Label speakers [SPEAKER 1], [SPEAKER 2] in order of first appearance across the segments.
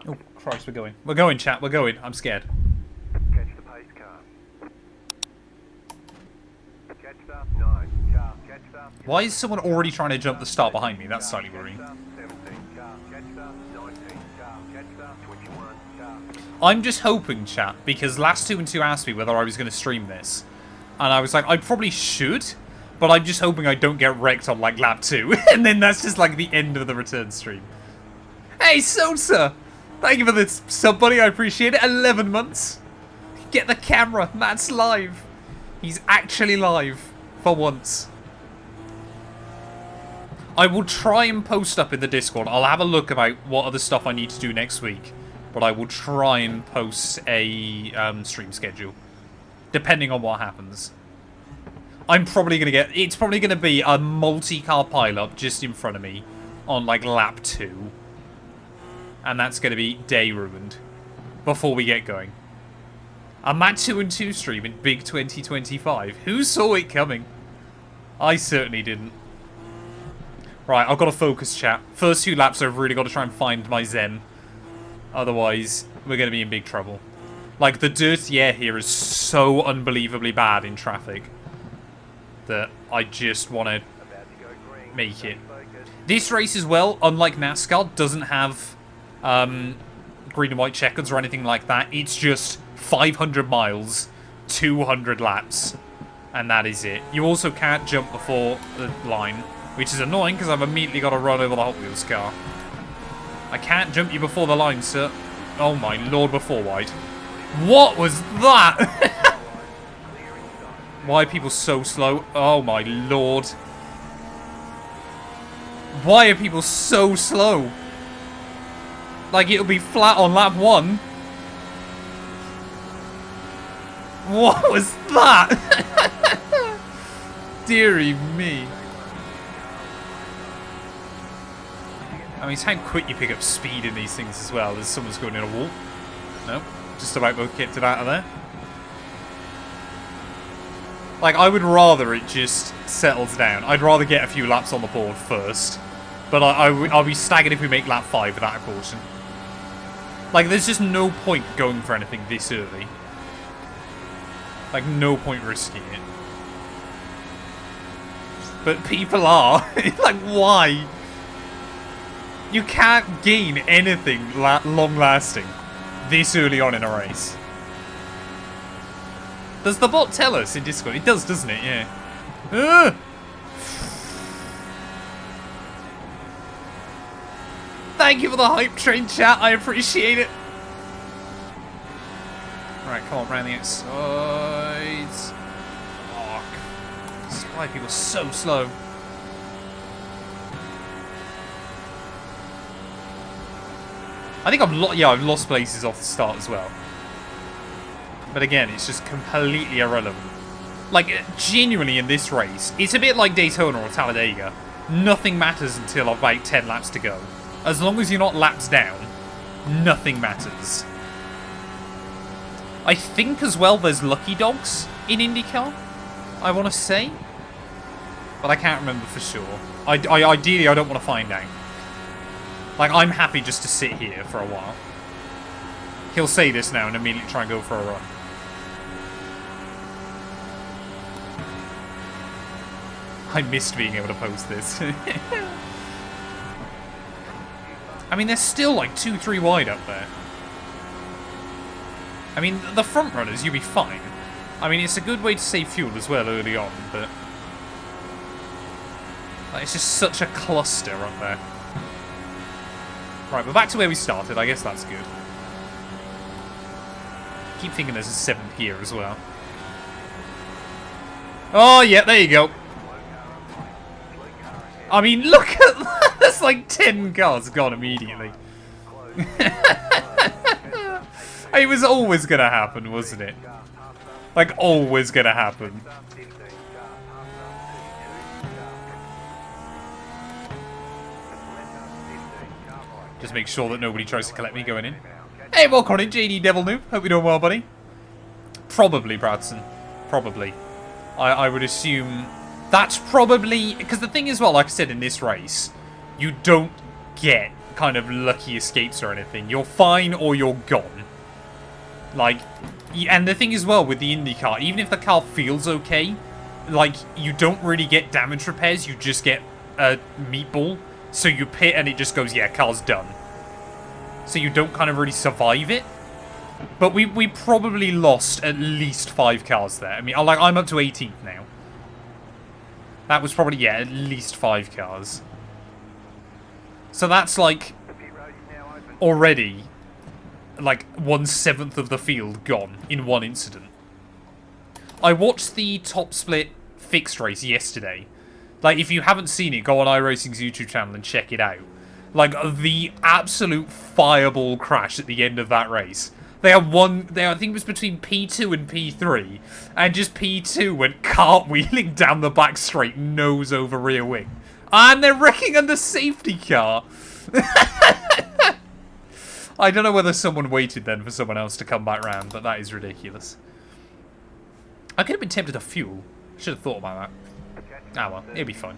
[SPEAKER 1] Oh, Christ, we're going. We're going, chat. We're going. I'm scared.
[SPEAKER 2] Catch the pace car. Catch the 9 car. Catch the...
[SPEAKER 1] Why is someone already trying to jump the start behind me? That's slightly worrying.
[SPEAKER 2] 17 car. Catch the 19 car. Catch the 21 car.
[SPEAKER 1] I'm just hoping, chat, because Matt212 asked me whether I was going to stream this. And I was like, I probably should, but I'm just hoping I don't get wrecked on, like, lap 2. And then that's just, like, the end of the return stream. Hey, Sosa! Thank you for this sub, buddy. I appreciate it. 11 months. Get the camera. Matt's live. He's actually live. For once. I will try and post up in the Discord. I'll have a look about what other stuff I need to do next week. But I will try and post a stream schedule. Depending on what happens. I'm probably going to get... It's probably going to be a multi-car pile-up just in front of me. On, like, lap 2. And that's going to be day ruined. Before we get going. A Matt212 stream in big 2025. Who saw it coming? I certainly didn't. Right, I've got to focus, chat. First few laps, I've really got to try and find my zen. Otherwise, we're going to be in big trouble. Like, the dirty air here is so unbelievably bad in traffic that I just want to make it. This race as well, unlike NASCAR, doesn't have green and white checkers or anything like that. It's just 500 miles, 200 laps, and that is it. You also can't jump before the line, which is annoying because I've immediately got to run over the Hot Wheels car. I can't jump you before the line, sir. Oh my lord, before wide. What was that? Why are people so slow? Oh my lord. Why are people so slow? Like, it'll be flat on lap 1. What was that? Deary me. I mean, it's how quick you pick up speed in these things as well. As someone's going in a wall. No, just about both kept it out of there. Like, I would rather it just settles down. I'd rather get a few laps on the board first. But I'll be staggered if we make lap 5 without a caution. Like, there's just no point going for anything this early. Like, no point risking it. But people are. Like, why? You can't gain anything long-lasting this early on in a race. Does the bot tell us in Discord? It does, doesn't it? Yeah. Ugh. Thank you for the hype train, chat. I appreciate it. Right, come on, round the outsides. Oh, why are people so slow? I think I've lost places off the start as well. But again, it's just completely irrelevant. Like, genuinely in this race, it's a bit like Daytona or Talladega. Nothing matters until about 10 laps to go. As long as you're not laps down, nothing matters. I think as well there's lucky dogs in IndyCar, I want to say. But I can't remember for sure. Ideally, I don't want to find out. Like, I'm happy just to sit here for a while. He'll say this now and immediately try and go for a run. I missed being able to post this. I mean, they're still like 2-3 wide up there. I mean, the front runners, you'll be fine. I mean, it's a good way to save fuel as well early on, but... like, it's just such a cluster up there. Right, we're back to where we started. I guess that's good. Keep thinking there's a 7th gear as well. Oh, yeah, there you go. I mean, look at that. There's like 10 cars gone immediately. It was always going to happen, wasn't it? Like, always going to happen. Just make sure that nobody tries to collect me going in. Hey, welcome in, JD Devil Noob. Hope you're doing well, buddy. Probably, Bradson. Probably. I would assume that's probably... because the thing is, well, like I said, in this race, you don't get kind of lucky escapes or anything. You're fine or you're gone. Like, and the thing as well with the Indy car, even if the car feels okay, like, you don't really get damage repairs, you just get a meatball. So you pit and it just goes, yeah, car's done. So you don't kind of really survive it. But we probably lost at least 5 cars there. I mean, I'm up to 18th now. That was probably, yeah, at least 5 cars. So that's like already like 1/7 of the field gone in one incident. I watched the top split fixed race yesterday. Like, if you haven't seen it, go on iRacing's YouTube channel and check it out. Like, the absolute fireball crash at the end of that race. I think it was between P2 and P3, and just P2 went cartwheeling down the back straight, nose over rear wing. And they're wrecking under safety car. I don't know whether someone waited then for someone else to come back round, but that is ridiculous. I could have been tempted to fuel. Should have thought about that. Ah well, it'll be fine.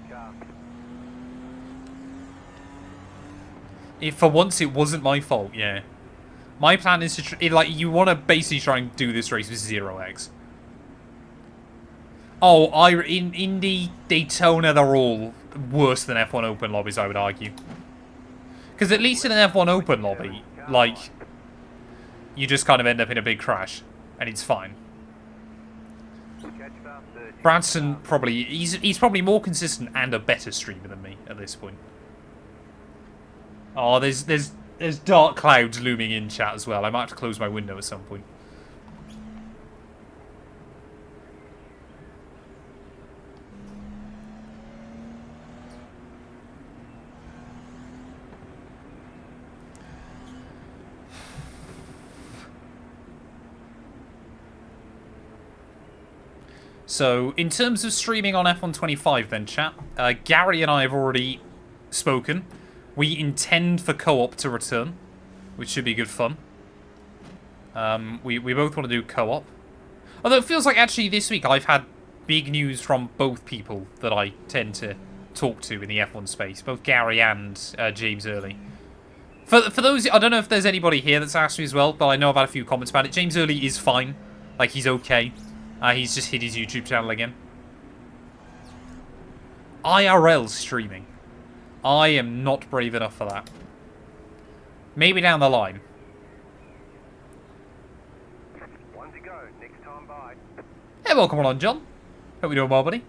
[SPEAKER 1] If for once it wasn't my fault, yeah. My plan is to, like, you want to basically try and do this race with 0x. Oh, in Indy, Daytona, they're all worse than F1 Open lobbies, I would argue. Because at least in an F1 Open lobby, like, you just kind of end up in a big crash, and it's fine. Branson probably, he's probably more consistent and a better streamer than me at this point. Oh, there's dark clouds looming in chat as well. I might have to close my window at some point. So, in terms of streaming on F125 then, chat, Gary and I have already spoken. We intend for co-op to return, which should be good fun. We both want to do co-op. Although it feels like actually this week I've had big news from both people that I tend to talk to in the F1 space, both Gary and James Early. For those, I don't know if there's anybody here that's asked me as well, but I know I've had a few comments about it. James Early is fine. Like, he's okay. He's just hit his YouTube channel again. IRL streaming. I am not brave enough for that. Maybe down the line.
[SPEAKER 2] One to go. Next time by.
[SPEAKER 1] Hey, welcome on, John. Hope you're doing well, buddy.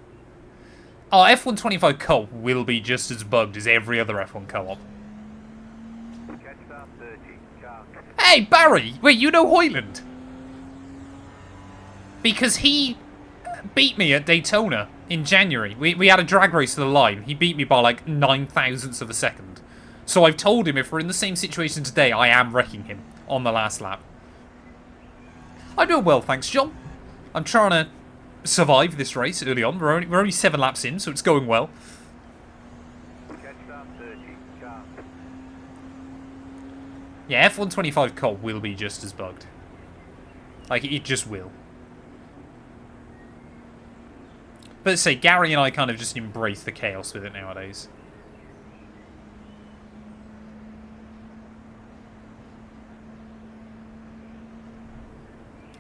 [SPEAKER 1] Our F125 co-op will be just as bugged as every other F1 co-op. Hey, Barry! Wait, you know Hoyland? Because he beat me at Daytona in January. We had a drag race to the line. He beat me by like 9,000ths of a second. So I've told him if we're in the same situation today, I am wrecking him on the last lap. I'm doing well, thanks, John. I'm trying to survive this race early on. We're only 7 laps in, so it's going well. Yeah, F125 COD will be just as bugged. Like, it just will. But say, Gary and I kind of just embrace the chaos with it nowadays.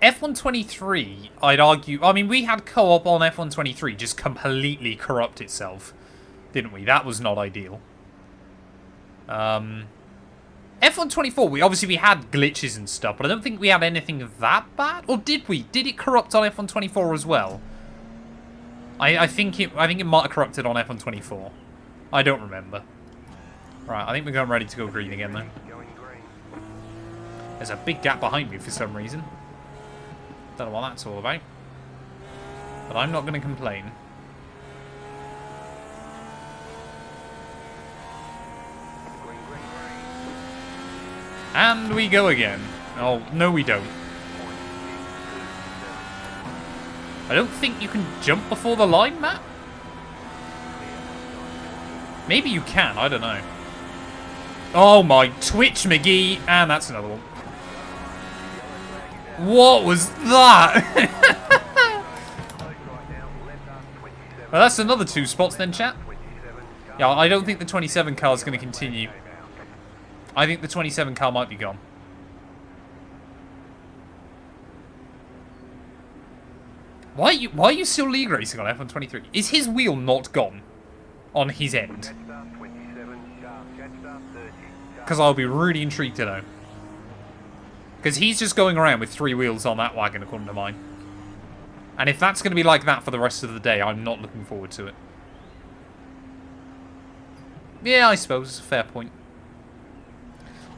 [SPEAKER 1] F123, I'd argue... I mean, we had co-op on F123 just completely corrupt itself, didn't we? That was not ideal. F124, we had glitches and stuff, but I don't think we had anything that bad. Or did we? Did it corrupt on F124 as well? I think it might have corrupted on F124. I don't remember. Right, I think we're going ready to go green again though. There's a big gap behind me for some reason. Don't know what that's all about. But I'm not going to complain. And we go again. Oh, no we don't. I don't think you can jump before the line, Matt? Maybe you can, I don't know. Oh my Twitch McGee! And that's another one. What was that? Well, that's another 2 spots then, chat. Yeah, I don't think the 27 car is going to continue. I think the 27 car might be gone. Why are you still league racing on F123? Is his wheel not gone on his end? Because I'll be really intrigued to know. Because he's just going around with 3 wheels on that wagon, according to mine. And if that's going to be like that for the rest of the day, I'm not looking forward to it. Yeah, I suppose. It's a fair point.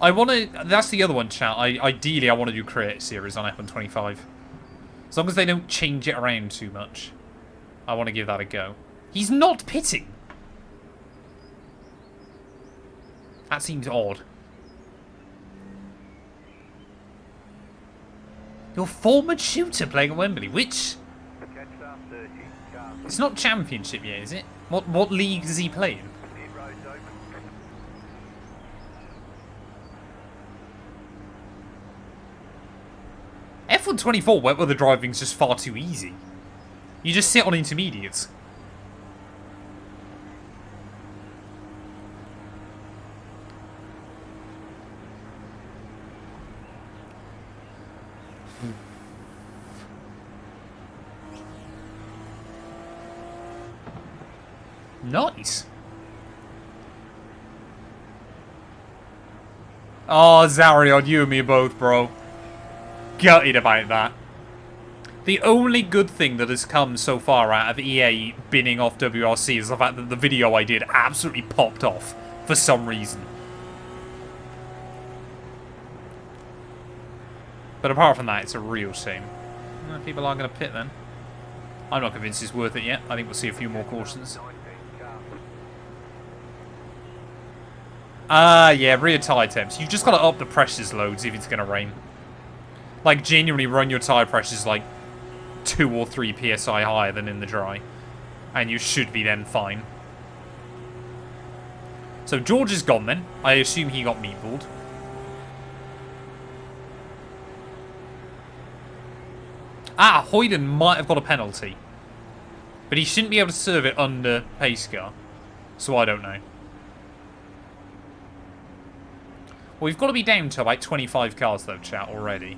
[SPEAKER 1] I want to... That's the other one, chat. Ideally, I want to do Create Series on F125. As long as they don't change it around too much. I want to give that a go. He's not pitting. That seems odd. Your former shooter playing at Wembley. Which... It's not Championship yet, is it? What league is he playing? F124 wet weather driving is just far too easy. You just sit on intermediates. Nice. Oh, Zarion, you and me both, bro. Gutted about that. The only good thing that has come so far out of EA binning off WRC is the fact that the video I did absolutely popped off for some reason. But apart from that, it's a real shame. Well, people aren't going to pit then. I'm not convinced it's worth it yet. I think we'll see a few more cautions. Yeah, rear tyre temps. You've just got to up the pressures loads if it's going to rain. Like, genuinely run your tyre pressures like 2 or 3 psi higher than in the dry. And you should be then fine. So George is gone then. I assume he got meatballed. Ah, Hoyden might have got a penalty. But he shouldn't be able to serve it under pace car. So I don't know. Well, we've got to be down to about 25 cars though, chat, already.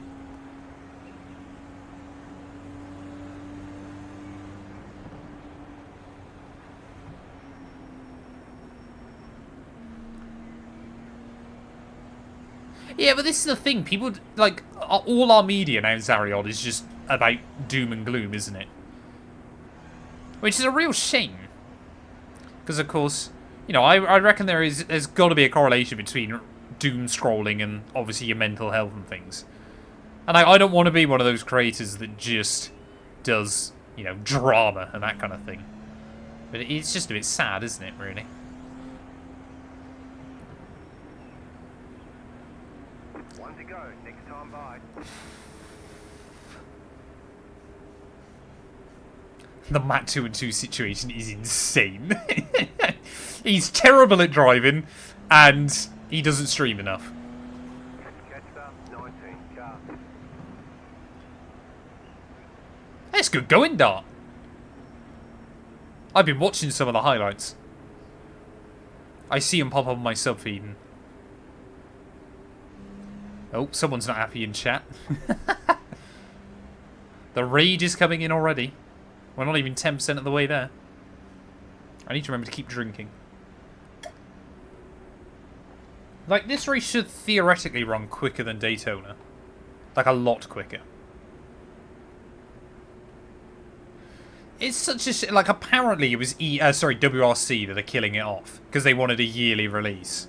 [SPEAKER 1] Yeah, but this is the thing. People, like, all our media now, Zariod, is just about doom and gloom, isn't it? Which is a real shame. Because, of course, you know, I reckon there's got to be a correlation between doom scrolling and, obviously, your mental health and things. And I don't want to be one of those creators that just does, you know, drama and that kind of thing. But it's just a bit sad, isn't it, really?
[SPEAKER 2] One to go, next time by.
[SPEAKER 1] The Matt212 situation is insane. He's terrible at driving, and he doesn't stream enough.
[SPEAKER 2] Catch up, 19 car.
[SPEAKER 1] That's good going, Dart. I've been watching some of the highlights. I see him pop up on my sub feed. Oh, someone's not happy in chat. The rage is coming in already. We're not even 10% of the way there. I need to remember to keep drinking. Like, this race should theoretically run quicker than Daytona. Like, a lot quicker. It's such a... Like, apparently it was WRC that are killing it off. Because they wanted a yearly release.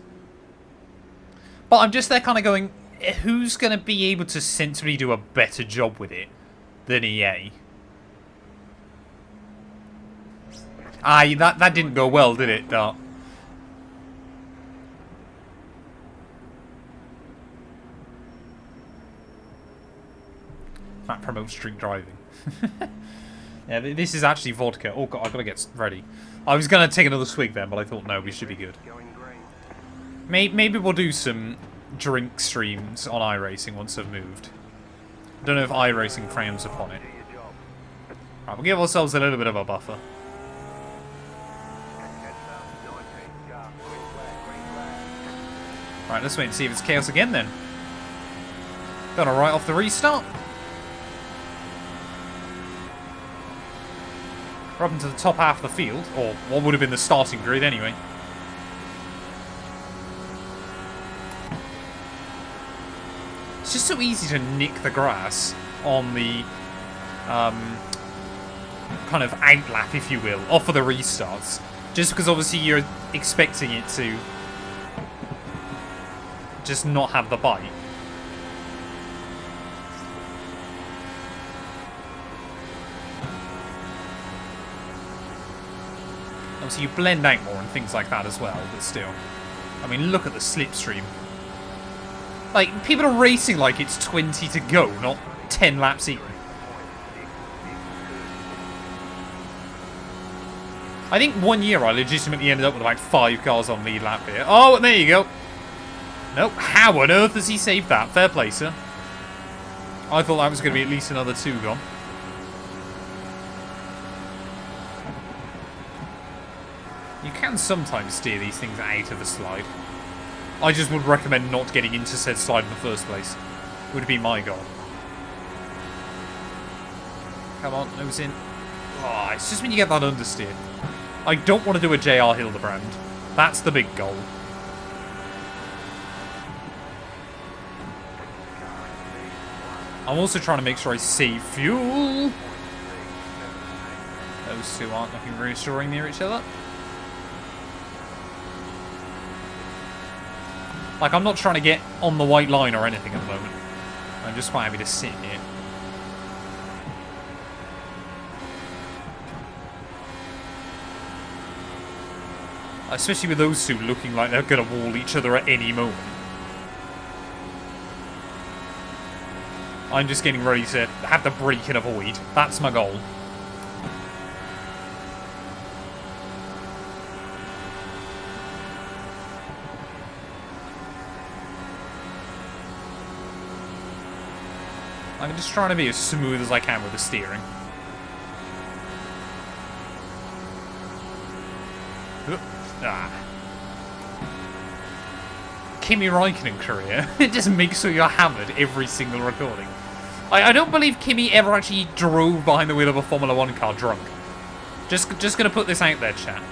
[SPEAKER 1] But I'm just there kind of going... Who's going to be able to sensibly do a better job with it than EA? That didn't go well, did it, Dart? That promotes drink driving. Yeah, this is actually vodka. Oh, God, I've got to get ready. I was going to take another swig then, but I thought, no, we should be good. Maybe we'll do some drink streams on iRacing once I've moved. I don't know if iRacing frowns upon it. Right, we'll give ourselves a little bit of a buffer. Right, let's wait and see if it's chaos again then. Gonna right off the restart. We're up into the top half of the field, or what would have been the starting grid anyway. It's just so easy to nick the grass on the kind of outlap, if you will, off of the restarts. Just because obviously you're expecting it to just not have the bite. Obviously you blend out more and things like that as well, but still. I mean, look at the slipstream. Like, people are racing like it's 20 to go, not 10 laps in. I think one year I legitimately ended up with about 5 cars on lead lap here. Oh, and there you go. Nope. How on earth has he saved that? Fair play, sir. I thought that was going to be at least another 2 gone. You can sometimes steer these things out of the slide. I just would recommend not getting into said slide in the first place. Would be my goal. Come on, nose in. Oh, it's just when you get that understeer. I don't want to do a JR Hildebrand. That's the big goal. I'm also trying to make sure I save fuel. Those two aren't looking reassuring near each other. Like, I'm not trying to get on the white line or anything at the moment. I'm just quite happy to sit here. Especially with those two looking like they're going to wall each other at any moment. I'm just getting ready to have the brake and avoid. That's my goal. I'm just trying to be as smooth as I can with the steering. Kimi Räikkönen career. It just makes sure you're hammered every single recording. I don't believe Kimi ever actually drove behind the wheel of a Formula 1 car drunk. Just going to put this out there, chat.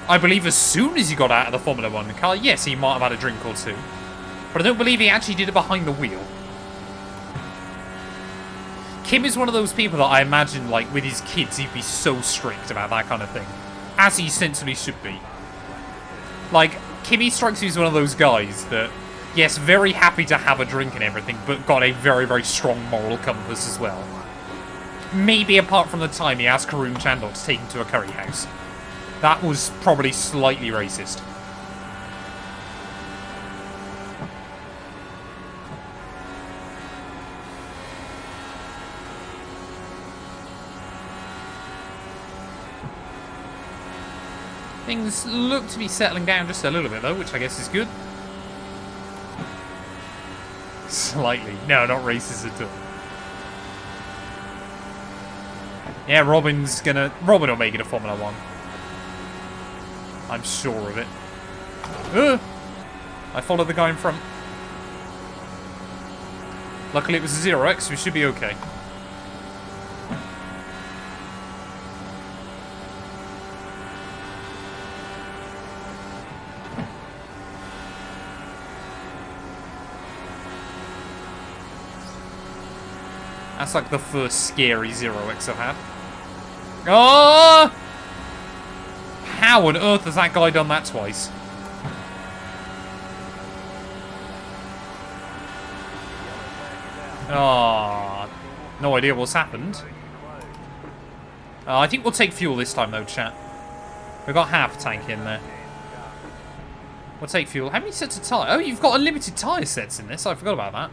[SPEAKER 1] I believe as soon as he got out of the Formula 1 car, yes, he might have had a drink or two. But I don't believe he actually did it behind the wheel. Kim is one of those people that I imagine, like, with his kids, he'd be so strict about that kind of thing. As he sensibly should be. Like, Kimi strikes me as one of those guys that, yes, very happy to have a drink and everything, but got a very, very strong moral compass as well. Maybe apart from the time he asked Karun Chandler to take him to a curry house. That was probably slightly racist. Things look to be settling down just a little bit, though, which I guess is good. Slightly. No, not racist at all. Yeah, Robin will make it a Formula 1. I'm sure of it. I followed the guy in front. Luckily it was a 0x, so we should be okay. That's like the first scary 0x I've had. Oh! How on earth has that guy done that twice? Ah, no idea what's happened. I think we'll take fuel this time though, chat. We've got half a tank in there. We'll take fuel. How many sets of tyres? Oh, you've got unlimited tyre sets in this. I forgot about that.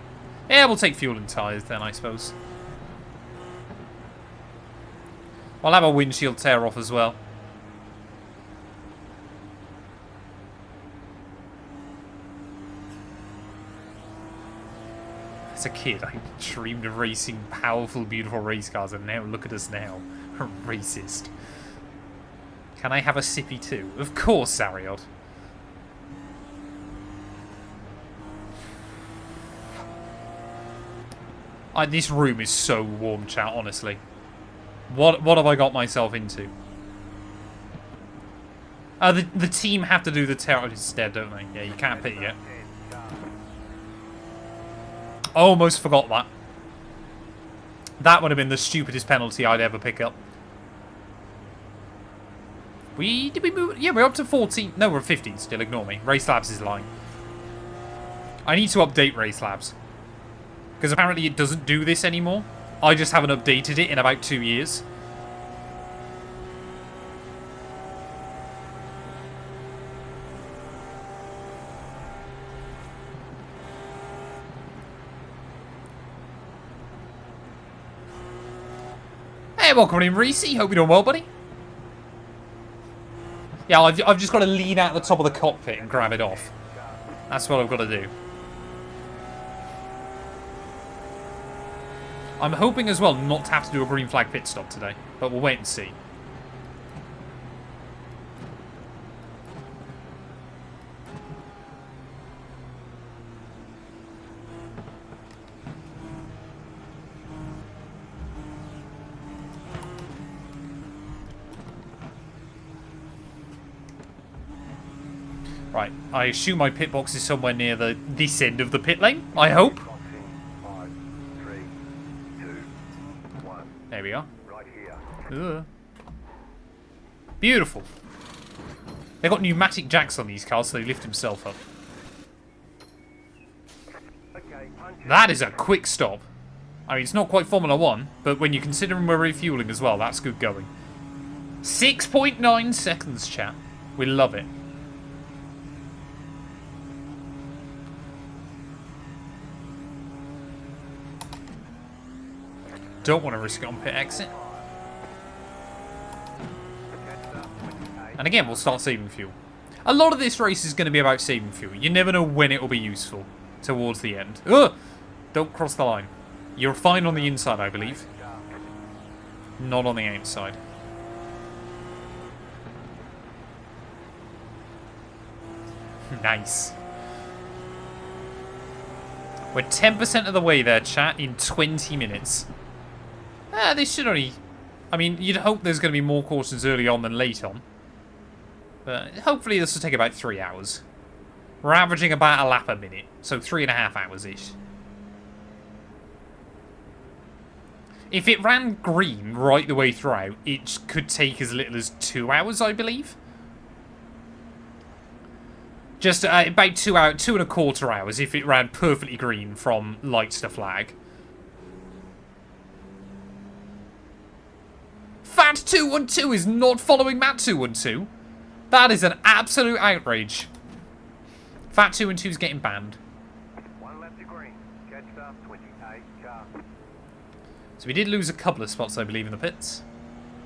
[SPEAKER 1] Yeah, we'll take fuel and tyres then, I suppose. I'll have a windshield tear off as well. As a kid, I dreamed of racing powerful, beautiful race cars, and now look at us now. Racist. Can I have a sippy too? Of course, Sariot. This room is so warm, chat, honestly. What have I got myself into? The team have to do the terror instead, don't they? Yeah, you can't pit yet. Almost forgot that. That would have been the stupidest penalty I'd ever pick up. Did we move? Yeah, we're up to 14. No, we're 15 still. Ignore me. Race Labs is lying. I need to update Race Labs. Because apparently it doesn't do this anymore. I just haven't updated it in about 2 years. Hey, welcome in, Reese. Hope you're doing well, buddy. Yeah, I've just got to lean out the top of the cockpit and grab it off. That's what I've got to do. I'm hoping as well not to have to do a green flag pit stop today, but we'll wait and see. Right, I assume my pit box is somewhere near this end of the pit lane, I hope.
[SPEAKER 2] 5, 3, 2, 1.
[SPEAKER 1] There we are.
[SPEAKER 2] Right here.
[SPEAKER 1] Ugh. Beautiful. They've got pneumatic jacks on these cars, so they lift himself up.
[SPEAKER 2] Okay, punch it.
[SPEAKER 1] That is a quick stop. I mean, it's not quite Formula 1, but when you consider we're refueling as well, that's good going. 6.9 seconds, chat. We love it. Don't want to risk it on pit exit. And again, we'll start saving fuel. A lot of this race is going to be about saving fuel. You never know when it will be useful towards the end. Ugh! Don't cross the line. You're fine on the inside, I believe. Not on the outside. Nice. We're 10% of the way there, chat, in 20 minutes. This should only... I mean, you'd hope there's going to be more cautions early on than late on. But hopefully this will take about 3 hours. We're averaging about a lap a minute, so 3.5 hours-ish. If it ran green right the way throughout, it could take as little as 2 hours, I believe. Just about 2.25 hours if it ran perfectly green from lights to flag. Fat212 is not following Matt212. That is an absolute outrage. Fat212 is getting banned.
[SPEAKER 2] 1 left to green. Jetstar 28 car.
[SPEAKER 1] So we did lose a couple of spots, I believe, in the pits.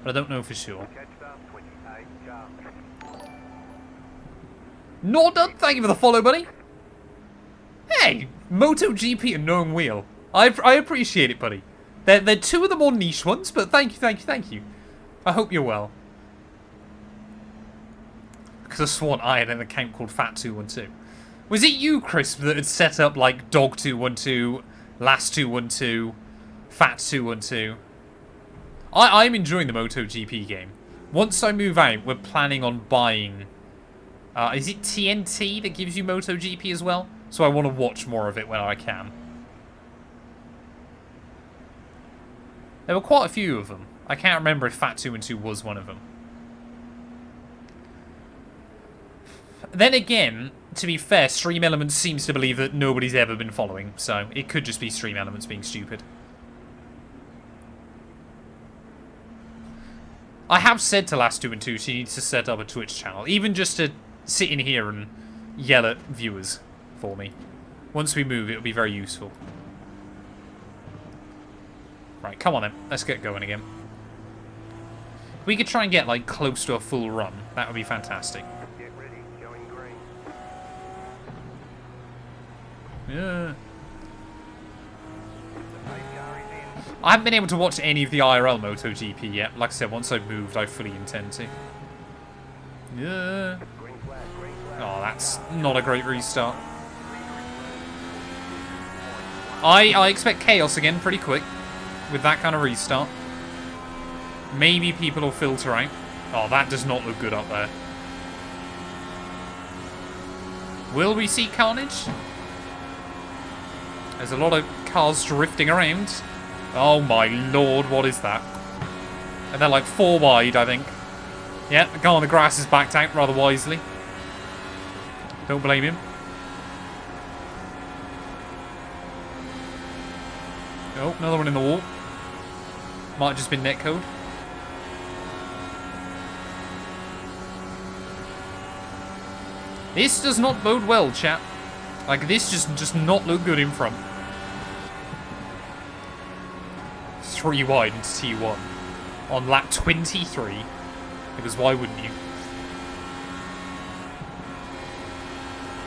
[SPEAKER 1] But I don't know for sure.
[SPEAKER 2] Jetstar 28 car.
[SPEAKER 1] Not done. Thank you for the follow, buddy. Hey, MotoGP and Knowing Wheel. I appreciate it, buddy. They're two of the more niche ones, but thank you, thank you, thank you. I hope you're well. Because I sworn I had an account called Fat212. Was it you, Chris, that had set up like Dog212, Last212, Fat212? I'm enjoying the MotoGP game. Once I move out, we're planning on buying... is it TNT that gives you MotoGP as well? So I want to watch more of it when I can. There were quite a few of them. I can't remember if Fat212 was one of them. Then again, to be fair, Stream Elements seems to believe that nobody's ever been following, so it could just be Stream Elements being stupid. I have said to Last212 she needs to set up a Twitch channel, even just to sit in here and yell at viewers for me. Once we move, it'll be very useful. Right, come on then. Let's get going again. If we could try and get, like, close to a full run, that would be fantastic.
[SPEAKER 2] Get ready. Going green.
[SPEAKER 1] Yeah.
[SPEAKER 2] The pace car is in.
[SPEAKER 1] I haven't been able to watch any of the IRL MotoGP yet. Like I said, once I've moved, I fully intend to. Yeah.
[SPEAKER 2] Green flag. Green flag.
[SPEAKER 1] Oh, that's not a great restart. I expect chaos again pretty quick with that kind of restart. Maybe people will filter out. Oh, that does not look good up there. Will we see carnage? There's a lot of cars drifting around. Oh my lord, what is that? And they're like 4 wide, I think. Yeah, the guy on the grass is backed out rather wisely. Don't blame him. Oh, another one in the wall. Might have just been netcode. This does not bode well, chat. Like, this just not look good in front. 3 wide into T1. On lap 23. Because why wouldn't you?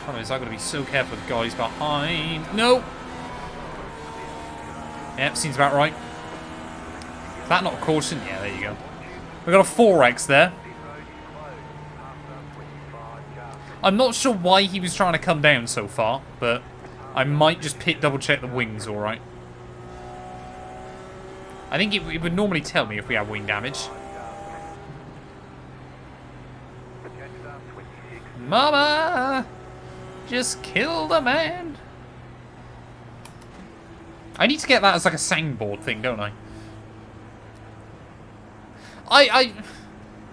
[SPEAKER 1] Problem is, I've got to be so careful with guys behind. No! Yep, seems about right. Is that not a caution? Yeah, there you go. We've got a 4X there. I'm not sure why he was trying to come down so far, but I might just double check the wings, alright. I think it would normally tell me if we have wing damage. Mama! Just kill the man! I need to get that as like a soundboard thing, don't I?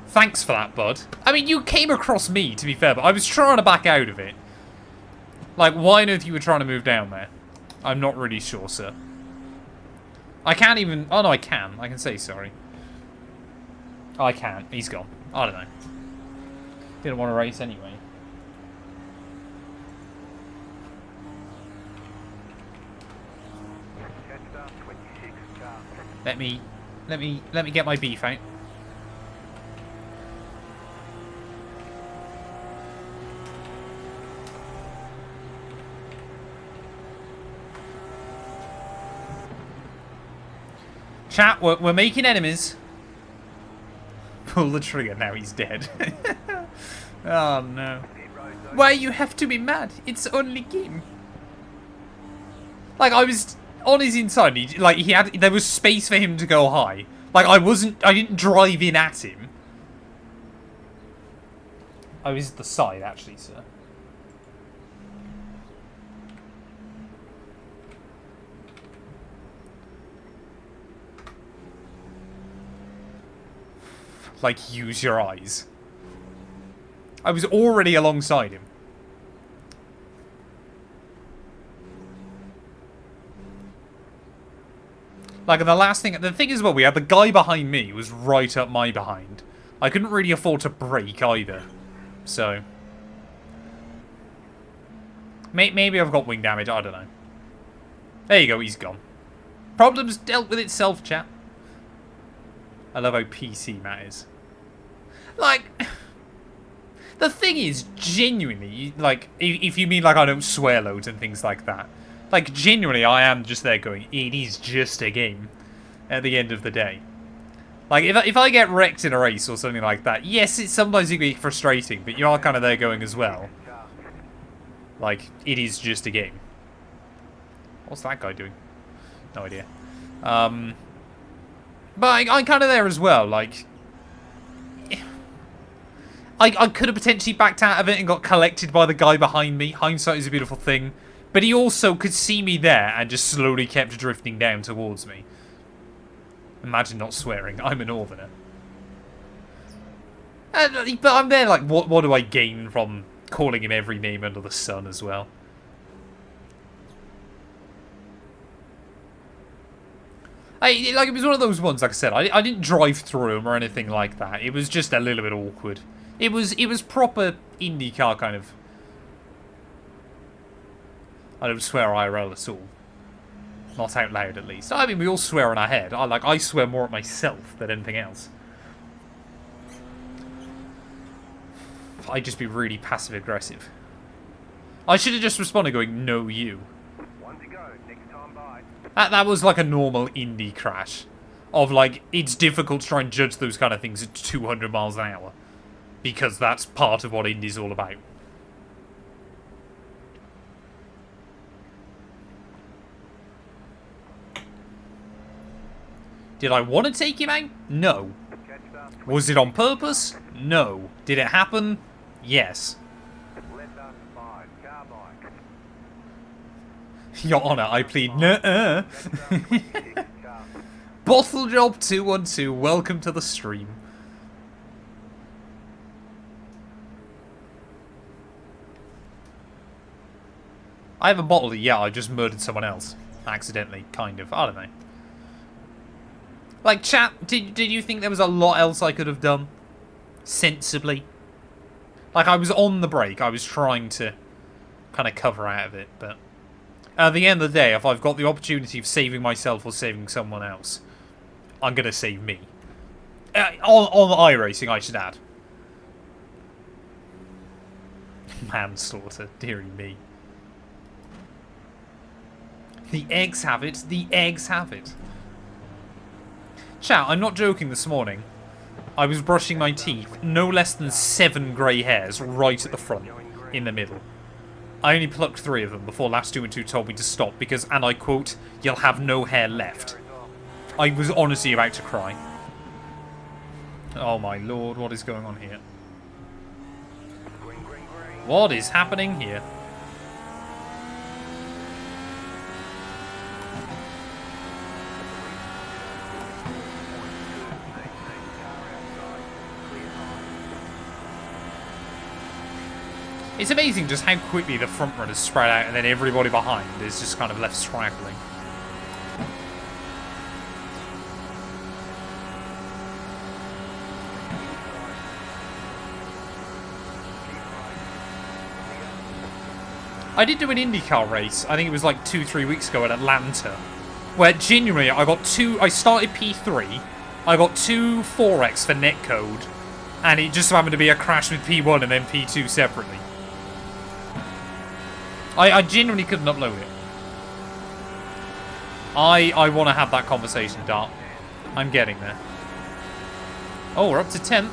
[SPEAKER 1] Thanks for that, bud. I mean, you came across me, to be fair, but I was trying to back out of it. Like, why on earth you were trying to move down there? I'm not really sure, sir. I can't even... Oh, no, I can. I can say sorry. Oh, I can't. He's gone. I don't know. Didn't want to race anyway. Let me get my beef out. Chat, we're making enemies. Pull the trigger, now he's dead. Oh no. Why you have to be mad? It's only game. Like, I was on his inside, there was space for him to go high. Like, I didn't drive in at him. I was at the side, actually, sir. Like, use your eyes. I was already alongside him. Like, and the thing is, well, we had the guy behind me was right up my behind. I couldn't really afford to brake either. So. Maybe I've got wing damage, I don't know. There you go, he's gone. Problems dealt with itself, chat. I love how PC Matt is. Like, the thing is, genuinely, like, if you mean, like, I don't swear loads and things like that. Like, genuinely, I am just there going, it is just a game at the end of the day. Like, if I get wrecked in a race or something like that, yes, it's sometimes it can be frustrating, but you are kind of there going as well. Like, it is just a game. What's that guy doing? No idea. But I'm kind of there as well, like... I could have potentially backed out of it and got collected by the guy behind me. Hindsight is a beautiful thing. But he also could see me there and just slowly kept drifting down towards me. Imagine not swearing. I'm a northerner. But I'm there like, what do I gain from calling him every name under the sun as well? Like, it was one of those ones, like I said, I didn't drive through him or anything like that. It was just a little bit awkward. It was proper IndyCar kind of... I don't swear IRL at all. Not out loud, at least. I mean, we all swear in our head. I swear more at myself than anything else. I'd just be really passive-aggressive. I should have just responded going, no, you.
[SPEAKER 2] One to go. Next time, bye.
[SPEAKER 1] That was like a normal Indy crash. Of, like, it's difficult to try and judge those kind of things at 200 miles an hour. Because that's part of what Indy's all about. Did I want to take him out? No.
[SPEAKER 2] Jetstar,
[SPEAKER 1] Was it on purpose? No. Did it happen? Yes.
[SPEAKER 2] letter 5, carbine.
[SPEAKER 1] Your Honour, I plead nuh-uh.
[SPEAKER 2] Jetstar, 26, car.
[SPEAKER 1] Bottle Job 212, welcome to the stream. I haven't bottled it yet, I just murdered someone else. Accidentally, kind of. I don't know. Like, chat, did you think there was a lot else I could have done? Sensibly? Like, I was on the break, I was trying to kind of cover out of it, but... At the end of the day, if I've got the opportunity of saving myself or saving someone else, I'm going to save me. On iRacing, I should add. Manslaughter, dearie me. The eggs have it. The eggs have it. Chat, I'm not joking this morning. I was brushing my teeth. No less than 7 grey hairs right at the front, in the middle. I only plucked 3 of them before Matt212 told me to stop because, and I quote, "You'll have no hair left." I was honestly about to cry. Oh my lord, what is going on here?
[SPEAKER 2] Green, green, green.
[SPEAKER 1] What is happening here? It's amazing just how quickly the front runners spread out and then everybody behind is just kind of left straggling. I did do an IndyCar race, I think it was like 2-3 weeks ago in Atlanta, where genuinely I started P3, I got 2 4X for netcode, and it just happened to be a crash with P1 and then P2 separately. I genuinely couldn't upload it. I want to have that conversation, Dart. I'm getting there. Oh, we're up to 10th.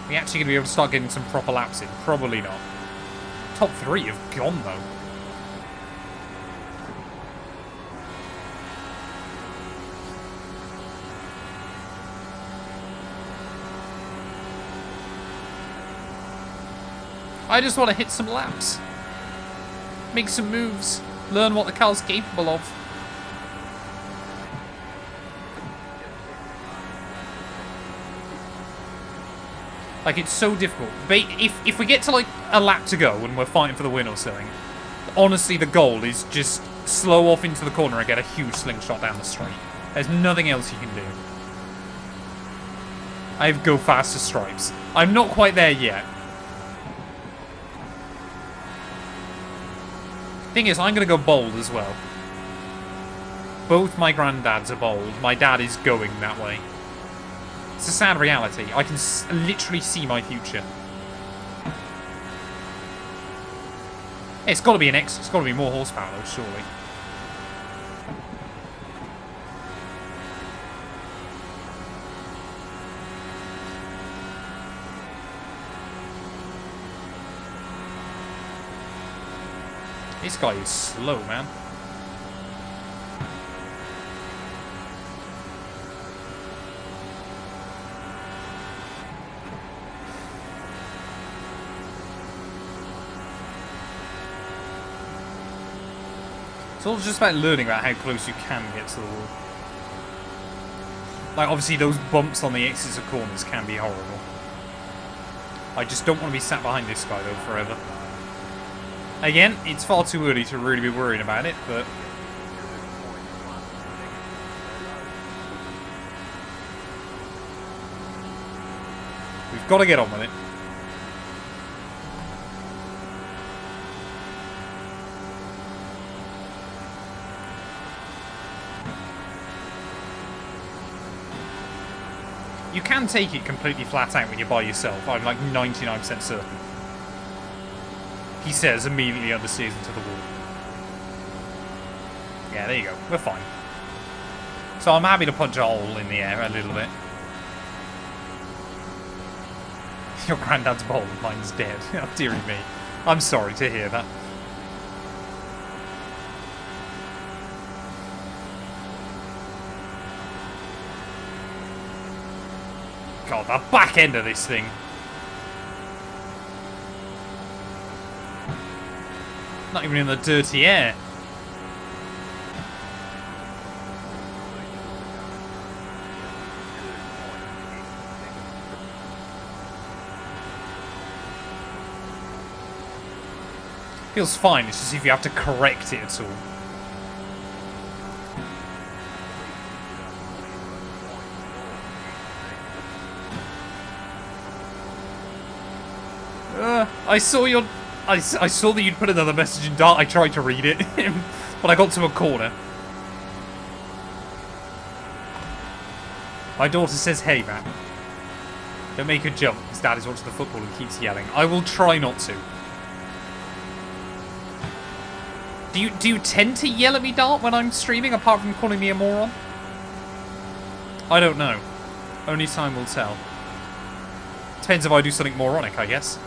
[SPEAKER 1] We actually going to be able to start getting some proper laps in? Probably not. Top 3 have gone, though. I just want to hit some laps. Make some moves. Learn what the car's capable of. Like, it's so difficult. If we get to, like, a lap to go and we're fighting for the win or something, honestly, the goal is just slow off into the corner and get a huge slingshot down the straight. There's nothing else you can do. I have go faster stripes. I'm not quite there yet. Thing is, I'm going to go bold as well. Both my granddads are bold. My dad is going that way. It's a sad reality. I can literally see my future. It's got to be an X. It's got to be more horsepower, though, surely. This guy is slow, man. It's all just about learning about how close you can get to the wall. Like, obviously, those bumps on the exits of corners can be horrible. I just don't want to be sat behind this guy, though, forever. Again, it's far too early to really be worrying about it, but... we've got to get on with it. You can take it completely flat out when you're by yourself, I'm like 99% certain. He says, immediately understeers into the wall. Yeah, there you go. We're fine. So I'm happy to punch a hole in the air a little bit. Your granddad's bowl, mine's dead. Oh, dearie me. I'm sorry to hear that. God, the back end of this thing. Not even in the dirty air. Feels fine, it's just if you have to correct it at all. I saw your... I saw that you'd put another message in Dart. I tried to read it, but I got to a corner. My daughter says, hey, Matt. Don't make her jump. His dad is watching the football and keeps yelling. I will try not to. Do you tend to yell at me, Dart, when I'm streaming, apart from calling me a moron? I don't know. Only time will tell. Depends if I do something moronic, I guess.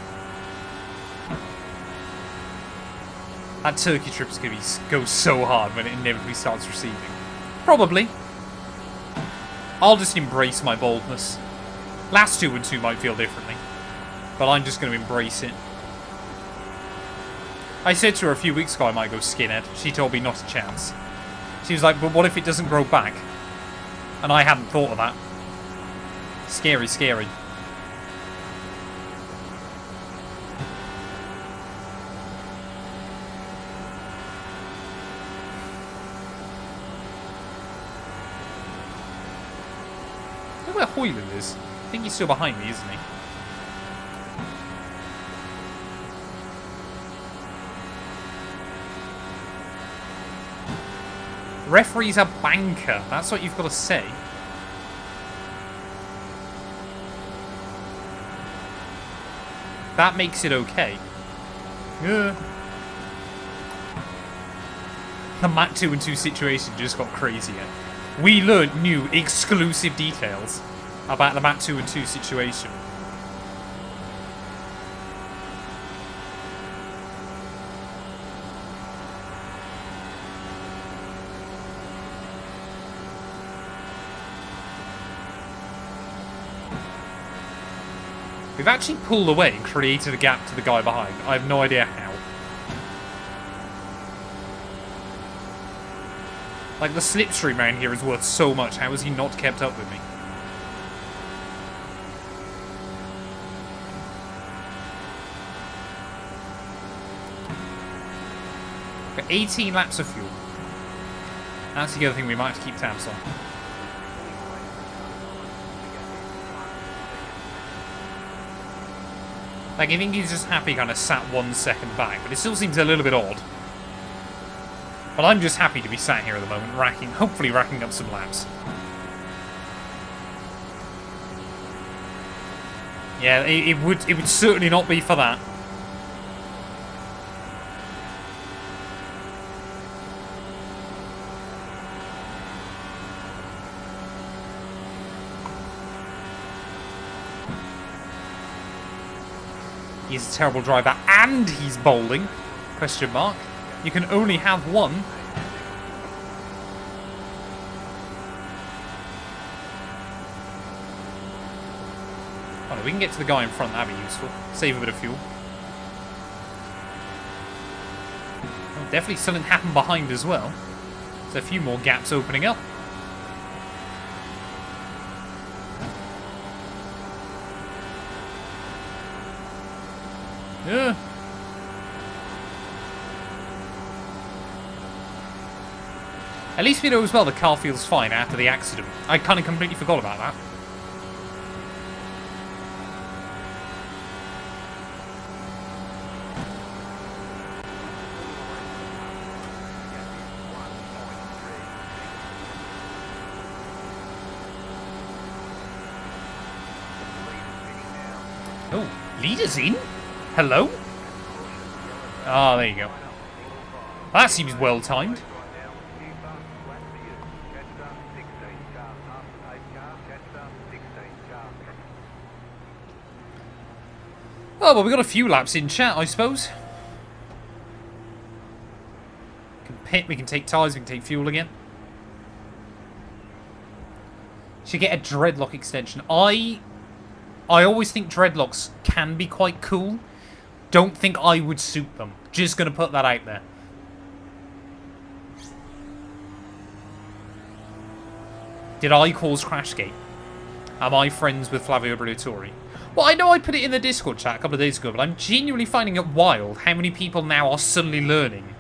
[SPEAKER 1] That turkey trip's gonna go so hard when it inevitably starts receiving. Probably. I'll just embrace my boldness. Last 2-2 might feel differently, but I'm just going to embrace it. I said to her a few weeks ago I might go skinhead. She told me not a chance. She was like, but what if it doesn't grow back? And I hadn't thought of that. Scary, scary. I know where Hoyland is. I think he's still behind me, isn't he? Referee's a banker. That's what you've got to say. That makes it okay. The Matt212 situation just got crazier. We learned new exclusive details about the Matt212 situation. We've actually pulled away and created a gap to the guy behind. I have no idea how. Like, the slipstream around here is worth so much. How has he not kept up with me? Got 18 laps of fuel. That's the other thing we might have to keep tabs on. Like, I think he's just happy kind of sat 1 second back, but it still seems a little bit odd. But I'm just happy to be sat here at the moment, hopefully racking up some laps. Yeah, it would certainly not be for that. He's a terrible driver, and he's bowling? Question mark. You can only have one. Oh no, we can get to the guy in front, that'd be useful. Save a bit of fuel. Oh, definitely something happened behind as well. There's a few more gaps opening up. Yeah. At least we know as well the car feels fine after the accident. I kind of completely forgot about that. Oh, leader's in? Hello? Ah, there you go. That seems well timed. Oh, well, we got a few laps in chat, I suppose. We can pit, we can take tyres, we can take fuel again. Should get a dreadlock extension. I always think dreadlocks can be quite cool. Don't think I would suit them. Just going to put that out there. Did I cause Crashgate? Am I friends with Flavio Briatore? Well, I know I put it in the Discord chat a couple of days ago, but I'm genuinely finding it wild how many people now are suddenly learning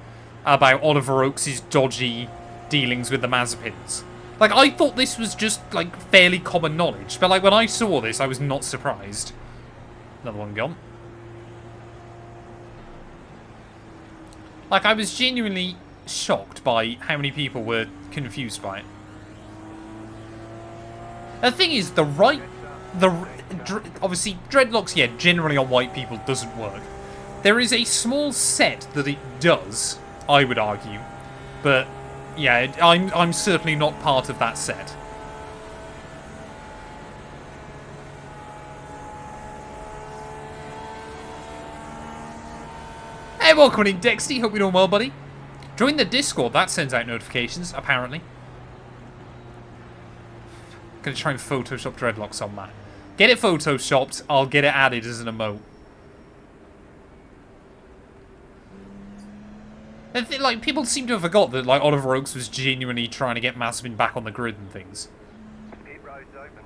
[SPEAKER 1] about Oliver Oaks' dodgy dealings with the Mazepins. Like, I thought this was just, like, fairly common knowledge, but, like, when I saw this, I was not surprised. Another one gone. Like, I was genuinely shocked by how many people were confused by it. The thing is, obviously, dreadlocks, yeah, generally on white people doesn't work. There is a small set that it does, I would argue, but yeah, I'm certainly not part of that set. Hey, welcome in, Dexty. Hope you're doing well, buddy. Join the Discord. That sends out notifications, apparently. Gonna try and Photoshop dreadlocks on that. Get it photoshopped. I'll get it added as an emote. Like, people seem to have forgot that, like, Oliver Oaks was genuinely trying to get Mazepin back on the grid and things.
[SPEAKER 2] Pit road's open.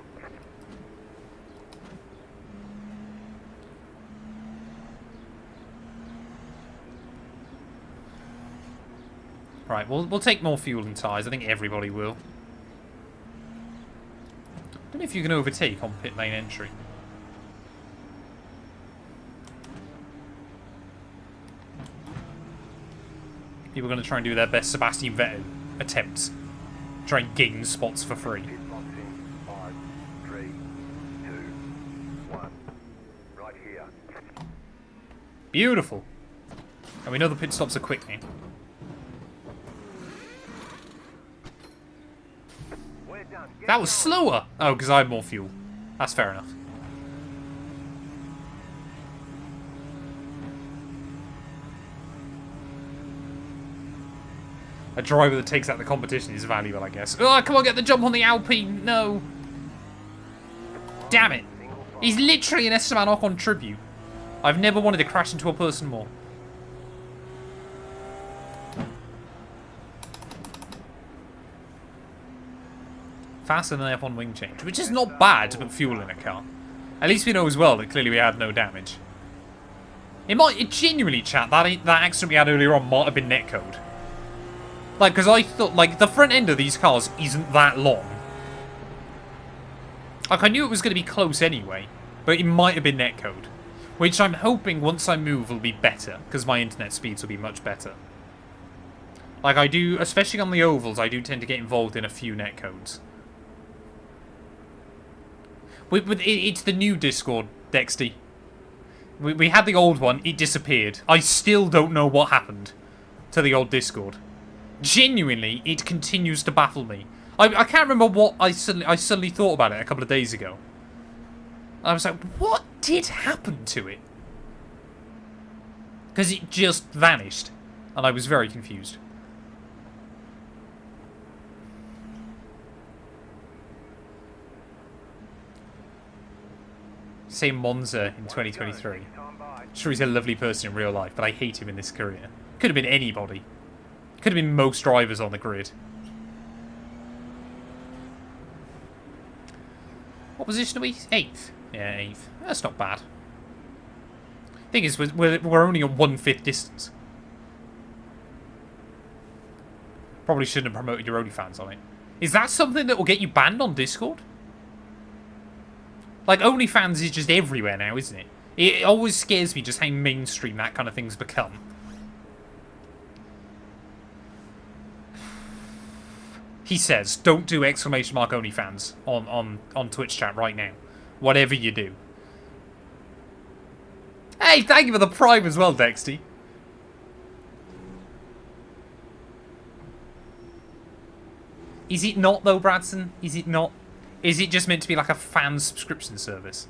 [SPEAKER 1] Right, we'll take more fuel and tyres. I think everybody will. Don't know if you can overtake on pit lane entry. People are going to try and do their best Sebastian Vettel attempts. Try and gain spots for free.
[SPEAKER 2] Pit box in 5, 3, 2, 1. Right here.
[SPEAKER 1] Beautiful. And we know the pit stops are quick now.
[SPEAKER 2] We're done. Get
[SPEAKER 1] That was slower! Oh, because I had more fuel. That's fair enough. A driver that takes out the competition is valuable, I guess. Oh, come on, get the jump on the Alpine. No. Damn it. He's literally an Esteban Ocon tribute. I've never wanted to crash into a person more. Faster than F1 wing change, which is not bad to put fuel in a car. At least we know as well that clearly we had no damage. It genuinely, chat, that accident we had earlier on might have been netcode. Like, because I thought, like, the front end of these cars isn't that long. Like, I knew it was going to be close anyway, but it might have been netcode. Which I'm hoping once I move will be better, because my internet speeds will be much better. Like, I do, especially on the ovals, I do tend to get involved in a few netcodes. It's the new Discord, Dexty. We had the old one, it disappeared. I still don't know what happened to the old Discord. Genuinely, it continues to baffle me. I can't remember what I suddenly thought about it a couple of days ago. I was like, what did happen to it? Because it just vanished. And I was very confused. Same Monza in 2023. Sure, he's a lovely person in real life, but I hate him in this career. Could have been anybody. Could have been most drivers on the grid. What position are we? 8th. Yeah, 8th. That's not bad. Thing is, we're only on 1/5 distance. Probably shouldn't have promoted your OnlyFans on it. Is that something that will get you banned on Discord? Like, OnlyFans is just everywhere now, isn't it? It always scares me just how mainstream that kind of thing's become. He says, don't do exclamation mark OnlyFans on Twitch chat right now. Whatever you do. Hey, thank you for the prime as well, Dexty. Is it not, though, Bradson? Is it not? Is it just meant to be like a fan subscription service?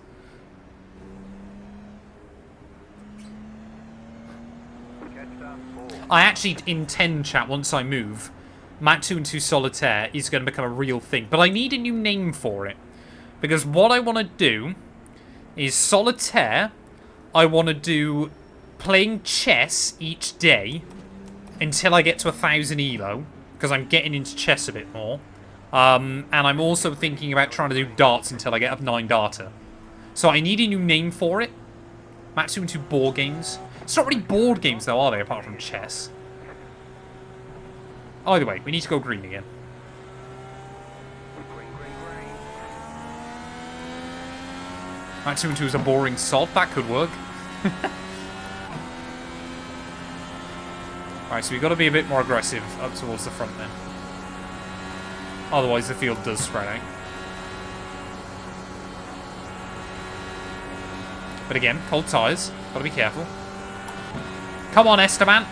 [SPEAKER 1] I actually intend, chat, once I move, Matt212 Solitaire is going to become a real thing. But I need a new name for it. Because what I want to do is Solitaire. I want to do playing chess each day until I get to 1,000 elo. Because I'm getting into chess a bit more. And I'm also thinking about trying to do darts until I get up 9 data. So I need a new name for it. Matt212 board games. It's not really board games though, are they, apart from chess? Either way, we need to go green again. Matt212 is a boring sod. That could work. Alright, so we've got to be a bit more aggressive up towards the front then. Otherwise the field does spread out. But again, cold tyres. Got to be careful. Come on, Esteban.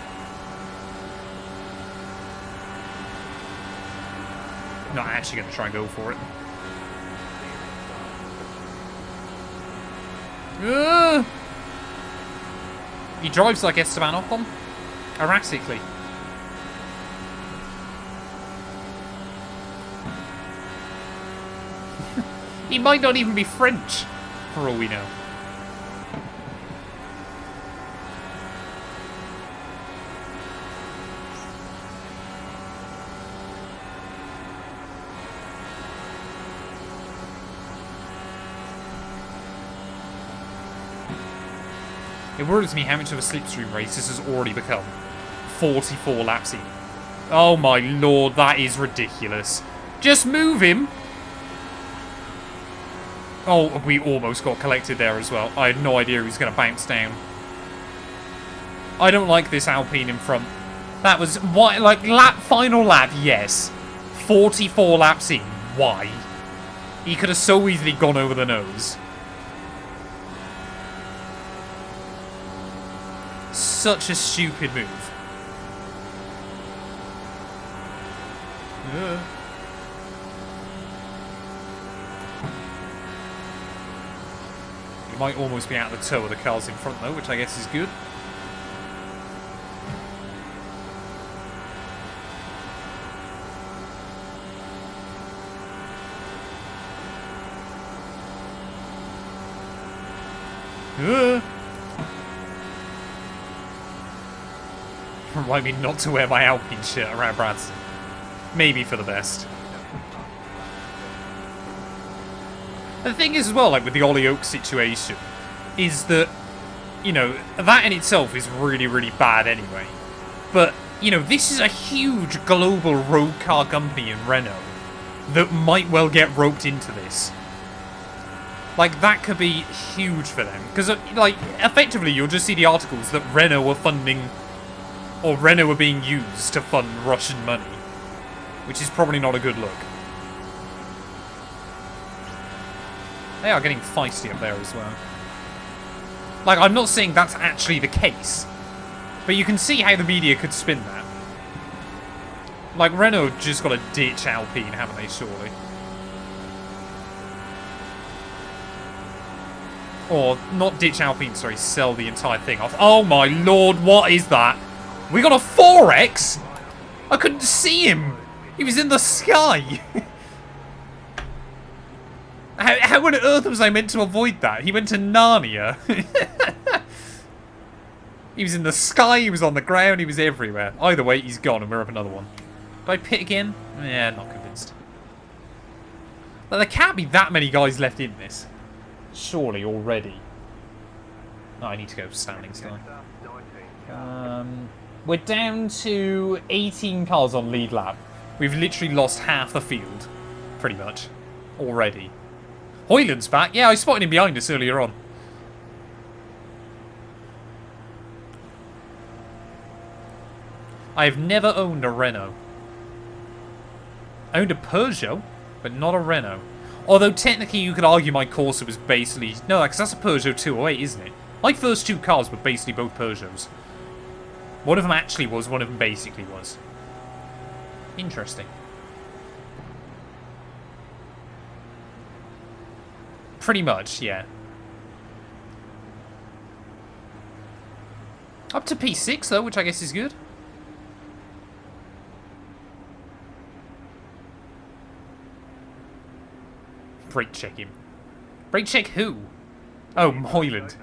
[SPEAKER 1] Not actually going to try and go for it. He drives like Esteban Ocon. Erratically. He might not even be French, for all we know. It worries me how much of a slipstream race this has already become. 44 laps in. Oh my lord, that is ridiculous. Just move him. Oh, we almost got collected there as well. I had no idea he was going to bounce down. I don't like this Alpine in front. That was, why, like, final lap, yes. 44 laps in, why? He could have so easily gone over the nose. Such a stupid move. You might almost be out of the toe of the cars in front though, which I guess is good. Remind me not to wear my Alpine shirt around Bradson. Maybe for the best. The thing is as well, like with the Ollie Oak situation, is that, you know, that in itself is really, really bad anyway. But, you know, this is a huge global road car company in Renault that might well get roped into this. Like, that could be huge for them. Because, like, effectively, you'll just see the articles that Renault were funding, or Renault were being used to fund Russian money. Which is probably not a good look. They are getting feisty up there as well. Like, I'm not saying that's actually the case. But you can see how the media could spin that. Like, Renault just got to ditch Alpine, haven't they, surely? Or, not ditch Alpine, sorry, sell the entire thing off. Oh my lord, what is that? We got a 4X? I couldn't see him. He was in the sky. How on earth was I meant to avoid that? He went to Narnia. He was in the sky, he was on the ground, he was everywhere. Either way, he's gone and we're up another one. Do I pit again? Yeah, not convinced. But there can't be that many guys left in this. Surely already. Oh, I need to go standing still. We're down to 18 cars on lead lap. We've literally lost half the field, pretty much, already. Hoyland's back. Yeah, I spotted him behind us earlier on. I have never owned a Renault. I owned a Peugeot, but not a Renault. Although technically you could argue my Corsa was basically... No, because that's a Peugeot 208, isn't it? My first two cars were basically both Peugeots. One of them actually was, one of them basically was. Interesting. Pretty much, yeah. Up to P6 though, which I guess is good. brake check him. Brake check who? Oh, Moyland.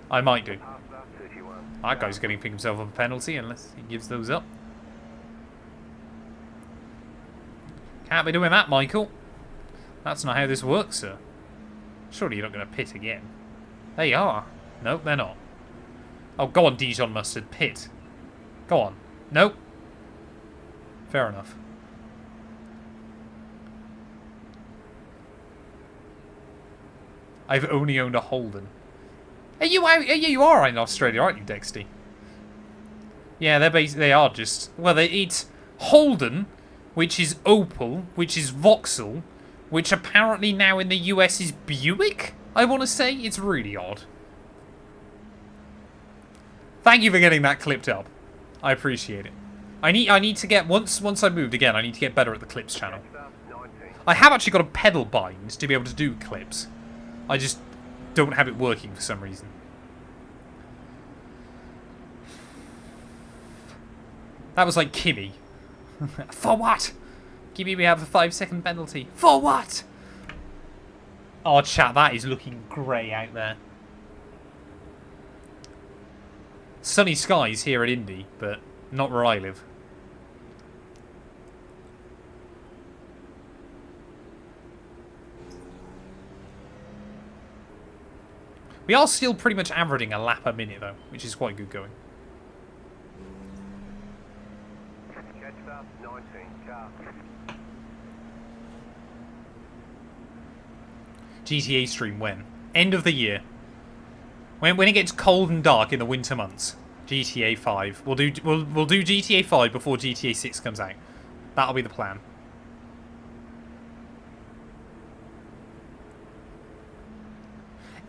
[SPEAKER 1] I might do. That guy's going to pick himself up a penalty unless he gives those up. Can't be doing that, Michael. That's not how this works, sir. Surely you're not going to pit again. They are. Nope, they're not. Oh, go on, Dijon Mustard. Pit. Go on. Nope. Fair enough. I've only owned a Holden. Are you out? Yeah, you are in Australia, aren't you, Dexty? Yeah, they are just... Well, it's Holden, which is Opel, which is Vauxhall, which apparently now in the US is Buick, I want to say. It's really odd. Thank you for getting that clipped up. I appreciate it. I need to get... Once I moved again, I need to get better at the clips channel. I have actually got a pedal bind to be able to do clips. I just don't have it working for some reason. That was like Kimmy. For what? Kimmy, we have a 5-second penalty. For what? Oh, chat, that is looking grey out there. Sunny skies here at Indy, but not where I live. We are still pretty much averaging a lap a minute, though, which is quite good going. GTA stream when? End of the year. When it gets cold and dark in the winter months. GTA 5. We'll do GTA 5 before GTA 6 comes out. That'll be the plan.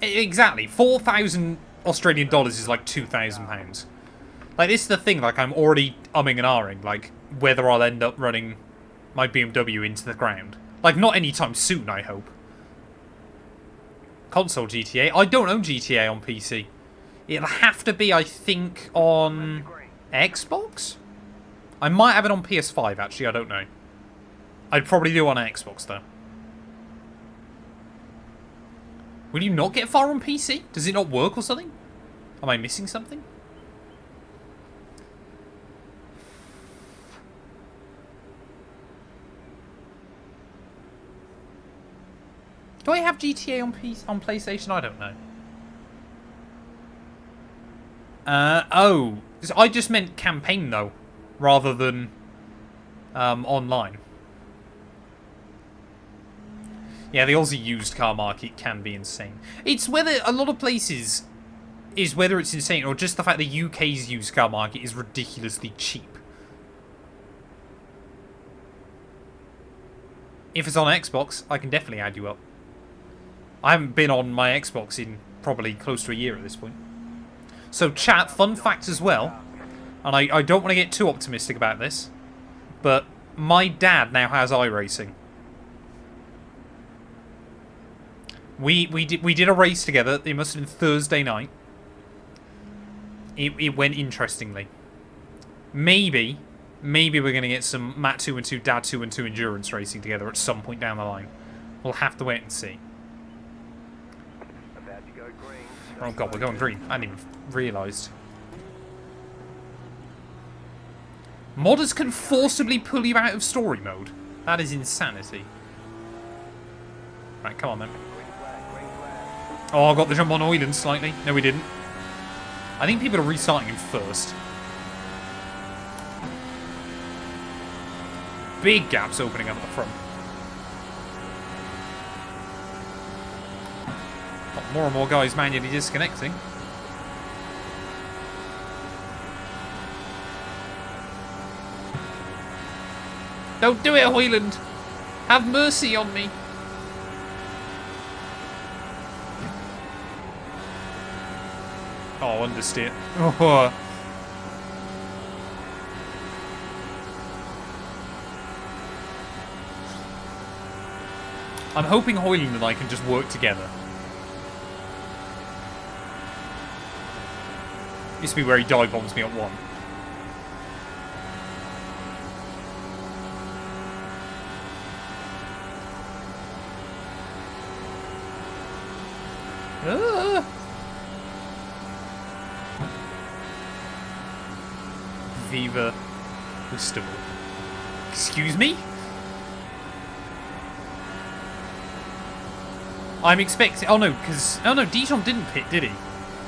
[SPEAKER 1] Exactly. 4,000 Australian dollars is like £2,000. Like, this is the thing, like, I'm already umming and ahhing, like, whether I'll end up running my BMW into the ground. Like, not anytime soon, I hope. Console GTA? I don't own GTA on PC. It'll have to be, I think, on Xbox? I might have it on PS5, actually, I don't know. I'd probably do on Xbox, though. Will you not get far on PC? Does it not work or something? Am I missing something? Do I have GTA on PlayStation? I don't know. Oh. I just meant campaign, though, rather than online. Yeah, the Aussie used car market can be insane. It's whether a lot of places is whether it's insane or just the fact the UK's used car market is ridiculously cheap. If it's on Xbox, I can definitely add you up. I haven't been on my Xbox in probably close to a year at this point. So chat, fun fact as well, and I don't want to get too optimistic about this, but my dad now has iRacing. We did a race together. It must have been Thursday night. It went interestingly. Maybe we're going to get some Matt212 Dad212 endurance racing together at some point down the line. We'll have to wait and see. Oh god, we're going green. I hadn't even realised. Modders can forcibly pull you out of story mode. That is insanity. Right, come on then. Oh, I got the jump on Oiland slightly. No, we didn't. I think people are restarting him first. Big gaps opening up at the front. Got more and more guys manually disconnecting. Don't do it, Oiland! Have mercy on me! Oh, understeer. Oh. I'm hoping Hoyland and I can just work together. This will be where he dive bombs me at one. Ah. Viva Festival. Excuse me? I'm expecting... Oh no, because... Oh no, Dijon didn't pit, did he?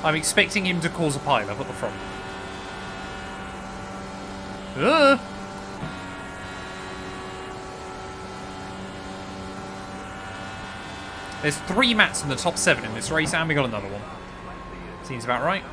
[SPEAKER 1] I'm expecting him to cause a pile-up at the front. There's 3 mats in the top 7 in this race, and we got another one. Seems about right.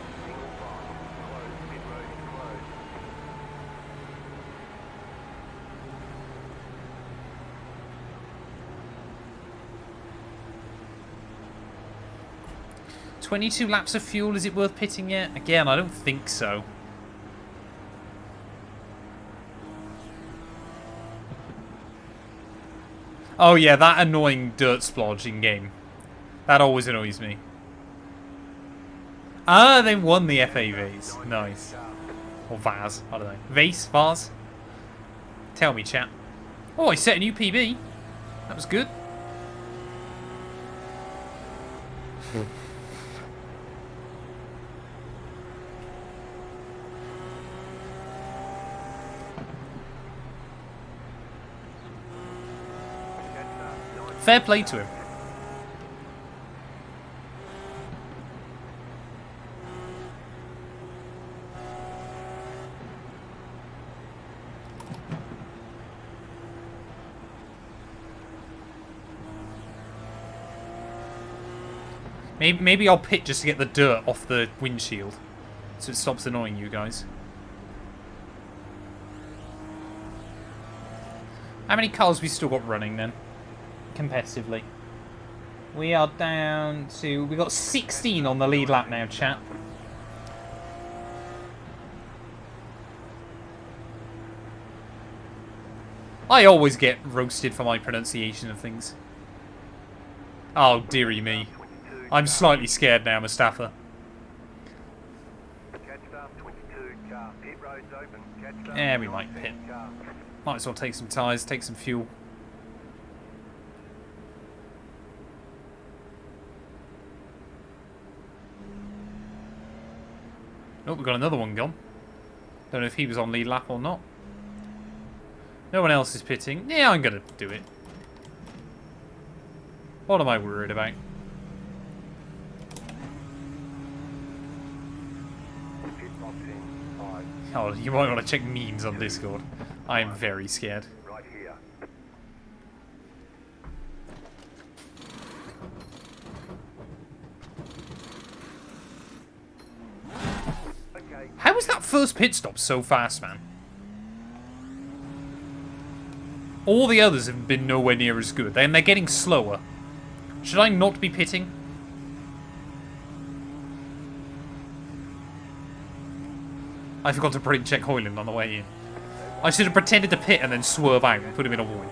[SPEAKER 1] $22 laps of fuel, is it worth pitting yet? Again, I don't think so. Oh yeah, that annoying dirt splodge in game. That always annoys me. Ah, they won the FAVs. Nice. Or Vaz, I don't know. Vaz? Tell me, chat. Oh, I set a new PB. That was good. Fair play to him. Maybe I'll pit just to get the dirt off the windshield, so it stops annoying you guys. How many cars we still got running then? Competitively. We are down to... We got 16 on the lead lap now, chat. I always get roasted for my pronunciation of things. Oh, dearie me. I'm slightly scared now, Mustafa. Yeah, we might pit. Might as well take some tyres, take some fuel. Oh, we've got another one gone. Don't know if he was on lead lap or not. No one else is pitting. Yeah, I'm going to do it. What am I worried about? Oh, you might want to check memes on Discord. I am very scared.
[SPEAKER 2] Right here. Okay.
[SPEAKER 1] How was that first pit stop so fast, man? All the others have been nowhere near as good, and they're getting slower. Should I not be pitting? I forgot to check Hoyland on the way in. I should have pretended to pit and then swerve out and put him in a wall.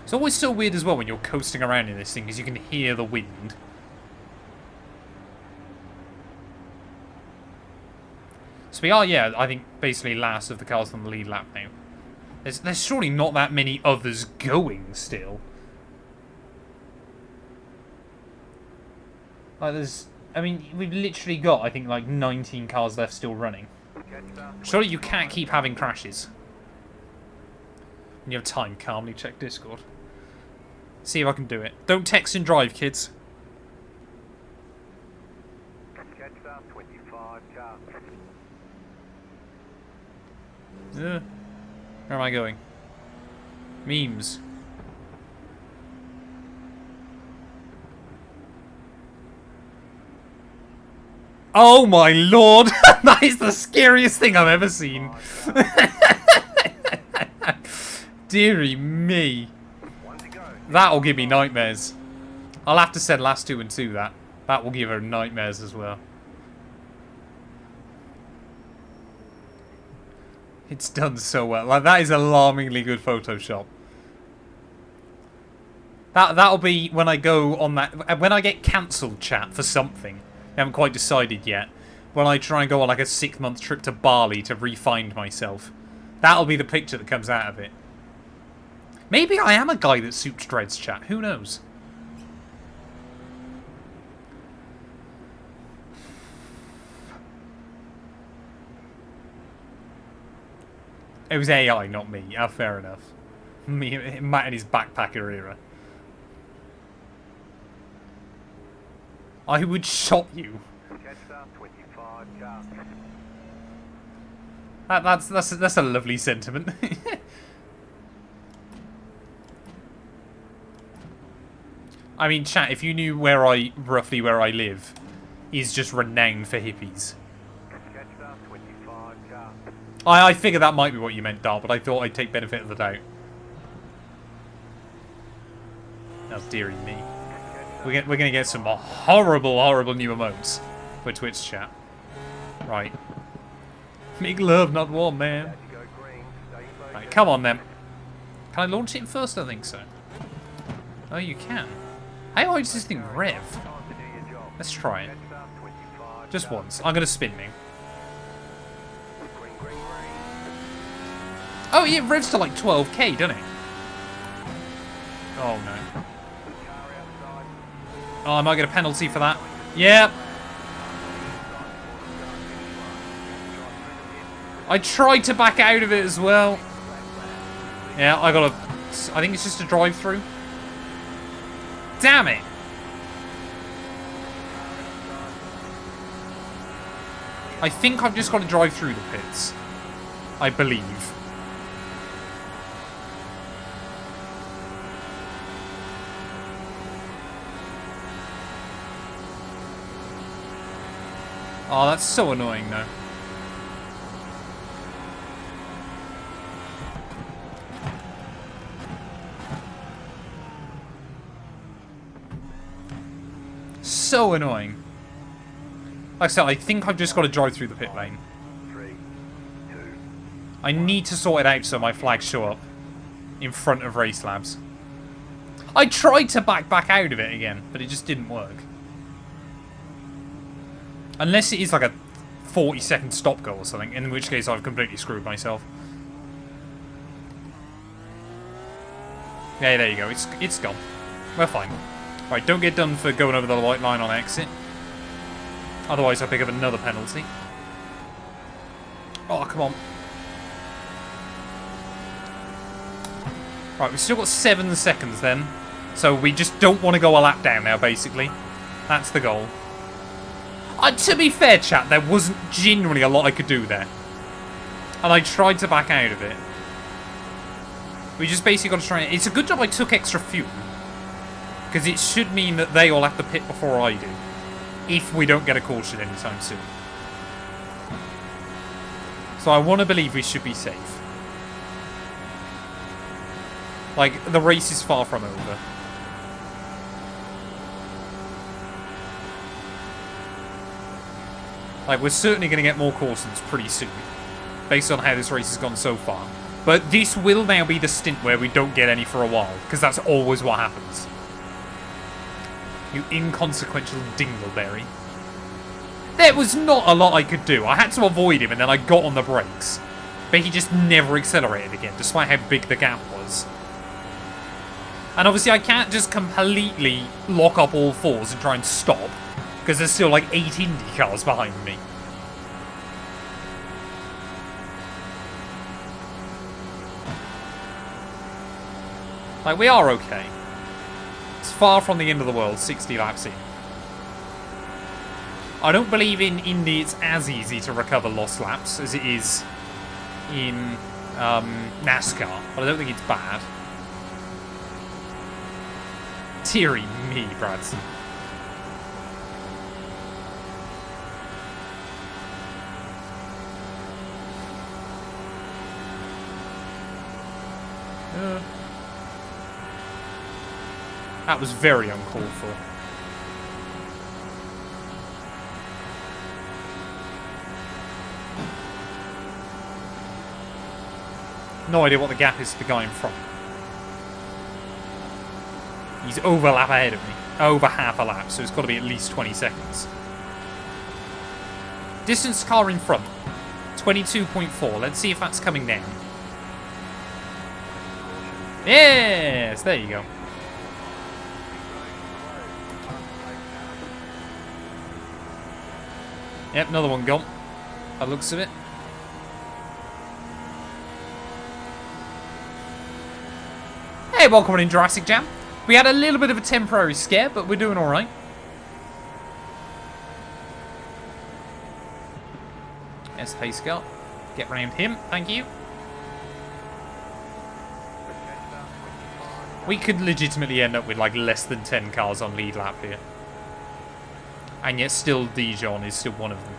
[SPEAKER 1] It's always so weird as well when you're coasting around in this thing because you can hear the wind. So we are, yeah, I think basically last of the cars on the lead lap now. There's surely not that many others going still. Like I mean, we've literally got, I think, like 19 cars left still running. Surely you can't keep having crashes. When you have time, calmly check Discord. See if I can do it. Don't text and drive, kids. Where am I going? Memes. Oh my lord! That is the scariest thing I've ever seen. Deary me. That'll give me nightmares. I'll have to send last 2 and 2 that. That will give her nightmares as well. It's done so well. Like, that is alarmingly good Photoshop. That'll be when I go on that... When I get cancelled, chat, for something. I haven't quite decided yet. when I try and go on like a 6-month trip to Bali to re-find myself. That'll be the picture that comes out of it. Maybe I am a guy that suits dreads, chat. Who knows? It was AI, not me. Yeah, fair enough. Me, Matt and his backpacker era. I would shot you. That's a lovely sentiment. I mean, chat, if you knew roughly where I live, is just renowned for hippies. I figured that might be what you meant, Dart, but I thought I'd take benefit of the doubt. Oh, dearie me. We're gonna get some horrible, horrible new emotes for Twitch chat. Right. Make love, not war, man. Right, come on then. Can I launch it first? I think so. Oh, you can. How does this thing rev? Let's try it. Just once. I'm gonna spin me. Oh, yeah, it revs to like 12k, doesn't it? Oh, no. Oh, I might get a penalty for that. Yep. I tried to back out of it as well. Yeah, I think it's just a drive-through. Damn it. I think I've just got to drive through the pits. I believe. Oh, that's so annoying, though. So annoying. Like I said, I think I've just got to drive through the pit lane. I need to sort it out so my flags show up in front of Race Labs. I tried to back out of it again, but it just didn't work. Unless it is like a 40-second stop go or something, in which case I've completely screwed myself. Yeah, there you go. It's gone. We're fine. Right, don't get done for going over the white line on exit. Otherwise I'll pick up another penalty. Oh, come on. Right, we've still got 7 seconds then. So we just don't want to go a lap down now, basically. That's the goal. To be fair, chat, there wasn't genuinely a lot I could do there. And I tried to back out of it. We just basically got to try... It's a good job I took extra fuel. Because it should mean that they all have to pit before I do. If we don't get a caution anytime soon. So I want to believe we should be safe. Like, the race is far from over. Like, we're certainly going to get more cautions pretty soon. Based on how this race has gone so far. But this will now be the stint where we don't get any for a while. Because that's always what happens. You inconsequential dingleberry. There was not a lot I could do. I had to avoid him and then I got on the brakes. But he just never accelerated again, despite how big the gap was. And obviously I can't just completely lock up all fours and try and stop. Because there's still like 8 Indy cars behind me. Like, we are okay. It's far from the end of the world, 60 laps in. I don't believe in Indy it's as easy to recover lost laps as it is in NASCAR. But I don't think it's bad. Teary me, Bradson. That was very uncalled for. No idea what the gap is to the guy in front. He's over a lap ahead of me. Over half a lap, so it's got to be at least 20 seconds. Distance car in front. 22.4. Let's see if that's coming down. Yes, there you go. Yep, another one gone. By the looks of it. Hey, welcome in Jurassic Jam. We had a little bit of a temporary scare, but we're doing alright. Yes, pace car. Get round him, thank you. We could legitimately end up with like less than 10 cars on lead lap here. And yet still Dijon is still one of them.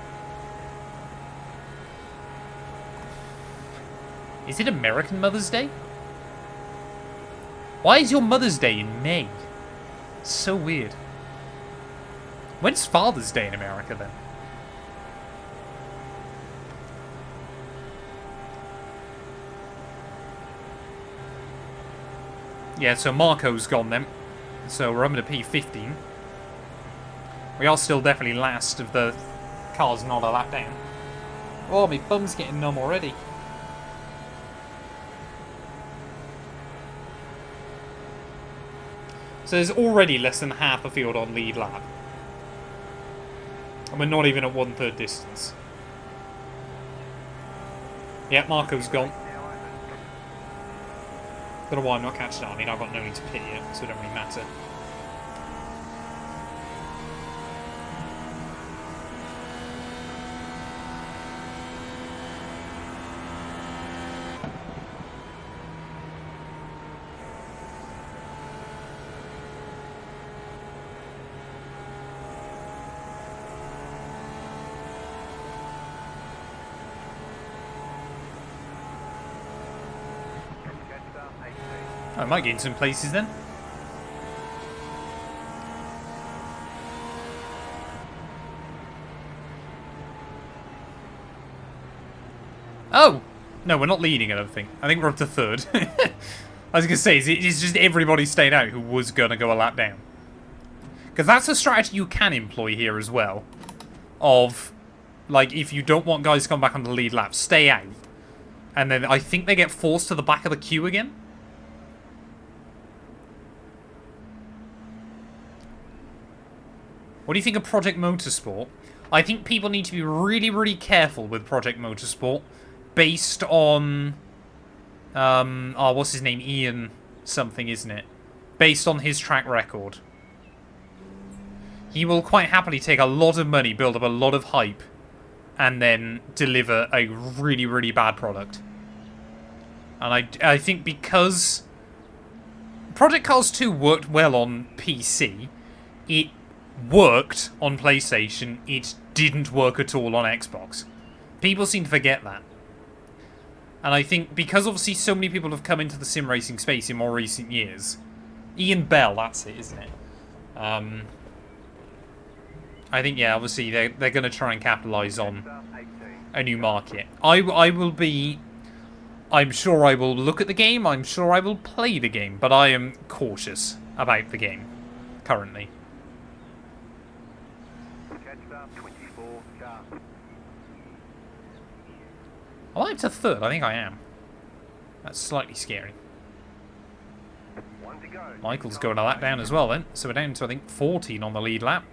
[SPEAKER 1] Is it American Mother's Day? Why is your Mother's Day in May? So weird. When's Father's Day in America then? Yeah, so Marco's gone then. So we're up to P15. We are still definitely last of the cars not a lap down. Oh, my bum's getting numb already. So there's already less than half a field on lead lap. And we're not even at 1/3 distance. Yeah, Marco's gone. Don't know why I'm not catching up. I mean, I've got no need to pit yet, so it don't really matter. I might get in some places then. Oh! No, we're not leading, I don't think. I think we're up to 3rd. I was going to say, it's just everybody staying out who was going to go a lap down. Because that's a strategy you can employ here as well. Of, like, if you don't want guys to come back on the lead lap, stay out. And then I think they get forced to the back of the queue again. What do you think of Project Motorsport? I think people need to be really, really careful with Project Motorsport based on... oh, what's his name? Ian something, isn't it? Based on his track record. He will quite happily take a lot of money, build up a lot of hype, and then deliver a really, really bad product. And I think because Project Cars 2 worked well on PC, it worked on PlayStation, it didn't work at all on Xbox. People seem to forget that. And I think because obviously so many people have come into the sim racing space in more recent years. Ian Bell, that's it, isn't it? I think, yeah, obviously they're going to try and capitalise on a new market. I will be... I'm sure I will look at the game, I'm sure I will play the game, but I am cautious about the game currently. Am I up to 3rd? I think I am. That's slightly scary. Michael's going a lap down as well then. So we're down to, I think, 14 on the lead lap.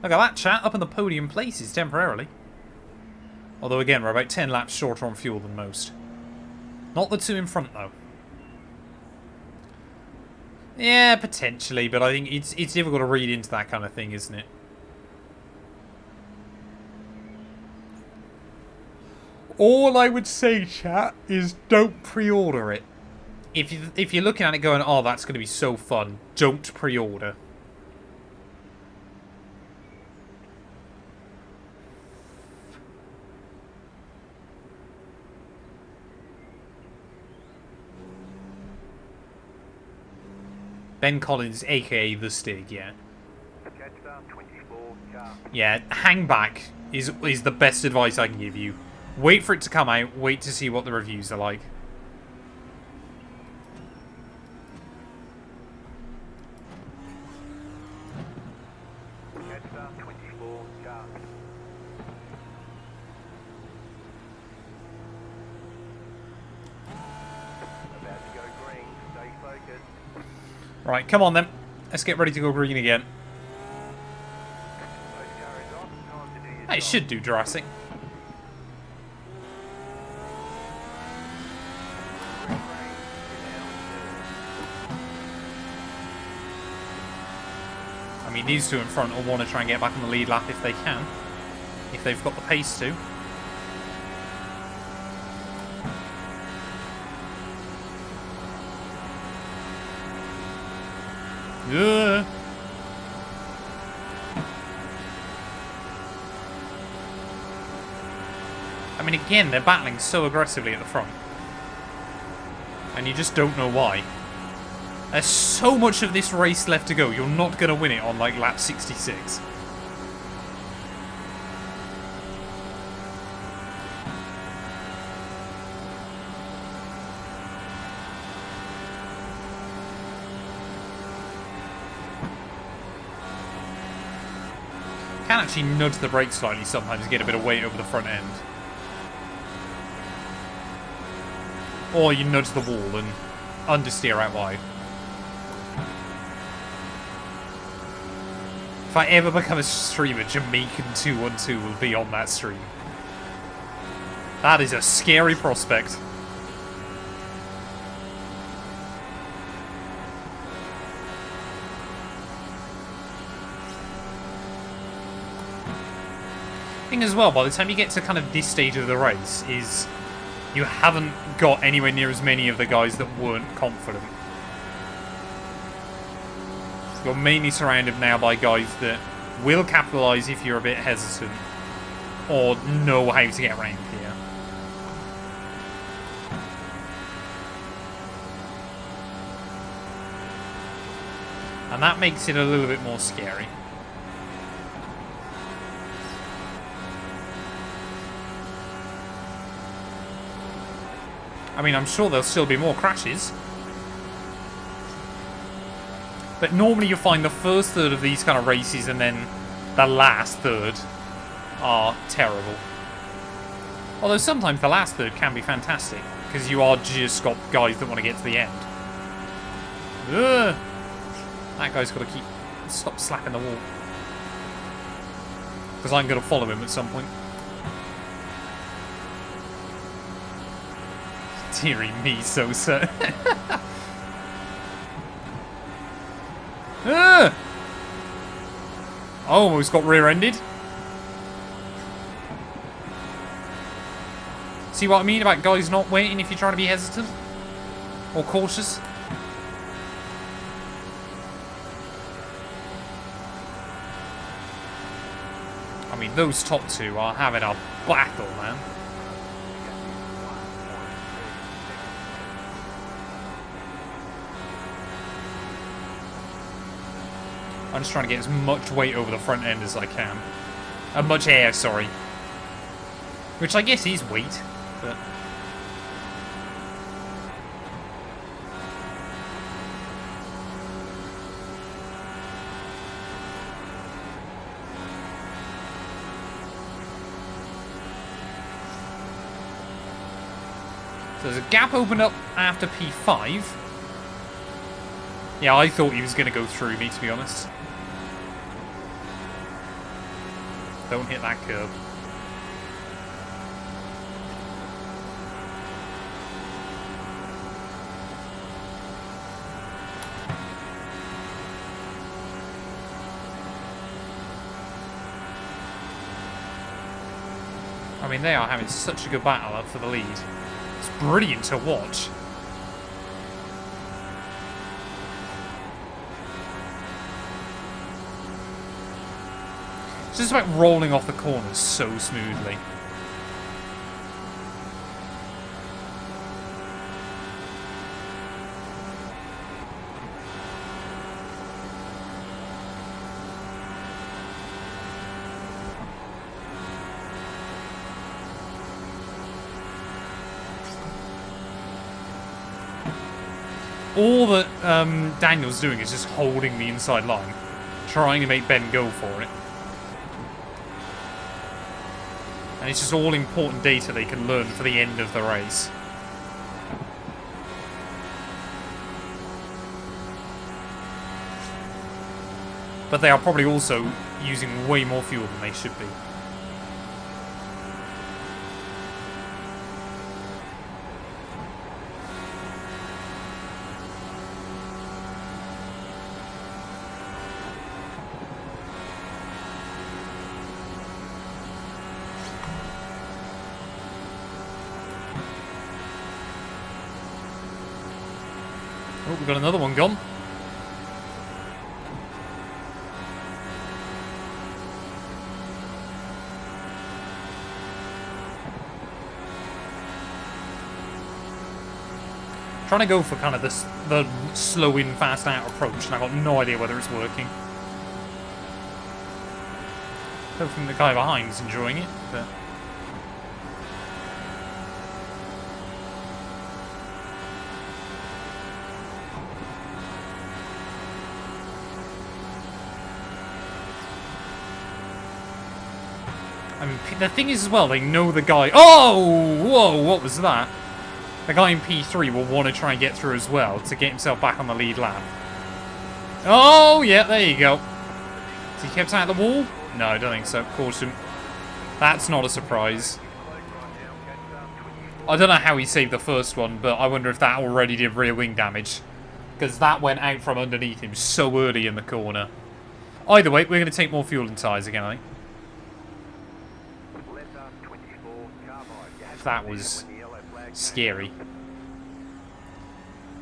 [SPEAKER 1] Look at that, chat. Up in the podium places temporarily. Although, again, we're about 10 laps shorter on fuel than most. Not the two in front, though. Yeah, potentially, but I think it's difficult to read into that kind of thing, isn't it? All I would say, chat, is don't pre-order it. If you're looking at it going, oh, that's going to be so fun, don't pre-order. Ben Collins, aka The Stig, yeah. Yeah, hang back is the best advice I can give you. Wait for it to come out. Wait to see what the reviews are like.
[SPEAKER 2] Heads up, 24, sharp. About to go green, stay focused.
[SPEAKER 1] Right, come on then. Let's get ready to go green again.
[SPEAKER 2] Those cars off, time to do your
[SPEAKER 1] Hey, it
[SPEAKER 2] job.
[SPEAKER 1] should do Jurassic. I mean, these two in front will want to try and get back on the lead lap if they can. If they've got the pace to. Yeah. I mean, again, they're battling so aggressively at the front. And you just don't know why. There's so much of this race left to go. You're not going to win it on, like, lap 66. Can actually nudge the brakes slightly sometimes, get a bit of weight over the front end. Or you nudge the wall and understeer out wide. If I ever become a streamer, Jamaican212 will be on that stream. That is a scary prospect. Thing as well, by the time you get to kind of this stage of the race, is you haven't got anywhere near as many of the guys that weren't confident. You're mainly surrounded now by guys that will capitalise if you're a bit hesitant, or know how to get around here. And that makes it a little bit more scary. I mean, I'm sure there'll still be more crashes. But normally you find the first third of these kind of races and then the last third are terrible. Although sometimes the last third can be fantastic, because you are just got guys that want to get to the end. Ugh. That guy's got to stop slapping the wall. Because I'm going to follow him at some point. Deary me, Sosa. Ah! Almost got rear-ended. See what I mean about guys not waiting if you're trying to be hesitant? Or cautious? I mean, those top two are having a battle, man. I'm just trying to get as much weight over the front end as I can. Much air, sorry. Which I guess is weight, but... So there's a gap opened up after P5. Yeah, I thought he was going to go through me, to be honest. Don't hit that curb. I mean, they are having such a good battle up for the lead. It's brilliant to watch. It's just about rolling off the corners so smoothly. All that Daniel's doing is just holding the inside line, trying to make Ben go for it. And it's just all important data they can learn for the end of the race. But they are probably also using way more fuel than they should be. Oh, we've got another one gone. Trying to go for kind of the slow in, fast out approach, and I've got no idea whether it's working. Don't think the guy behind is enjoying it, but... I mean, the thing is as well, they know the guy... Oh! Whoa, what was that? The guy in P3 will want to try and get through as well to get himself back on the lead lap. Oh, yeah, there you go. Has he kept out of the wall? No, I don't think so. Caution. That's not a surprise. I don't know how he saved the first one, but I wonder if that already did rear wing damage. Because that went out from underneath him so early in the corner. Either way, we're going to take more fuel and tyres again, I think. That was scary.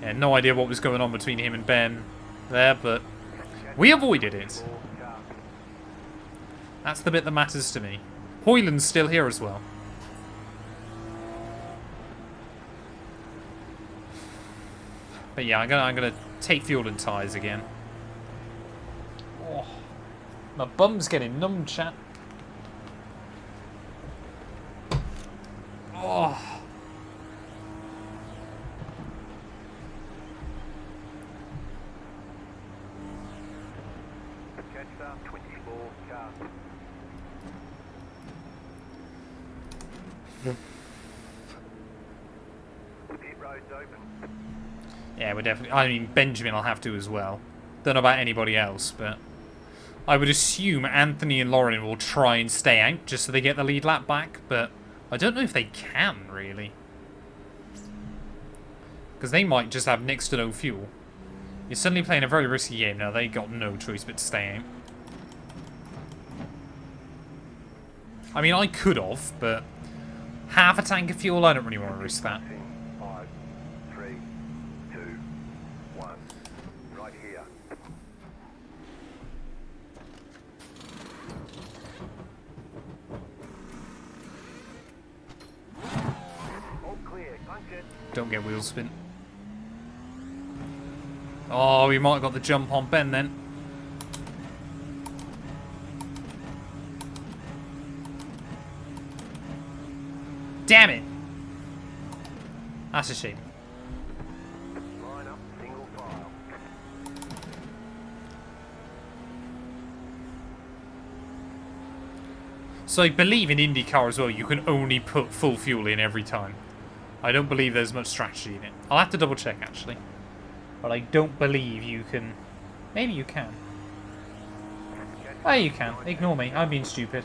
[SPEAKER 1] Yeah, no idea what was going on between him and Ben there, but we avoided it. That's the bit that matters to me. Hoyland's still here as well. But yeah, I'm gonna take fuel and tyres again. Oh, my bum's getting numb, chat. Oh. Yeah, we're definitely... I mean, Benjamin will have to as well. Don't know about anybody else, but... I would assume Anthony and Lauren will try and stay out just so they get the lead lap back, but I don't know if they can, really. Because they might just have next to no fuel. You're suddenly playing a very risky game now. They got no choice but to stay out. I mean, I could have, but... half a tank of fuel, I don't really want to risk that.
[SPEAKER 2] 5, 3, 2, 1. Right here. All clear. Bunker.
[SPEAKER 1] Don't get wheel spin. Oh, we might have got the jump on Ben then. Damn it! That's a shame.
[SPEAKER 2] Line up, single file.
[SPEAKER 1] So I believe in IndyCar as well, you can only put full fuel in every time. I don't believe there's much strategy in it. I'll have to double check actually. But I don't believe you can... Maybe you can. Oh, you can. Ignore me. I'm being stupid.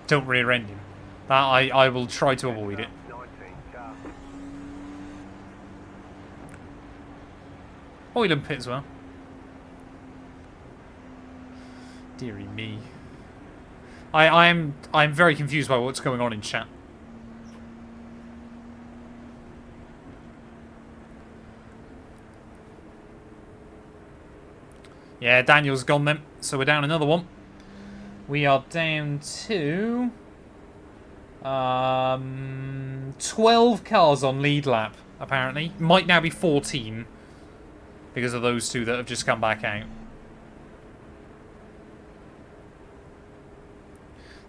[SPEAKER 1] Don't rear end him. That I will try to avoid it.
[SPEAKER 2] 19 car.
[SPEAKER 1] Oil and pit as well. Dearie me. I'm very confused by what's going on in chat. Yeah, Daniel's gone then, so we're down another one. We are down to 12 cars on lead lap, apparently. Might now be 14 because of those two that have just come back out.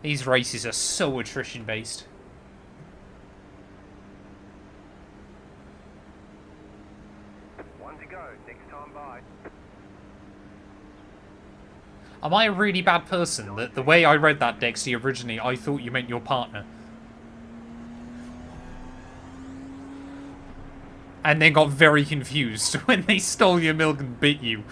[SPEAKER 1] These races are so attrition based. Am I a really bad person that the way I read that, Dexty, originally, I thought you meant your partner? And then got very confused when they stole your milk and bit you.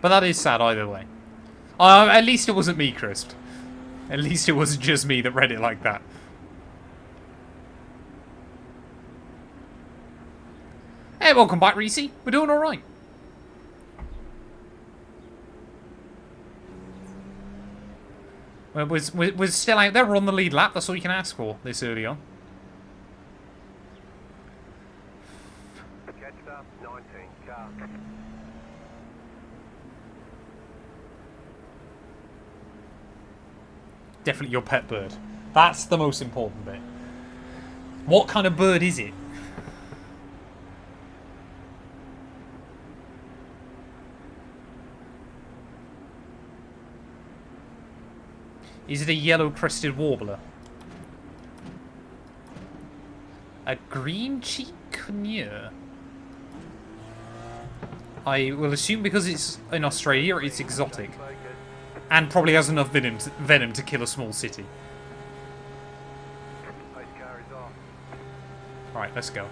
[SPEAKER 1] But that is sad either way. At least it wasn't me, Crisp. At least it wasn't just me that read it like that. Hey, welcome back, Reese. We're doing alright. We're still out there. We're on the lead lap. That's all you can ask for this early on.
[SPEAKER 2] Catch up, 19, car.
[SPEAKER 1] Definitely your pet bird. That's the most important bit. What kind of bird is it? Is it a yellow-crested warbler? A green-cheek conure? I will assume because it's in Australia, it's exotic. And probably has enough venom to kill a small city. Alright, let's go.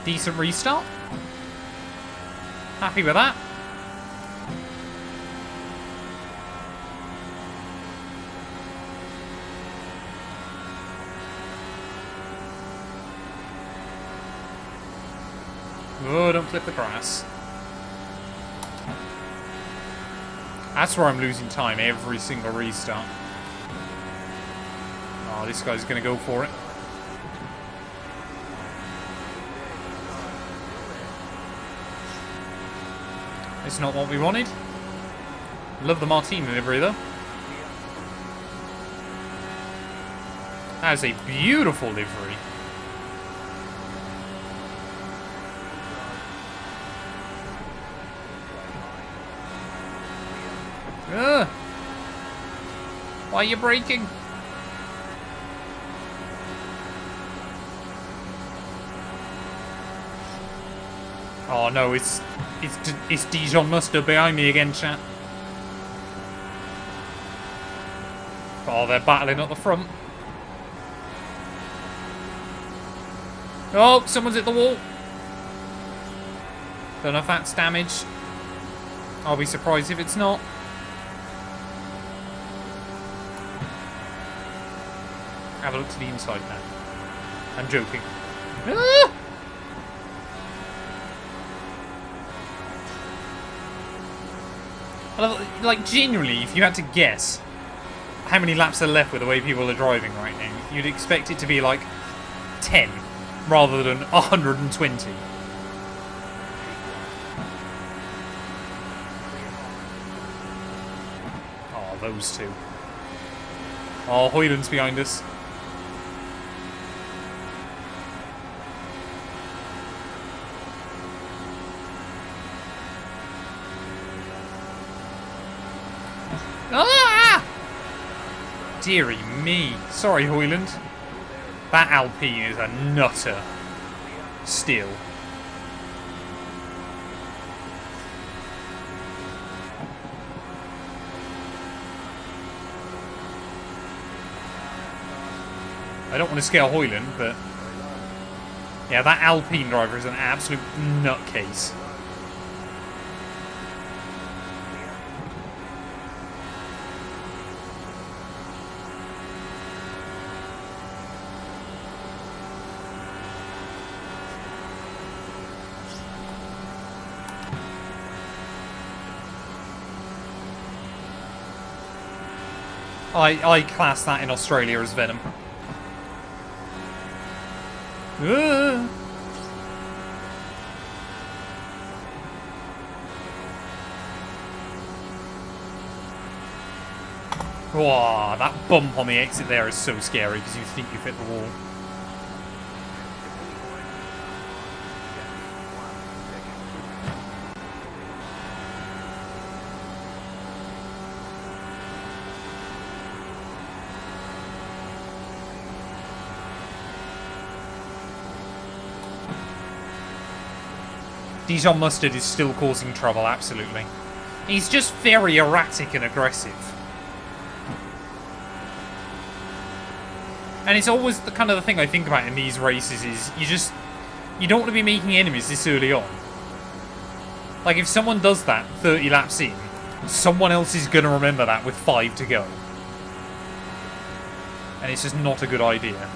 [SPEAKER 1] Decent restart. Happy with that. Oh, don't flip the grass. That's where I'm losing time every single restart. Oh, this guy's going to go for it. It's not what we wanted. Love the Martine livery, though. That is a beautiful livery. Ugh. Why are you braking? Oh no, it's Dijon mustard behind me again, chat. Oh, they're battling at the front. Oh, someone's hit the wall. Don't know if that's damage. I'll be surprised if it's not. Have a look to the inside now. I'm joking. Ah! Like, genuinely, if you had to guess how many laps are left with the way people are driving right now, you'd expect it to be like 10 rather than 120. Oh, those two. Oh, Hoyland's behind us. Ah! Deary me. Sorry, Hoyland. That Alpine is a nutter. Still. I don't want to scare Hoyland, but... yeah, that Alpine driver is an absolute nutcase. I class that in Australia as venom. Wow, that bump on the exit there is so scary because you think you've hit the wall. Dijon Mustard is still causing trouble, absolutely. He's just very erratic and aggressive. And it's always the kind of the thing I think about in these races is you don't want to be making enemies this early on. Like, if someone does that 30 laps in, someone else is going to remember that with 5 to go. And it's just not a good idea.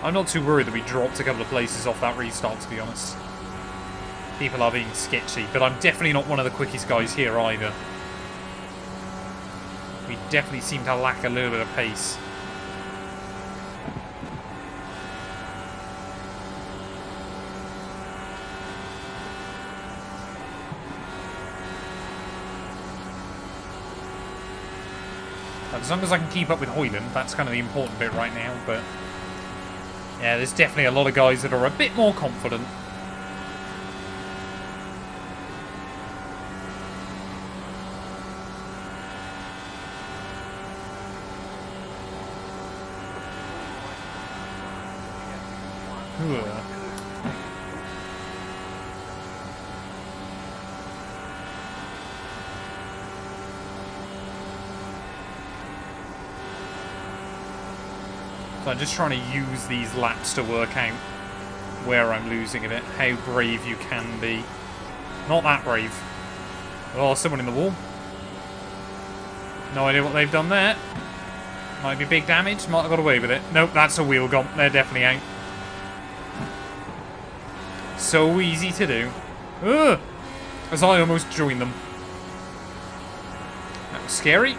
[SPEAKER 1] I'm not too worried that we dropped a couple of places off that restart, to be honest. People are being sketchy, but I'm definitely not one of the quickest guys here either. We definitely seem to lack a little bit of pace. As long as I can keep up with Hoyland, that's kind of the important bit right now, but... yeah, there's definitely a lot of guys that are a bit more confident. So I'm just trying to use these laps to work out where I'm losing a bit, how brave you can be. Not that brave. Oh, someone in the wall. No idea what they've done there. Might be big damage, might have got away with it. Nope, that's a wheel gone. They're definitely out. So easy to do. Ugh! As I almost joined them. That was scary.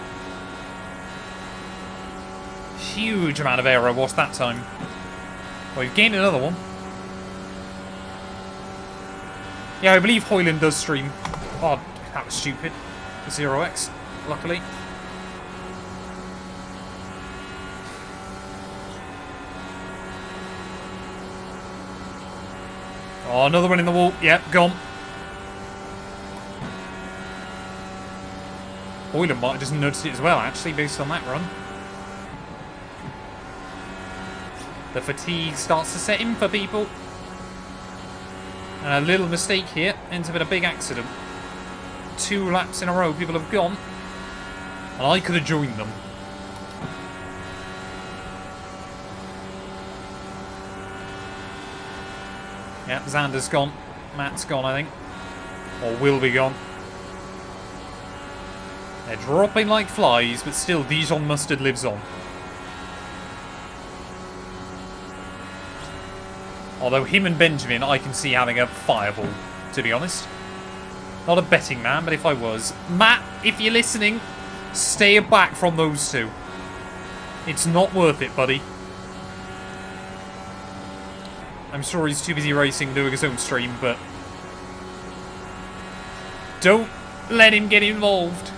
[SPEAKER 1] Huge amount of aero was that time. Well, we've gained another one. Yeah, I believe Hoyland does stream. Oh, that was stupid. 0x, luckily. Oh, another one in the wall. Yep, gone. Hoyland might have just noticed it as well, actually, based on that run. The fatigue starts to set in for people. And a little mistake here ends up in a big accident. 2 laps in a row, people have gone. And I could have joined them. Yep, Xander's gone. Matt's gone, I think. Or will be gone. They're dropping like flies, but still Dijon Mustard lives on. Although him and Benjamin, I can see having a fireball, to be honest. Not a betting man, but if I was. Matt, if you're listening, stay back from those two. It's not worth it, buddy. I'm sure he's too busy racing, doing his own stream, but... don't let him get involved.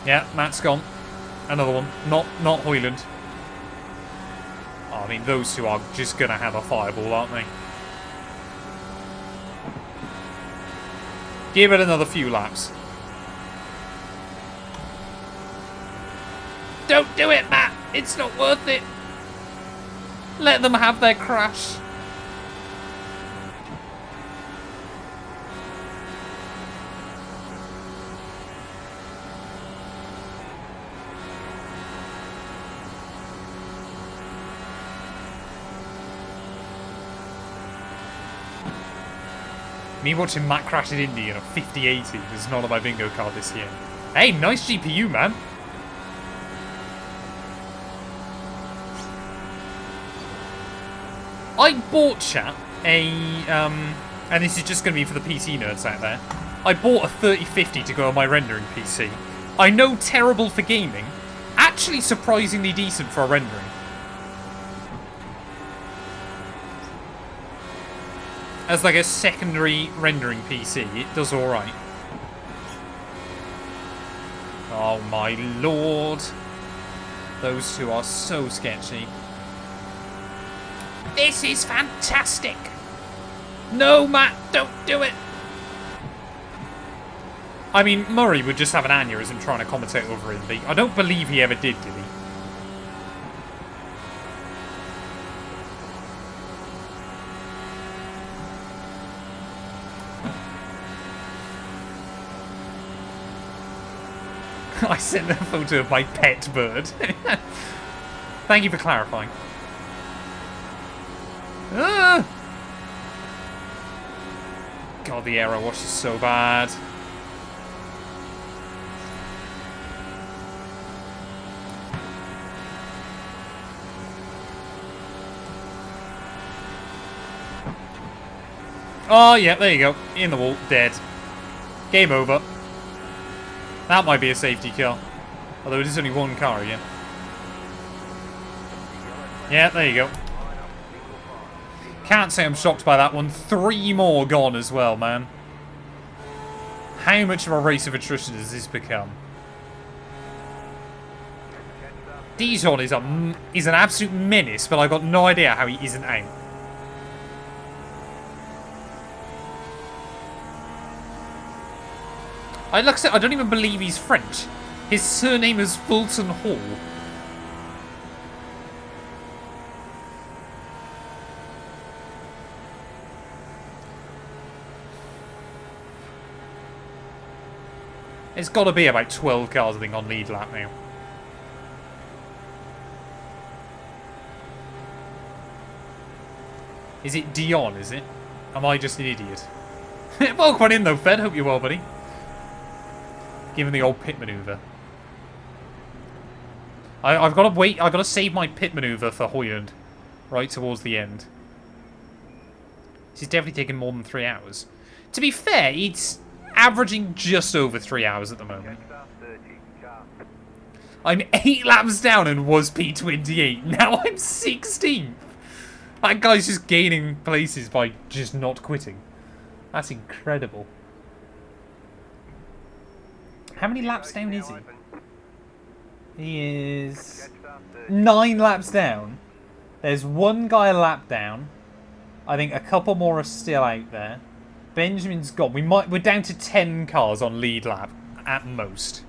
[SPEAKER 1] Yeah, Matt's gone. Another one. Not Hoyland. I mean, those two are just going to have a fireball, aren't they? Give it another few laps. Don't do it, Matt! It's not worth it! Let them have their crash. Me watching Matt crash at Indy in a 5080 is not on my bingo card this year. Hey, nice GPU, man. I bought, chat, and this is just going to be for the PC nerds out there. I bought a 3050 to go on my rendering PC. I know, terrible for gaming. Actually surprisingly decent for a rendering. As like a secondary rendering PC, it does alright. Oh my lord. Those two are so sketchy. This is fantastic! No, Matt, don't do it! I mean, Murray would just have an aneurysm trying to commentate over Indy. I don't believe he ever did he? I sent a photo of my pet bird. Thank you for clarifying. Ah! God, the aero wash is so bad. Oh, yeah, there you go. In the wall. Dead. Game over. That might be a safety car. Although it is only one car again. Yeah, there you go. Can't say I'm shocked by that one. 3 more gone as well, man. How much of a race of attrition has this become? Dijon is an absolute menace, but I've got no idea how he isn't out. I don't even believe he's French. His surname is Fulton Hall. It's got to be about 12 cars, I think, on lead lap now. Is it Dion, is it? Am I just an idiot? Welcome on in, though, Fed. Hope you're well, buddy. Given the old pit maneuver. I've got to wait. I've got to save my pit maneuver for Hoyland. Right towards the end. This is definitely taking more than 3 hours. To be fair, it's averaging just over 3 hours at the moment. I'm 8 laps down and was P28. Now I'm 16th. That guy's just gaining places by just not quitting. That's incredible. How many laps down is he? He is 9 laps down. There's one guy a lap down. I think a couple more are still out there. Benjamin's gone. We're down to 10 cars on lead lap at most.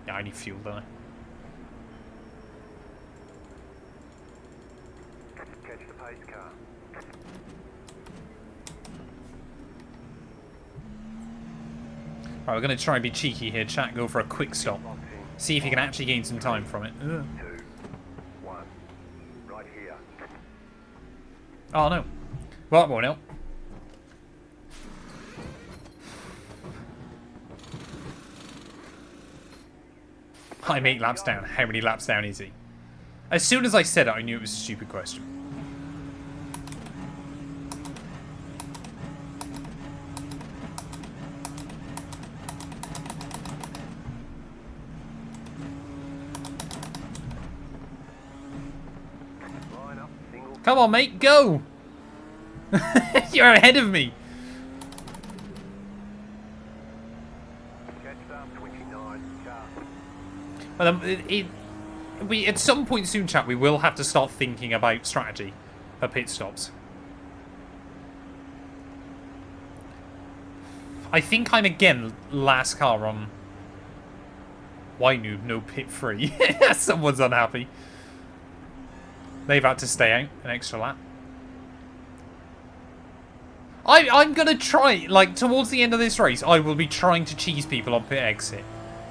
[SPEAKER 1] Yeah, I need fuel, don't I?
[SPEAKER 2] Catch the pace car.
[SPEAKER 1] Right, we're going to try and be cheeky here, chat. Go for a quick stop. See if you can actually gain some time from it. Ugh.
[SPEAKER 2] 2, 1, right here.
[SPEAKER 1] Oh no. Well, that won't help. I'm 8 laps down. How many laps down is he? As soon as I said it, I knew it was a stupid question. Come on, mate, go! You're ahead of me. Well, we at some point soon, chat, we will have to start thinking about strategy for pit stops. I think I'm again last car on. Why no pit free? Someone's unhappy. They've had to stay out an extra lap. I'm gonna try, like, towards the end of this race, I will be trying to cheese people on pit exit.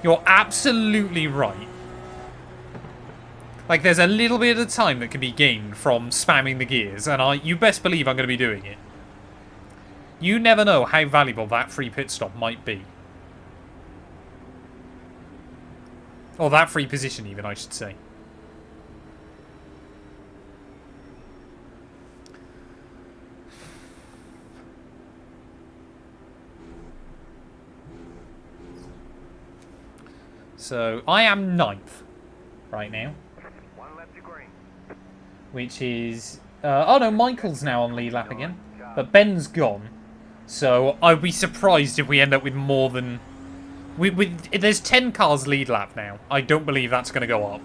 [SPEAKER 1] You're absolutely right. Like, there's a little bit of time that can be gained from spamming the gears, and you best believe I'm gonna be doing it. You never know how valuable that free pit stop might be. Or that free position, even, I should say. So, I am 9th right now.
[SPEAKER 2] 1 lap to green.
[SPEAKER 1] Which is... oh no, Michael's now on lead lap again. But Ben's gone. So, I'd be surprised if we end up with more than... there's 10 cars lead lap now. I don't believe that's going to go up.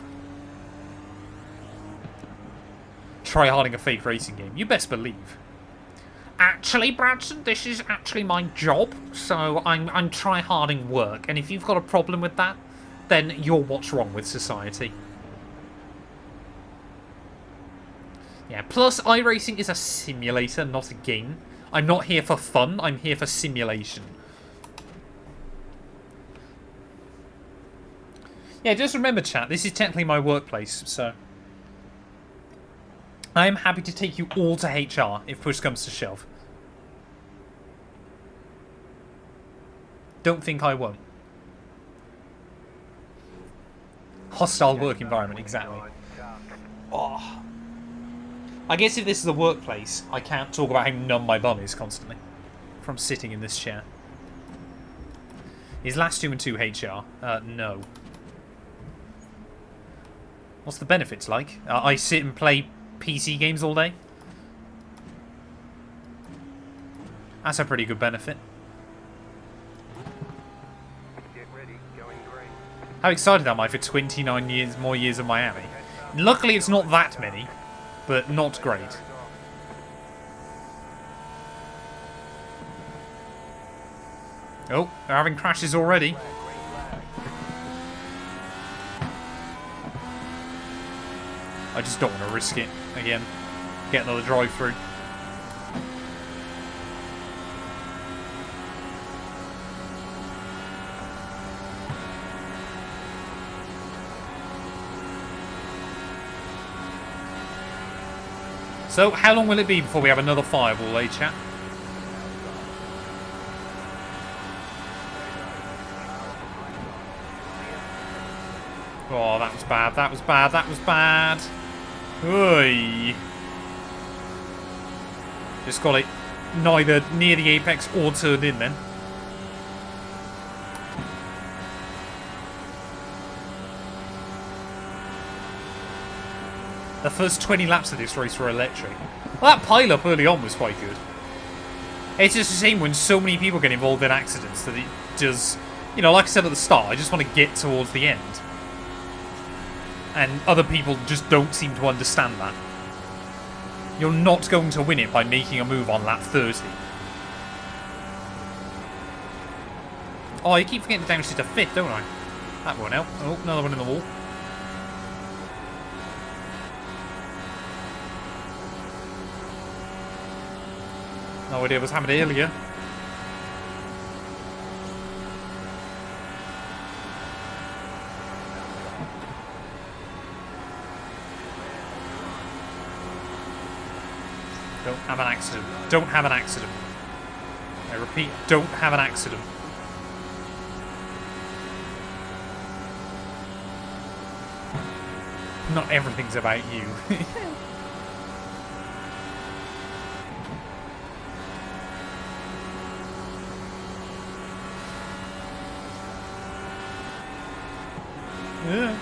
[SPEAKER 1] Try harding a fake racing game. You best believe. actually, Bradson, this is actually my job, so I'm try-harding work, and if you've got a problem with that, then you're what's wrong with society. Yeah, plus iRacing is a simulator, not a game. I'm not here for fun, I'm here for simulation. Yeah, just remember, chat, this is technically my workplace, so... I am happy to take you all to HR if push comes to shove. Don't think I won't. Hostile work environment, exactly. Oh. I guess if this is a workplace, I can't talk about how numb my bum is constantly from sitting in this chair. Is last 2 and 2 HR? No. What's the benefits like? I sit and play PC games all day. That's a pretty good benefit.
[SPEAKER 2] Get ready, going green.
[SPEAKER 1] How excited am I for 29 more years of Miami? Luckily it's not that many, but not great. Oh, they're having crashes already. I just don't want to risk it again. Get another drive through. So, how long will it be before we have another fireball, eh, chat? Oh, that was bad, that was bad, that was bad. Oy. Just got it neither near the apex or turned in then. The first 20 laps of this race were electric. Well, that pile-up early on was quite good. It's just a shame when so many people get involved in accidents that it does... You know, like I said at the start, I just want to get towards the end. And other people just don't seem to understand that. You're not going to win it by making a move on lap 30. Oh, I keep forgetting to damage it to 5th, don't I? That won't help. Oh, another one in the wall. No idea what's happened earlier. Don't have an accident. Don't have an accident. I repeat, don't have an accident. Not everything's about you. Yeah.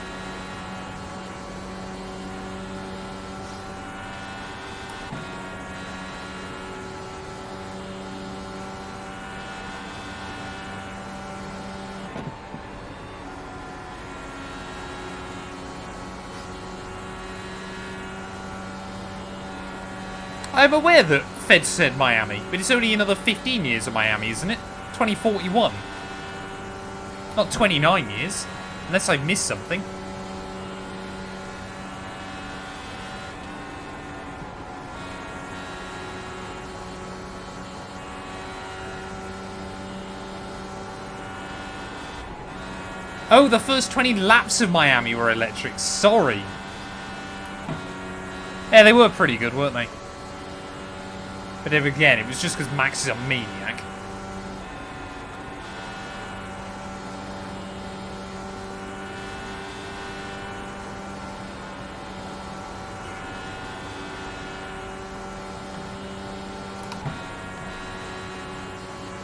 [SPEAKER 1] I'm aware that Fed said Miami, but it's only another 15 years of Miami, isn't it? 2041. Not 29 years. Unless I missed something. Oh, the first 20 laps of Miami were electric. Sorry. Yeah, they were pretty good, weren't they? But then again, it was just because Max is a maniac.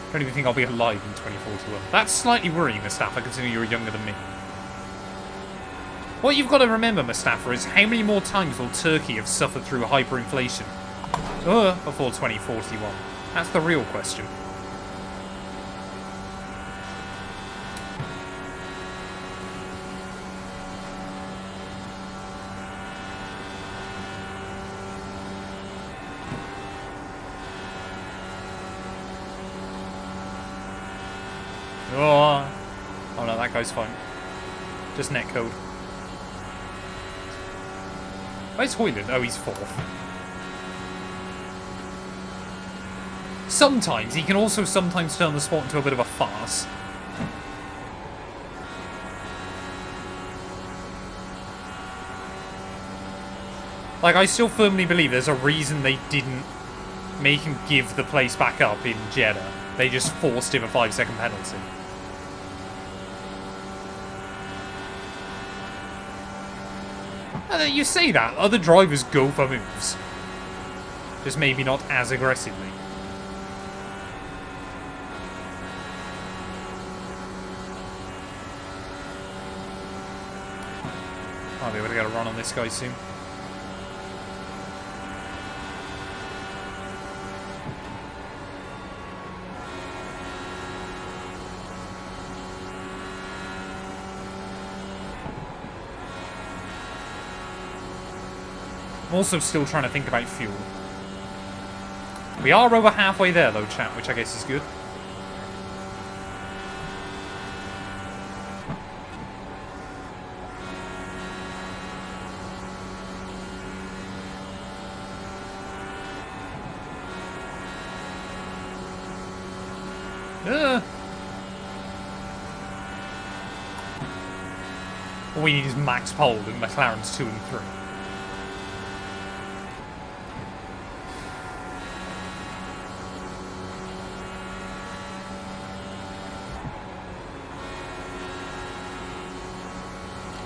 [SPEAKER 1] I don't even think I'll be alive in 2041. That's slightly worrying, Mustafa, considering you're younger than me. What you've got to remember, Mustafa, is how many more times will Turkey have suffered through hyperinflation? Before 2041. That's the real question. Oh, oh no, that guy's fine. Just netcode. Where's Hoyland? Oh, he's 4th. Sometimes. He can also sometimes turn the sport into a bit of a farce. Like, I still firmly believe there's a reason they didn't make him give the place back up in Jeddah. They just forced him a 5-second penalty. You say that, other drivers go for moves. Just maybe not as aggressively. I'll be able to get a run on this guy soon. I'm also still trying to think about fuel. We are over halfway there though, chat, which I guess is good. All we need is max pole and McLaren's 2 and 3.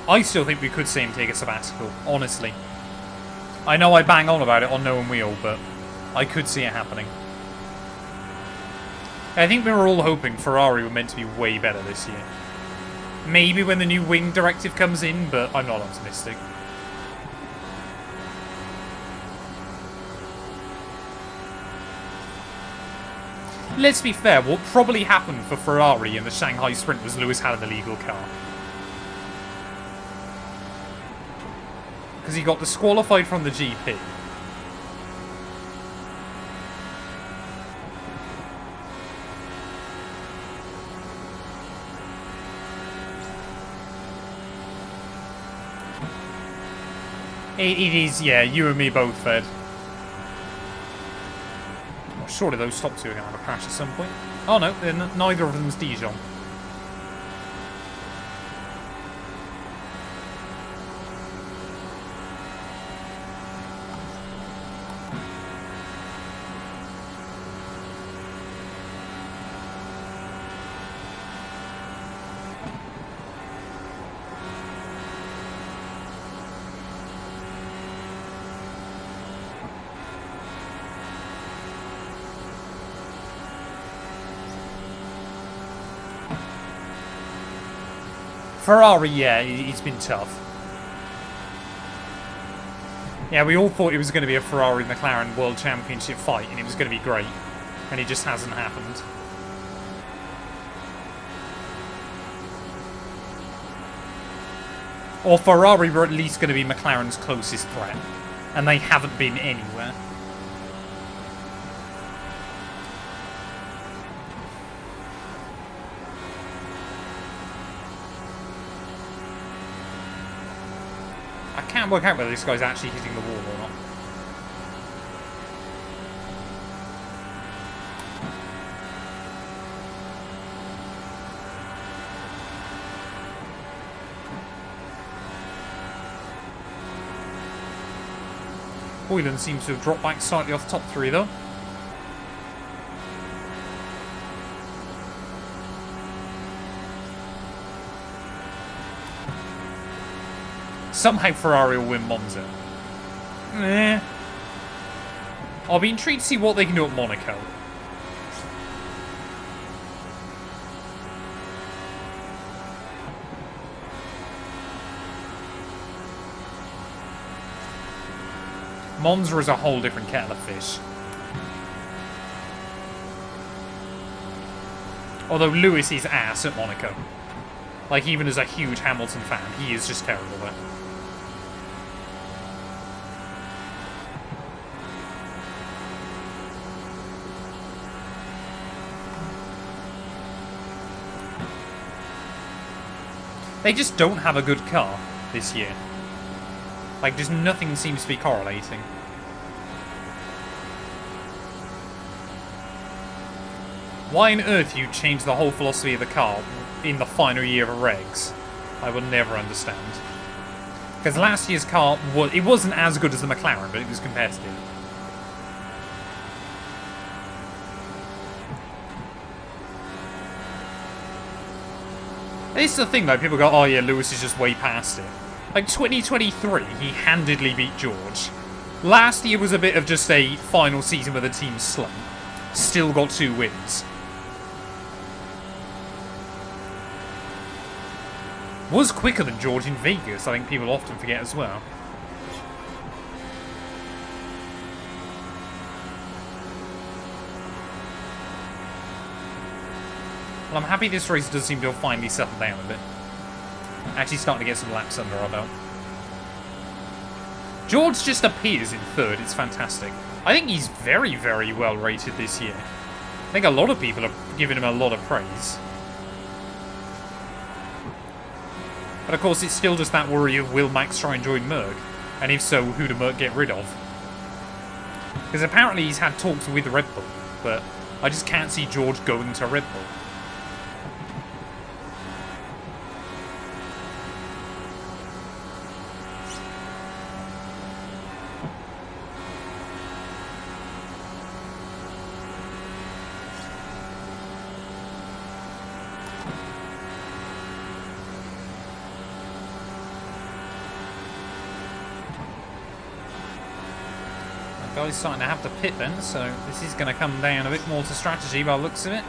[SPEAKER 1] I still think we could see him take a sabbatical, honestly. I know I bang on about it on No and Wheel, but I could see it happening. I think we were all hoping Ferrari were meant to be way better this year. Maybe when the new wing directive comes in, but I'm not optimistic. Let's be fair, what probably happened for Ferrari in the Shanghai Sprint was Lewis had an illegal car. Because he got disqualified from the GP. It is, yeah, you and me both, Fed. Well, surely those top two are going to have a crash at some point. Oh no, neither of them's Dijon. Ferrari, yeah, it's been tough. Yeah, we all thought it was going to be a Ferrari-McLaren World Championship fight, and it was going to be great. And it just hasn't happened. Or Ferrari were at least going to be McLaren's closest threat. And they haven't been anywhere. I can't work out whether this guy's actually hitting the wall or not. Hoyland seems to have dropped back slightly off the top three though. Somehow Ferrari will win Monza. I'll be intrigued to see what they can do at Monaco. Monza is a whole different kettle of fish. Although Lewis is ass at Monaco. Like, even as a huge Hamilton fan, he is just terrible there. They just don't have a good car this year. Like, just nothing seems to be correlating. Why on earth you change the whole philosophy of the car in the final year of regs, I will never understand. Because last year's car, it wasn't as good as the McLaren, but it was competitive. This is the thing though, people go, oh yeah, Lewis is just way past it. Like 2023, he handedly beat George. Last year was a bit of just a final season where the team slumped. Still got 2 wins. Was quicker than George in Vegas, I think people often forget as well. Well, I'm happy this race does seem to have finally settled down a bit. Actually starting to get some laps under our belt. George just appears in 3rd, it's fantastic. I think he's very, very well rated this year. I think a lot of people are giving him a lot of praise. But of course, it's still just that worry of will Max try and join Merc? And if so, who do Merc get rid of? Because apparently he's had talks with Red Bull, but I just can't see George going to Red Bull. Guy's starting to have to pit then, so this is going to come down a bit more to strategy by the looks of it.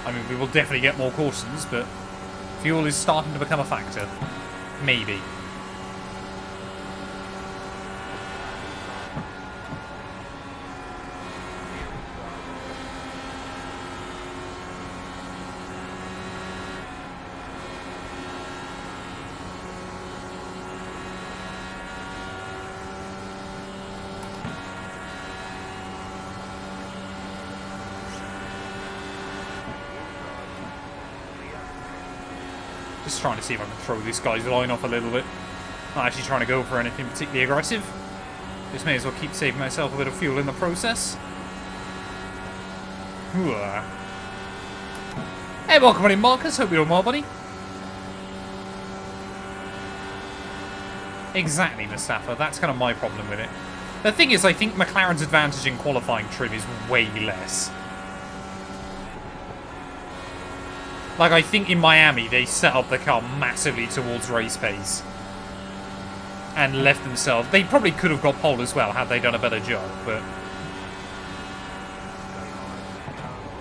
[SPEAKER 1] I mean, we will definitely get more cautions, but fuel is starting to become a factor. Maybe. Just trying to see if I can throw this guy's line off a little bit. Not actually trying to go for anything particularly aggressive. Just may as well keep saving myself a bit of fuel in the process. Hey, welcome in, Marcus. Hope you're doing well, buddy. Exactly, Mustafa. That's kind of my problem with it. The thing is, I think McLaren's advantage in qualifying trim is way less. Like, I think in Miami, they set up the car massively towards race pace. And left themselves... They probably could have got pole as well, had they done a better job, but...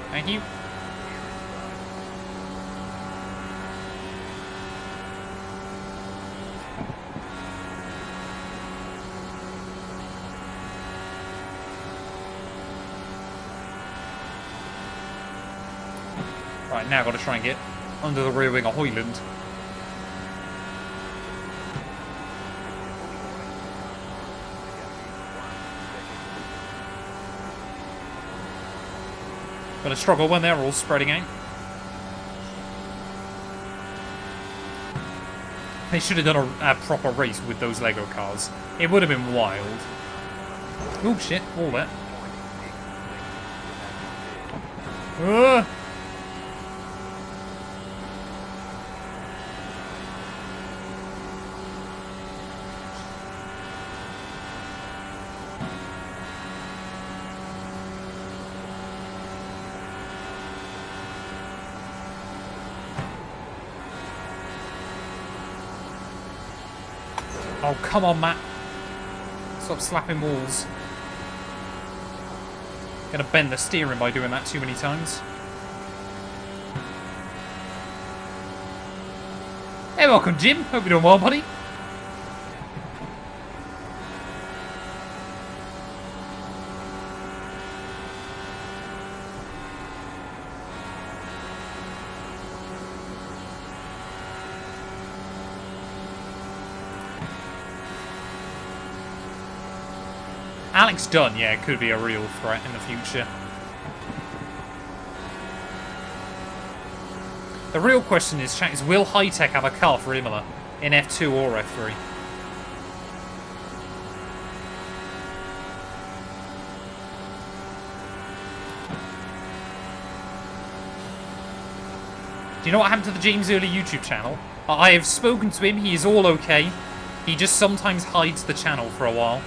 [SPEAKER 1] Thank you. Right, now I've got to try and get under the rear wing of Hoyland. Gonna struggle when they're all spreading out. They should have done a proper race with those Lego cars. It would have been wild. Oh shit, all that. Oh, come on, Matt. Stop slapping walls. Gonna bend the steering by doing that too many times. Hey, welcome, Jim. Hope you're doing well, buddy. Alex Dunn, yeah, could be a real threat in the future. The real question is, chat, is will High Tech have a car for Imola in F2 or F3? Do you know what happened to the James Early YouTube channel? I have spoken to him. He is all okay. He just sometimes hides the channel for a while.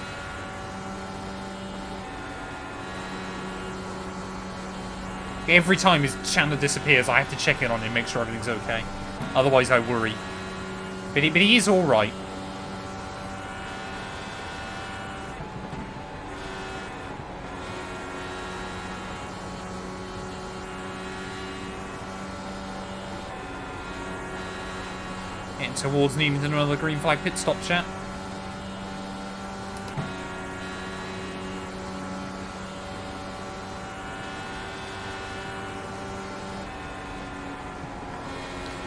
[SPEAKER 1] Every time his channel disappears, I have to check in on him, make sure everything's okay. Otherwise, I worry. But he is all right. Getting towards needing another green flag pit stop, chat.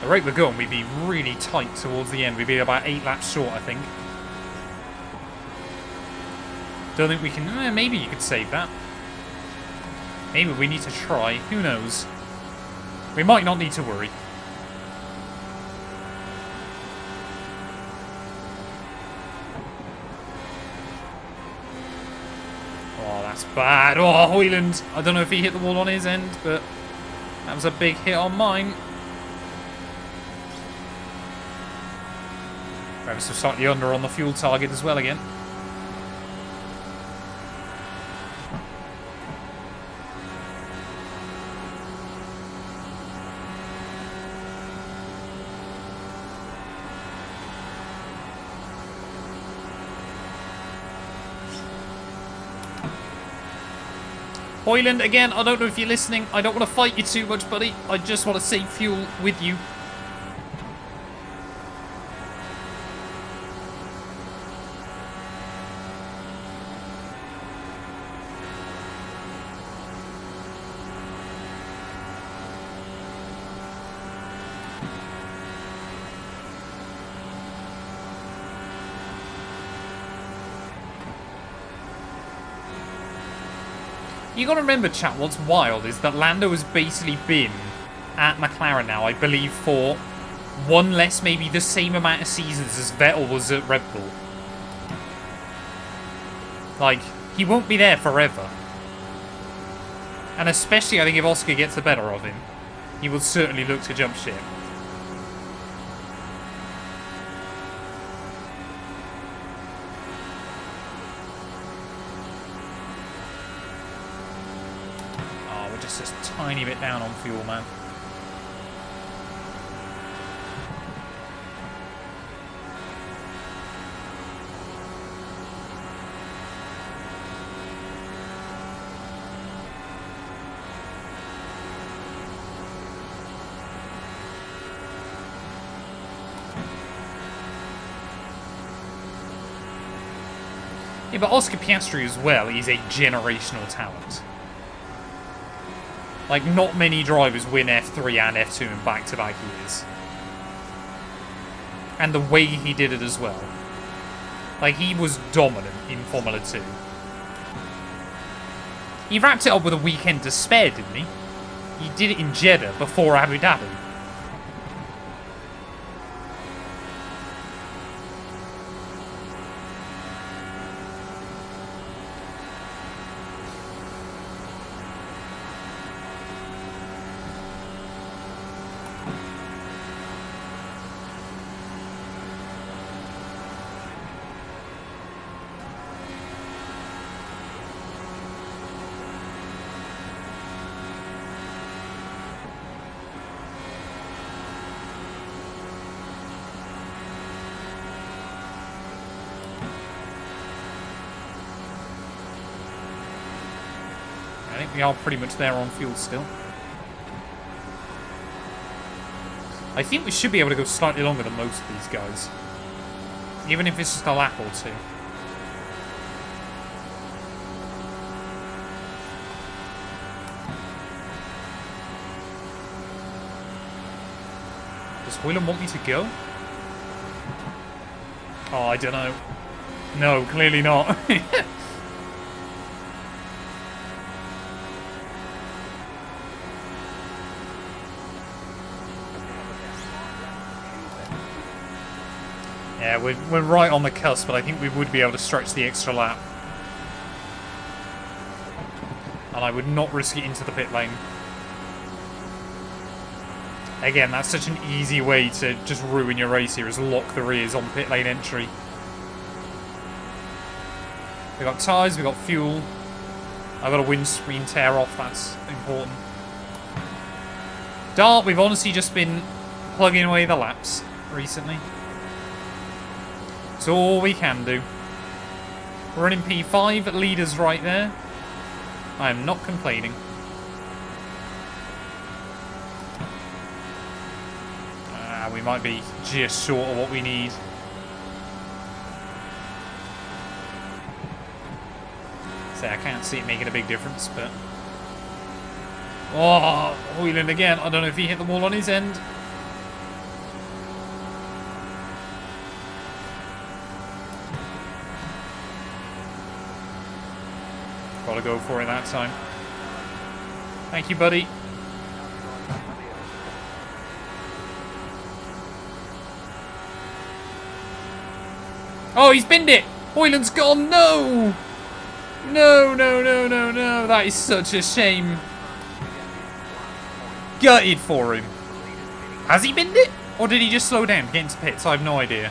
[SPEAKER 1] The rate we're going, we'd be really tight towards the end. We'd be about 8 laps short, I think. Don't think we can... maybe you could save that. Maybe we need to try. Who knows? We might not need to worry. Oh, that's bad. Oh, Hoyland. I don't know if he hit the wall on his end, but that was a big hit on mine. Perhaps we're slightly under on the fuel target as well again. Hoyland, again, I don't know if you're listening. I don't want to fight you too much, buddy. I just want to save fuel with you. You gotta remember, chat, what's wild is that Lando has basically been at McLaren now, I believe, for one less, maybe the same amount of seasons as Vettel was at Red Bull. Like, he won't be there forever. And especially, I think, if Oscar gets the better of him, he will certainly look to jump ship. Just a tiny bit down on fuel, man. Yeah, but Oscar Piastri as well, he's a generational talent. Like, not many drivers win F3 and F2 in back-to-back years. And the way he did it as well. Like, he was dominant in Formula 2. He wrapped it up with a weekend to spare, didn't he? He did it in Jeddah before Abu Dhabi. I think we are pretty much there on fuel still. I think we should be able to go slightly longer than most of these guys. Even if it's just a lap or two. Does Hoyland want me to go? Oh, I don't know. No, clearly not. Yeah, we're right on the cusp, but I think we would be able to stretch the extra lap. And I would not risk it into the pit lane. Again, that's such an easy way to just ruin your race here, is lock the rears on pit lane entry. We got tyres, we got fuel. I've got a windscreen tear off, that's important. Dart, we've honestly just been plugging away the laps recently. It's all we can do. We're running P5, leaders right there. I am not complaining. We might be just short of what we need. So I can't see it making a big difference, but... Oh, Hoyland again. I don't know if he hit the wall on his end. Gotta go for it that time. Thank you, buddy. Oh, he's binned it! Hoyland's gone! No! No, no, no, no, no. That is such a shame. Gutted for him. Has he binned it? Or did he just slow down to get into pits? I have no idea.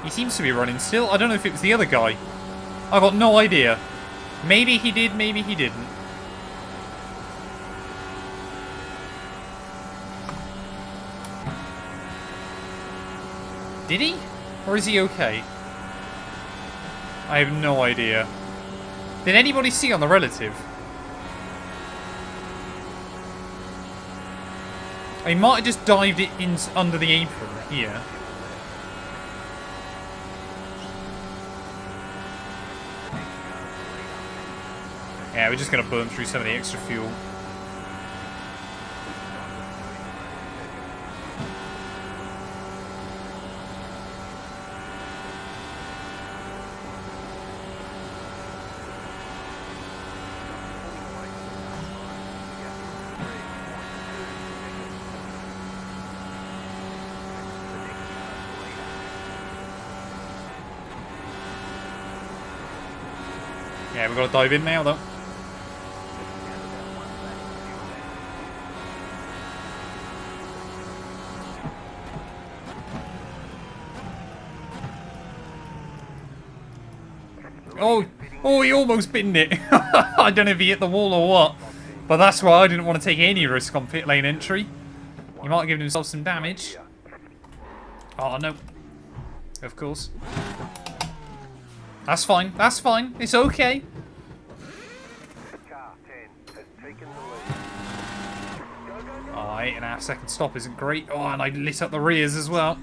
[SPEAKER 1] He seems to be running still. I don't know if it was the other guy. I've got no idea. Maybe he did, maybe he didn't. Did he? Or is he okay? I have no idea. Did anybody see on the relative? He might have just dived it in under the apron here. Yeah, we're just going to burn through some of the extra fuel. Yeah, we've got to dive in now, though. Oh, he almost binned it. I don't know if he hit the wall or what. But that's why I didn't want to take any risk on pit lane entry. He might have given himself some damage. Oh, no. Of course. That's fine. That's fine. It's okay. Oh, 8.5 second stop isn't great. Oh, and I lit up the rears as well.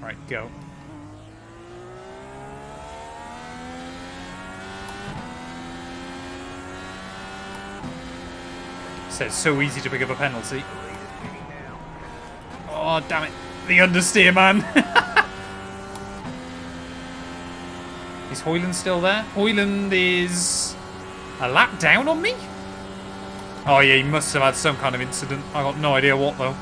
[SPEAKER 1] Alright, go. Says so easy to pick up a penalty. Oh, damn it. The understeer, man. Is Hoyland still there? Hoyland is a lap down on me? Oh, yeah, he must have had some kind of incident. I got no idea what, though.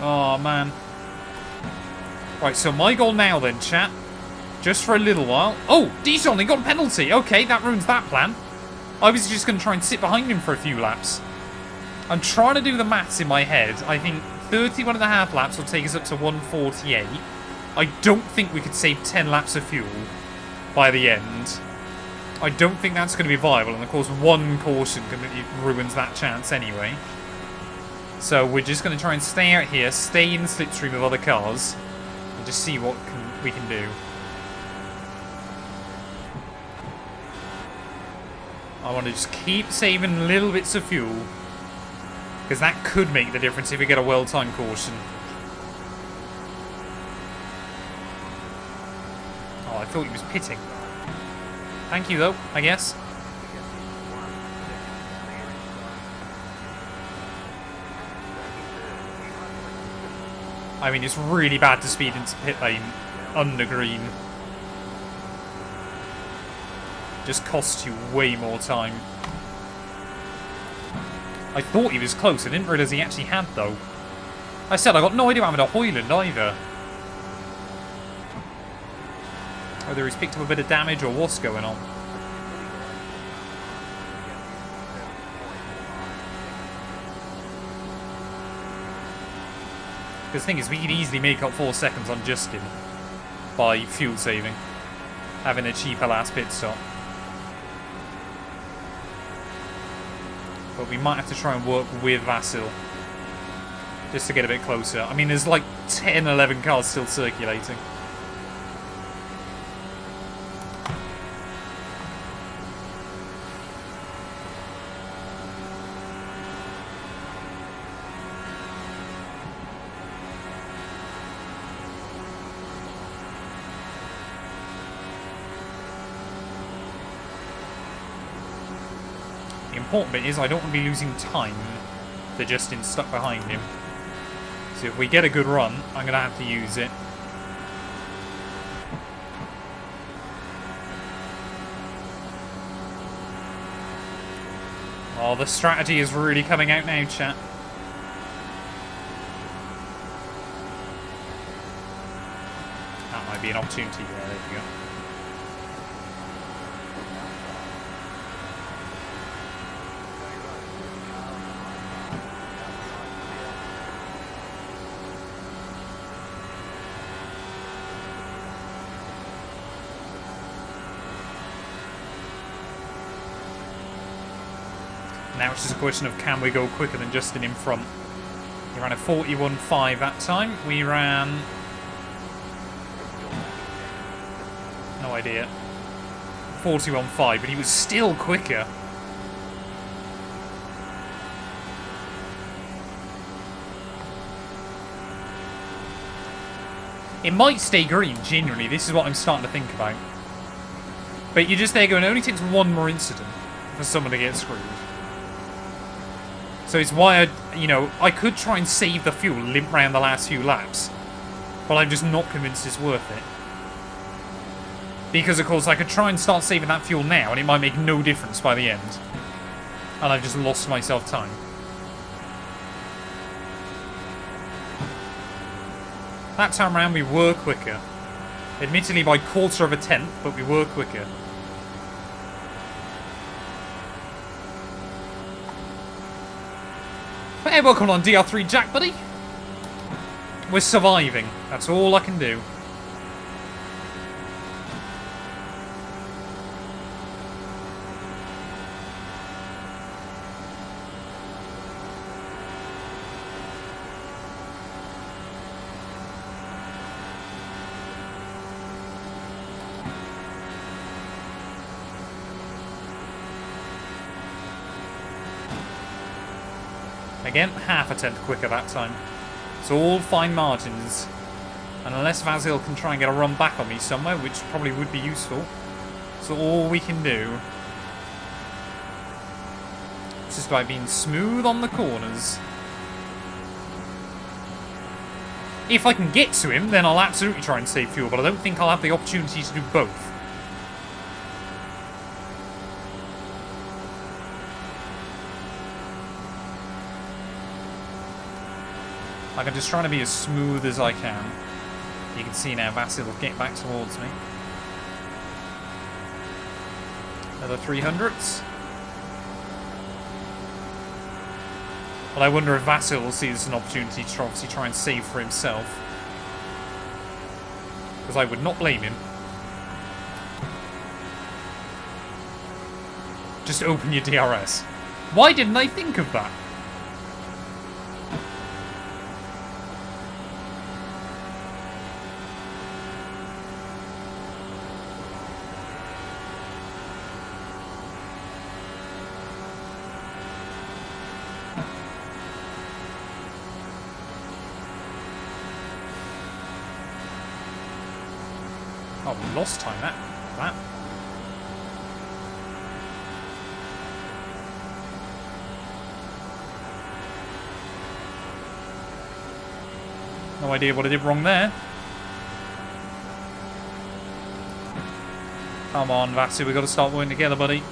[SPEAKER 1] Oh, man. Right, so my goal now then, chat. Just for a little while. Oh, Dijon, he got a penalty. Okay, that ruins that plan. I was just going to try and sit behind him for a few laps. I'm trying to do the maths in my head. I think 31.5 laps will take us up to 148. I don't think we could save 10 laps of fuel by the end. I don't think that's going to be viable. And of course, one caution completely ruins that chance anyway. So we're just going to try and stay out here, stay in the slipstream of other cars, and just see what we can do. I want to just keep saving little bits of fuel, because that could make the difference if we get a well-timed caution. Oh, I thought he was pitting. Thank you, though, I guess. I mean, it's really bad to speed into pit lane under green. Just costs you way more time. I thought he was close. I didn't realise he actually had, though. I said I got no idea what happened to Hoyland either. Whether he's picked up a bit of damage or what's going on. Because the thing is, we could easily make up 4 seconds on Justin by fuel saving. Having a cheaper last pit stop. But we might have to try and work with Vasil. Just to get a bit closer. I mean, there's like 10, 11 cars still circulating. The important bit is I don't want to be losing time to Justin stuck behind him. So if we get a good run, I'm going to have to use it. Oh, the strategy is really coming out now, chat. That might be an opportunity. Yeah, there we go. Now it's just a question of can we go quicker than Justin in front. He ran a 41.5 that time. We ran... no idea. 41.5, but he was still quicker. It might stay green, genuinely. This is what I'm starting to think about. But you're just there going, it only takes one more incident for someone to get screwed. So it's why I could try and save the fuel, limp round the last few laps. But I'm just not convinced it's worth it. Because, of course, I could try and start saving that fuel now, and it might make no difference by the end. And I've just lost myself time. That time around, we were quicker. Admittedly by 1/4 of a tenth, but we were quicker. Hey, welcome on DR3 Jack, buddy. We're surviving. That's all I can do. Again, half a tenth quicker that time. It's all fine margins. And unless Vasil can try and get a run back on me somewhere, which probably would be useful, so all we can do. It's just about being smooth on the corners. If I can get to him, then I'll absolutely try and save fuel, but I don't think I'll have the opportunity to do both. Like, I'm just trying to be as smooth as I can. You can see now Vasil will get back towards me. Another 300s. But I wonder if Vasil will see this as an opportunity to obviously try and save for himself. Because I would not blame him. Just open your DRS. Why didn't I think of that? Oh, we lost time that. No idea what I did wrong there. Come on, Vassy, we've got to start working together, buddy.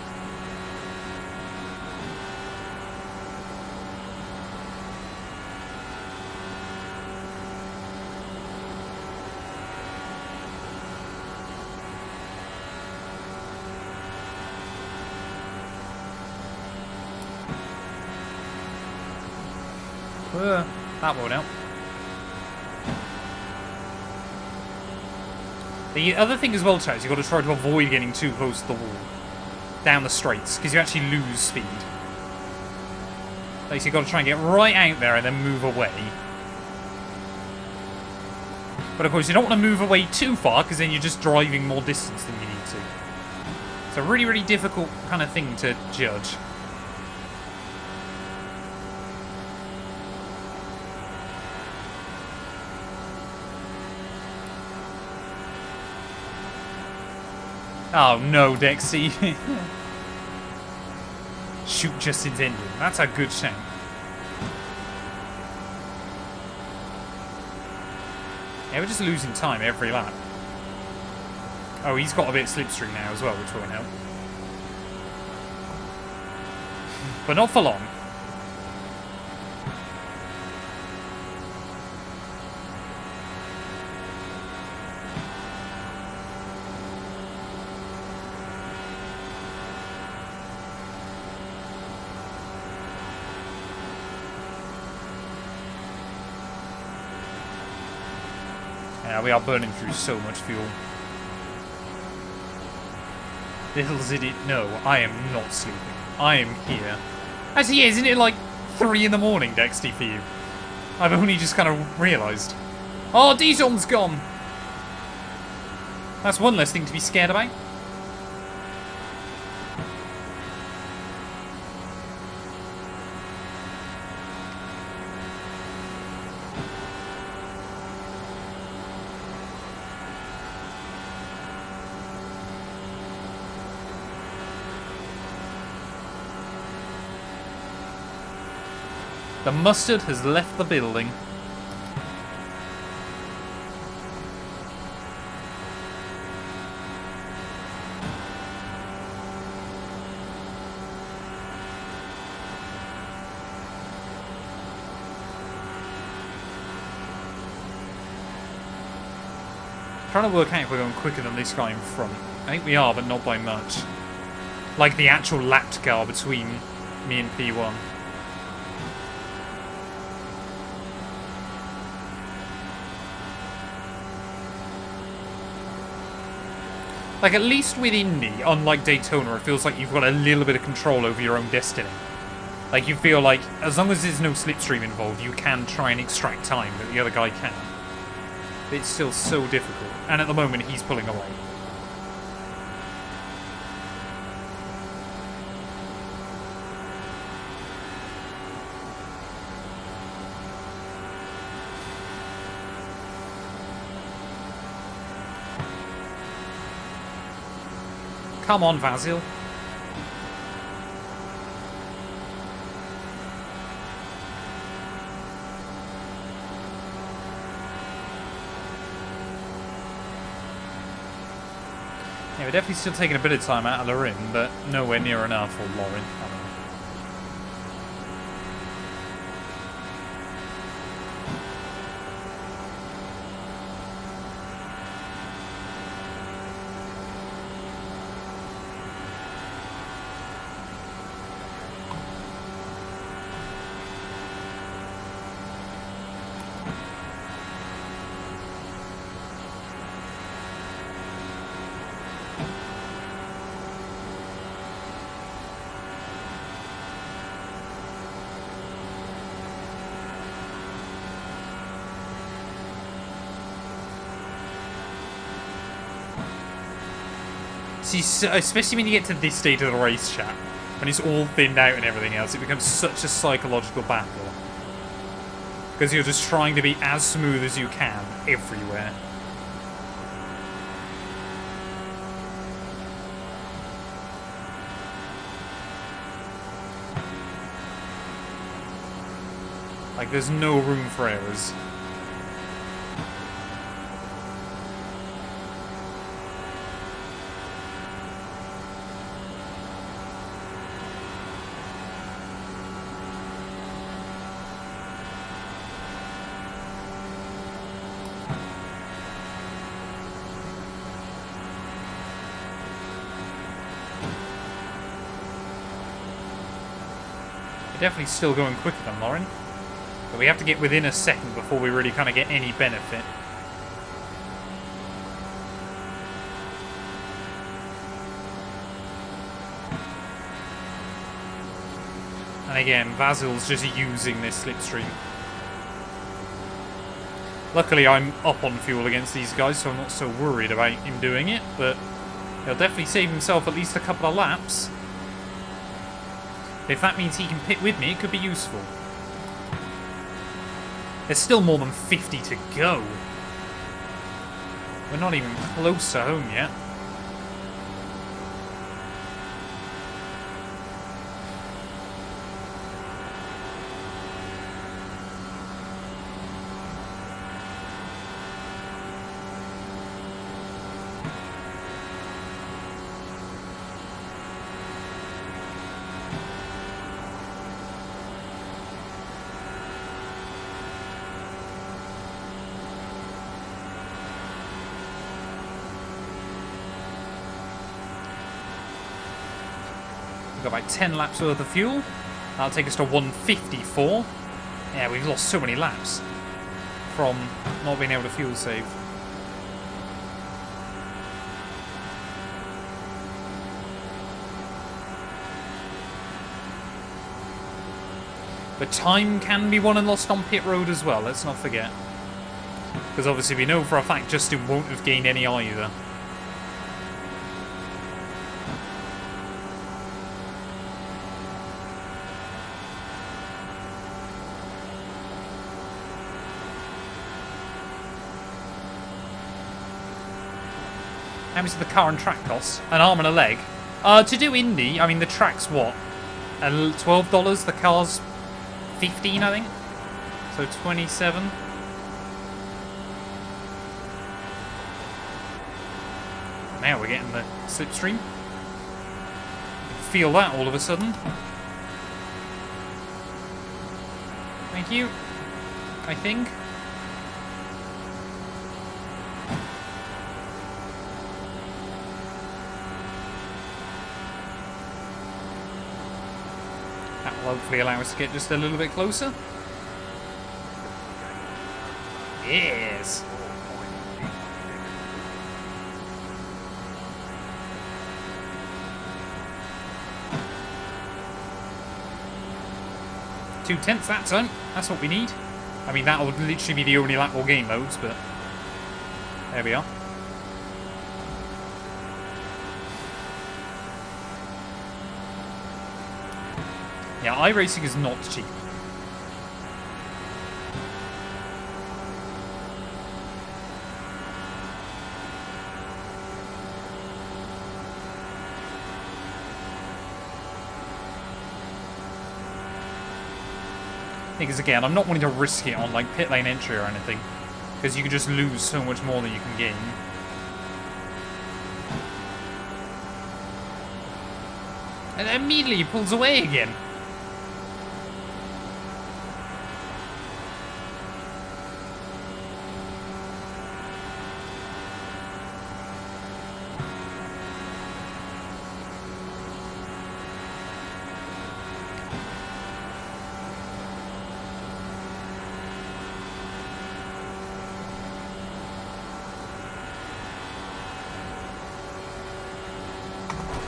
[SPEAKER 1] That won't help. The other thing as well, chat, is you've got to try to avoid getting too close to the wall. Down the straights, because you actually lose speed. Like, so you've got to try and get right out there and then move away. But of course, you don't want to move away too far, because then you're just driving more distance than you need to. It's a really, really difficult kind of thing to judge. Oh no, Dexy. Shoot just into Indy. That's a good shout. Yeah, we're just losing time every lap. Oh, he's got a bit of slipstream now as well, which won't help. But not for long. Yeah, we are burning through so much fuel. Little did it know, I am not sleeping. I am here. Actually, yeah, isn't it like 3 in the morning, Dexty, for you? I've only just kind of realised. Oh, Dijon's gone! That's one less thing to be scared about. The mustard has left the building. Trying to work out if we're going quicker than this guy in front. I think we are, but not by much. Like the actual lapped car between me and P1. Like, at least with Indy, unlike Daytona, it feels like you've got a little bit of control over your own destiny. Like, you feel like, as long as there's no slipstream involved, you can try and extract time that the other guy can. But it's still so difficult. And at the moment, he's pulling away. Come on, Vasil. Yeah, we're definitely still taking a bit of time out of the rim, but nowhere near enough for Lauren. I don't know. See, especially when you get to this stage of the race, chat, when it's all thinned out and everything else, it becomes such a psychological battle. Because you're just trying to be as smooth as you can everywhere. Like, there's no room for errors. Definitely still going quicker than Lauren. But we have to get within a second before we really kind of get any benefit. And again, Vasil's just using this slipstream. Luckily, I'm up on fuel against these guys, so I'm not so worried about him doing it, but he'll definitely save himself at least a couple of laps. If that means he can pit with me, it could be useful. There's still more than 50 to go. We're not even close to home yet. We've got about 10 laps worth of fuel. That'll take us to 154. Yeah, we've lost so many laps from not being able to fuel save. But time can be won and lost on pit road as well, let's not forget. Because obviously we know for a fact Justin won't have gained any either. How much does the car and track cost? An arm and a leg. To do Indy, I mean the track's what? $12. The car's $15, I think. So 27. Now we're getting the slipstream. Feel that all of a sudden. Thank you. I think. That will hopefully allow us to get just a little bit closer. Yes. .2 that time. That's what we need. I mean, that would literally be the only lap we'll gain loads, but there we are. Yeah, iRacing is not cheap. Because again, I'm not wanting to risk it on like pit lane entry or anything, because you can just lose so much more than you can gain. And immediately he pulls away again.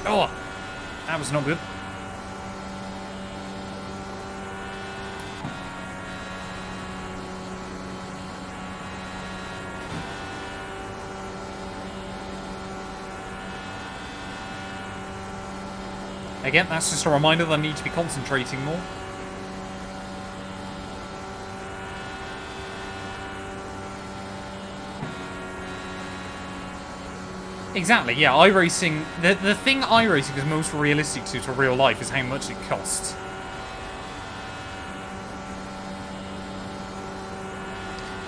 [SPEAKER 1] Oh, that was not good. Again, that's just a reminder that I need to be concentrating more. Exactly, yeah, iRacing... The thing iRacing is most realistic to real life is how much it costs.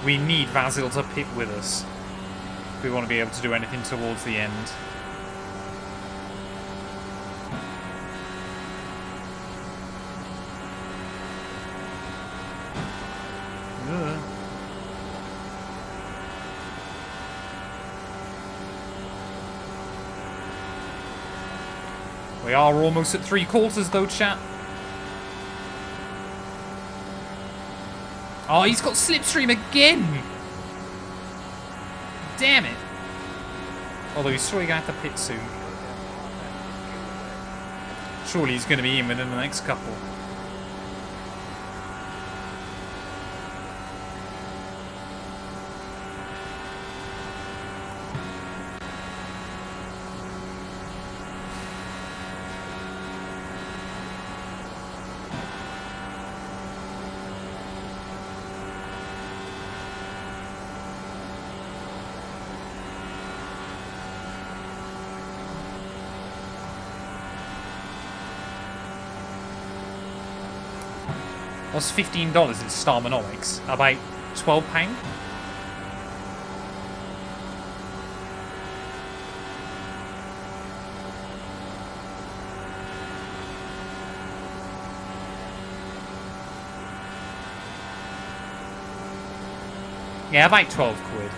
[SPEAKER 1] We need Vasil to pit with us if we want to be able to do anything towards the end. Ugh. We are almost at 3/4 though, chat. Oh, he's got slipstream again. Damn it. Although he's surely going to have to pit soon. Surely he's going to be in within the next couple. What's $15 in Starmonomics? About £12? Yeah, about 12 quid.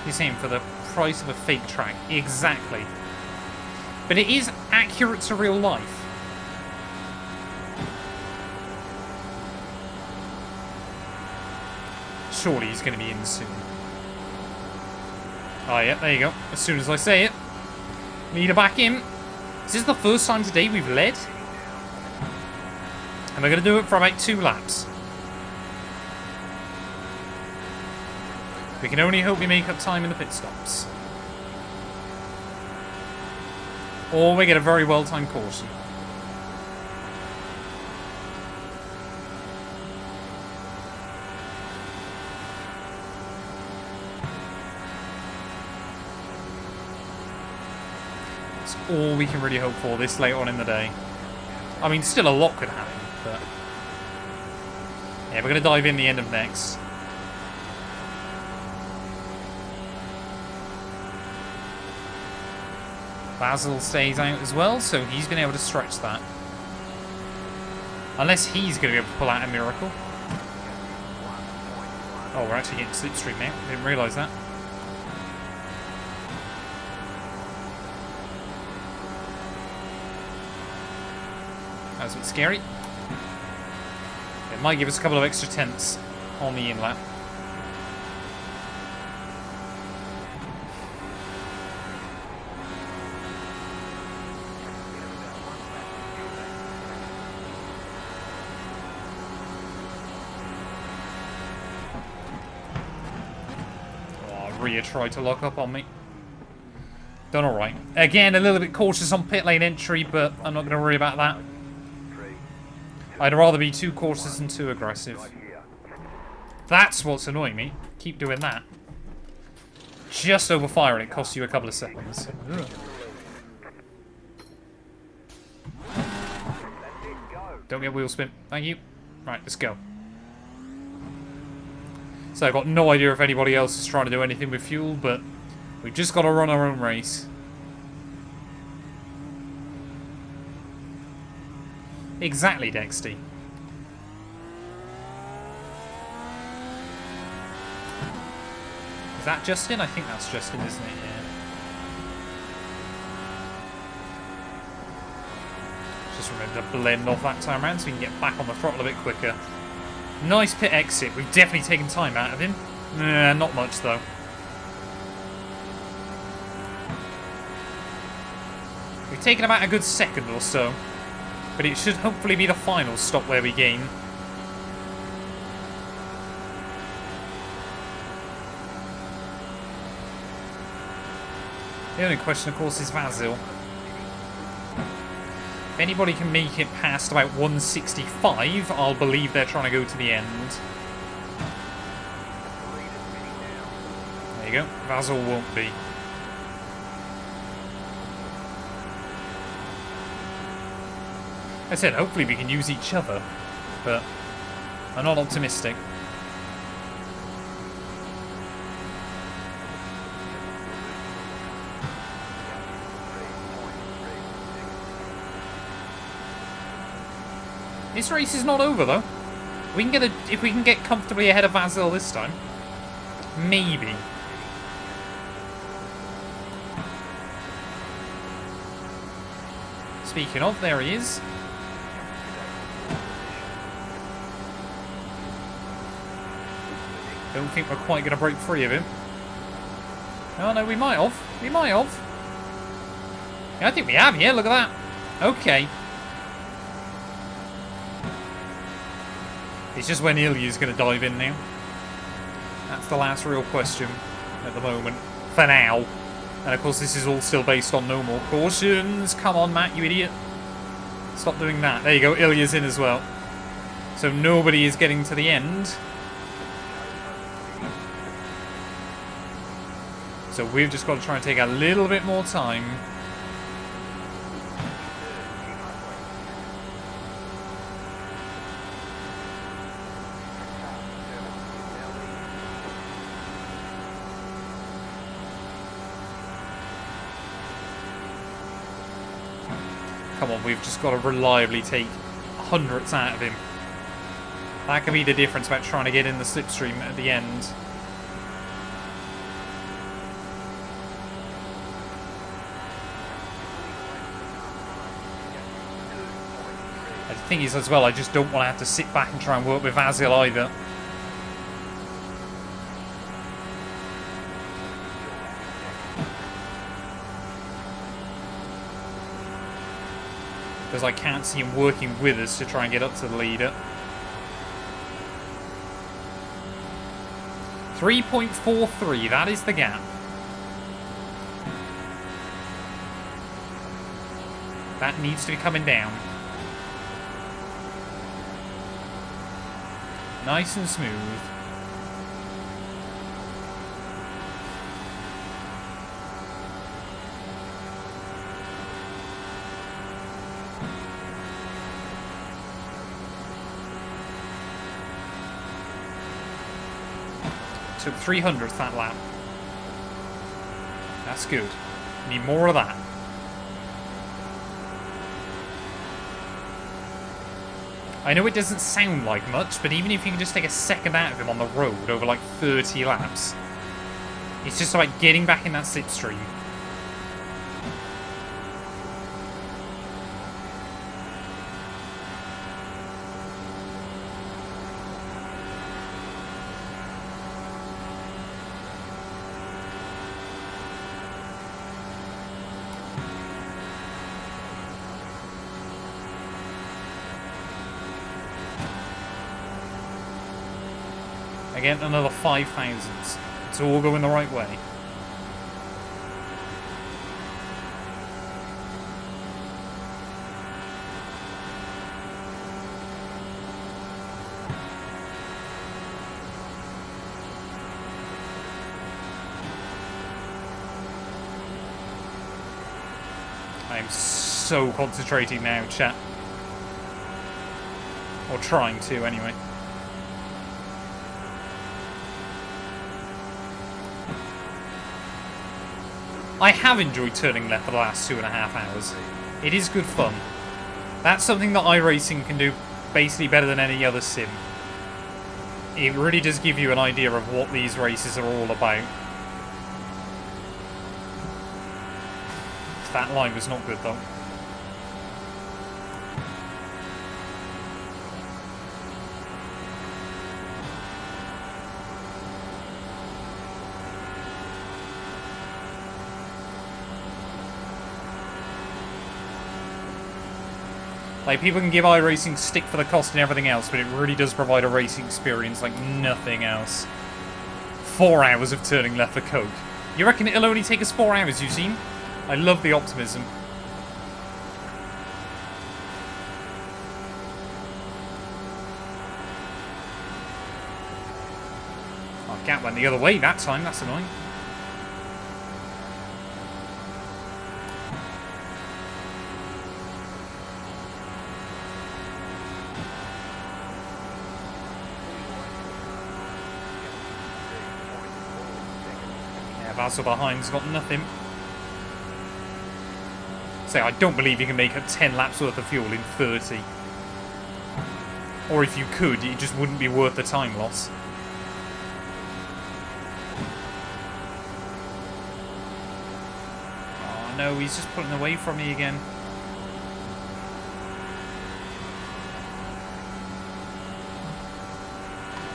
[SPEAKER 1] You're saying for the price of a fake track. Exactly. But it is accurate to real life. Surely he's going to be in soon. Oh yeah, there you go. As soon as I say it. Leader back in. Is this the first time today we've led? And we're going to do it for about 2 laps. We can only hope we make up time in the pit stops. Or we get a very well-timed caution. That's all we can really hope for this late on in the day. I mean, still a lot could happen, but... yeah, we're going to dive in the end of next. Basil stays out as well, so he's been able to stretch that. Unless he's going to be able to pull out a miracle. Oh, we're actually getting slipstream now. Didn't realise that. That was a bit scary. It might give us a couple of extra tenths on the in-lap. Rhea tried to lock up on me. Done alright. Again, a little bit cautious on pit lane entry, but I'm not going to worry about that. I'd rather be too cautious than too aggressive. That's what's annoying me. Keep doing that. Just over fire and it costs you a couple of seconds. Ugh. Don't get wheel spin. Thank you. Right, let's go. So I've got no idea if anybody else is trying to do anything with fuel, but we've just got to run our own race. Exactly, Dexty. Is that Justin? I think that's Justin, isn't it? Yeah. Just remember to blend off that time around so we can get back on the throttle a bit quicker. Nice pit exit. We've definitely taken time out of him. Nah, not much though. We've taken about a good second or so. But it should hopefully be the final stop where we gain. The only question, of course, is Vasil. If anybody can make it past about 165, I'll believe they're trying to go to the end. There you go. Vasil won't be. I said, hopefully we can use each other, but I'm not optimistic. This race is not over, though. We can get if we can get comfortably ahead of Vasil this time. Maybe. Speaking of, there he is. Don't think we're quite going to break free of him. Oh no, we might have. We might have. Yeah, I think we have, yeah, look at that. Okay. It's just when Ilya's going to dive in now. That's the last real question at the moment. For now. And of course this is all still based on no more cautions. Come on, Matt, you idiot. Stop doing that. There you go, Ilya's in as well. So nobody is getting to the end. So we've just got to try and take a little bit more time. Come on, we've just got to reliably take hundredths out of him. That could be the difference about trying to get in the slipstream at the end. The thing is, as well, I just don't want to have to sit back and try and work with Vasil either. Because I can't see him working with us to try and get up to the leader. 3.43, that is the gap. That needs to be coming down. Nice and smooth. Took 300th that lap. That's good. Need more of that. I know it doesn't sound like much, but even if you can just take a second out of him on the road over like 30 laps, it's just about getting back in that slipstream. Again, another 5,000s. It's all going the right way. I am so concentrating now, chat. Or trying to, anyway. I have enjoyed turning left for the last 2.5 hours. It is good fun. That's something that iRacing can do basically better than any other sim. It really does give you an idea of what these races are all about. That line was not good though. Like, people can give iRacing stick for the cost and everything else, but it really does provide a racing experience like nothing else. 4 hours of turning left for Coke. You reckon it'll only take us 4 hours, you've seen? I love the optimism. Oh, Gap went the other way that time, that's annoying. Vasil behind's got nothing. So I don't believe you can make up 10 laps worth of fuel in 30. Or if you could, it just wouldn't be worth the time loss. Oh no, he's just pulling away from me again.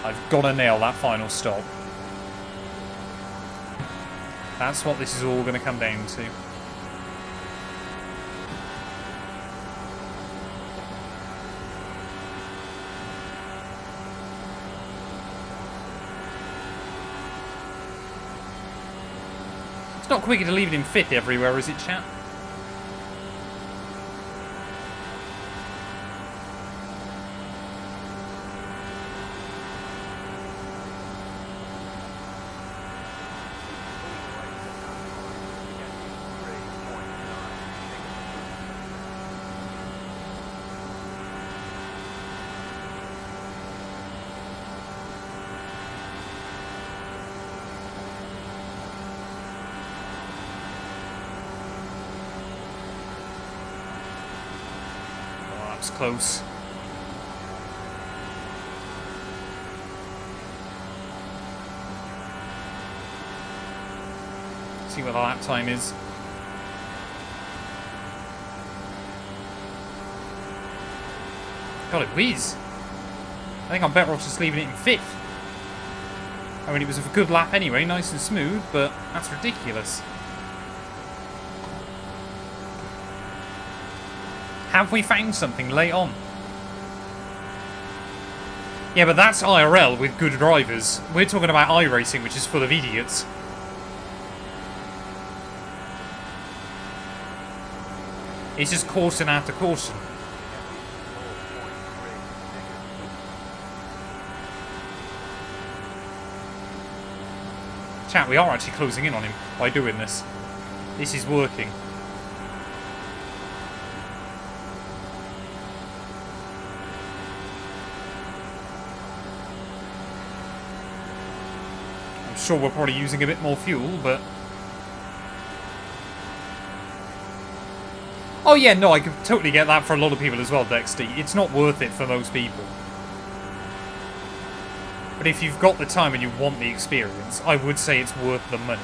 [SPEAKER 1] I've got to nail that final stop. That's what this is all going to come down to. It's not quicker to leave it in fifth everywhere, is it, chat? Close. See what the lap time is. God, it whiz. I think I'm better off just leaving it in fifth. I mean, it was a good lap anyway, nice and smooth, but that's ridiculous. Have we found something late on? Yeah, but that's IRL with good drivers. We're talking about iRacing, which is full of idiots. It's just caution after caution. Chat, we are actually closing in on him by doing this. This is working. Sure, we're probably using a bit more fuel, but oh yeah, no, I could totally get that for a lot of people as well, Dexty. It's not worth it for most people. But if you've got the time and you want the experience, I would say it's worth the money.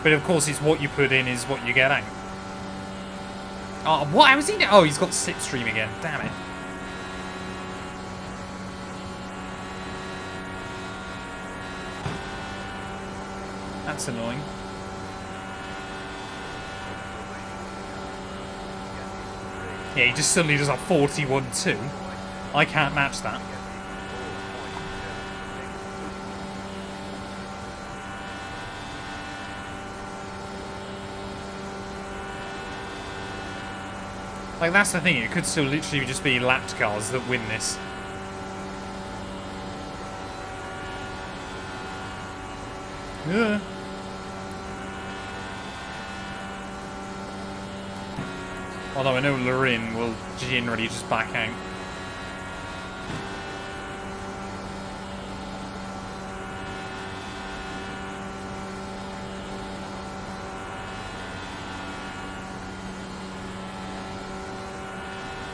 [SPEAKER 1] But of course, it's what you put in is what you get out. Oh, what? How is he? Oh, he's got slipstream again. Damn it. That's annoying. Yeah, he just suddenly does a 41-2. I can't match that. Like, that's the thing. It could still literally just be lapped cars that win this. Yeah. Although I know Lorin will generally just back out.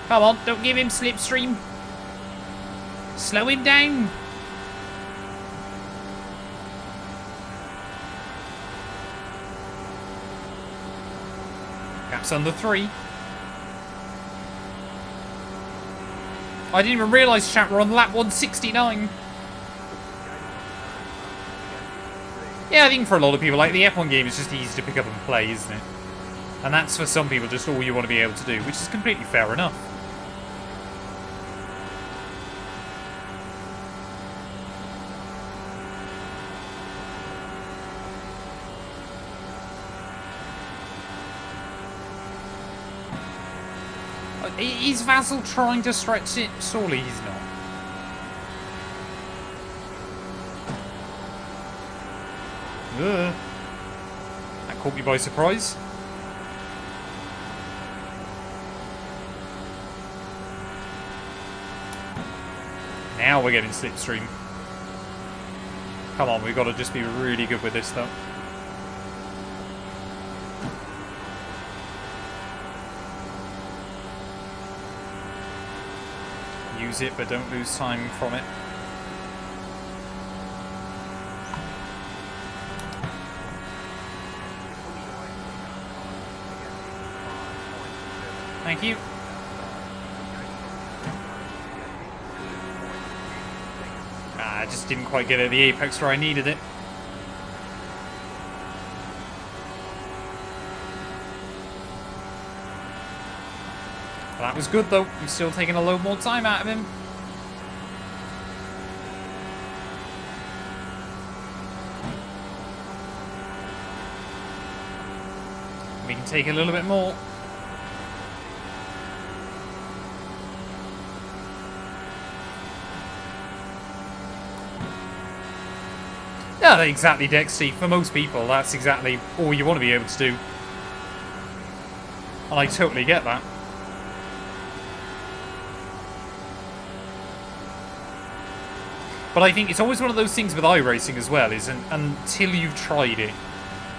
[SPEAKER 1] Come on, don't give him slipstream. Slow him down. Gap's under 3. I didn't even realise, chat, we're on lap 169. Yeah, I think for a lot of people, like, the F1 game is just easy to pick up and play, isn't it? And that's for some people just all you want to be able to do, which is completely fair enough. Is Vassal trying to stretch it? Surely he's not. That caught me by surprise. Now we're getting slipstream. Come on, we've got to just be really good with this, though. Use it, but don't lose time from it. Thank you. I just didn't quite get it at the apex where I needed it. Well, that was good though. I'm still taking a load more time out of him. We can take a little bit more. Yeah, exactly, Dexty. For most people, that's exactly all you want to be able to do. And I totally get that. But I think it's always one of those things with iRacing as well, is until you've tried it,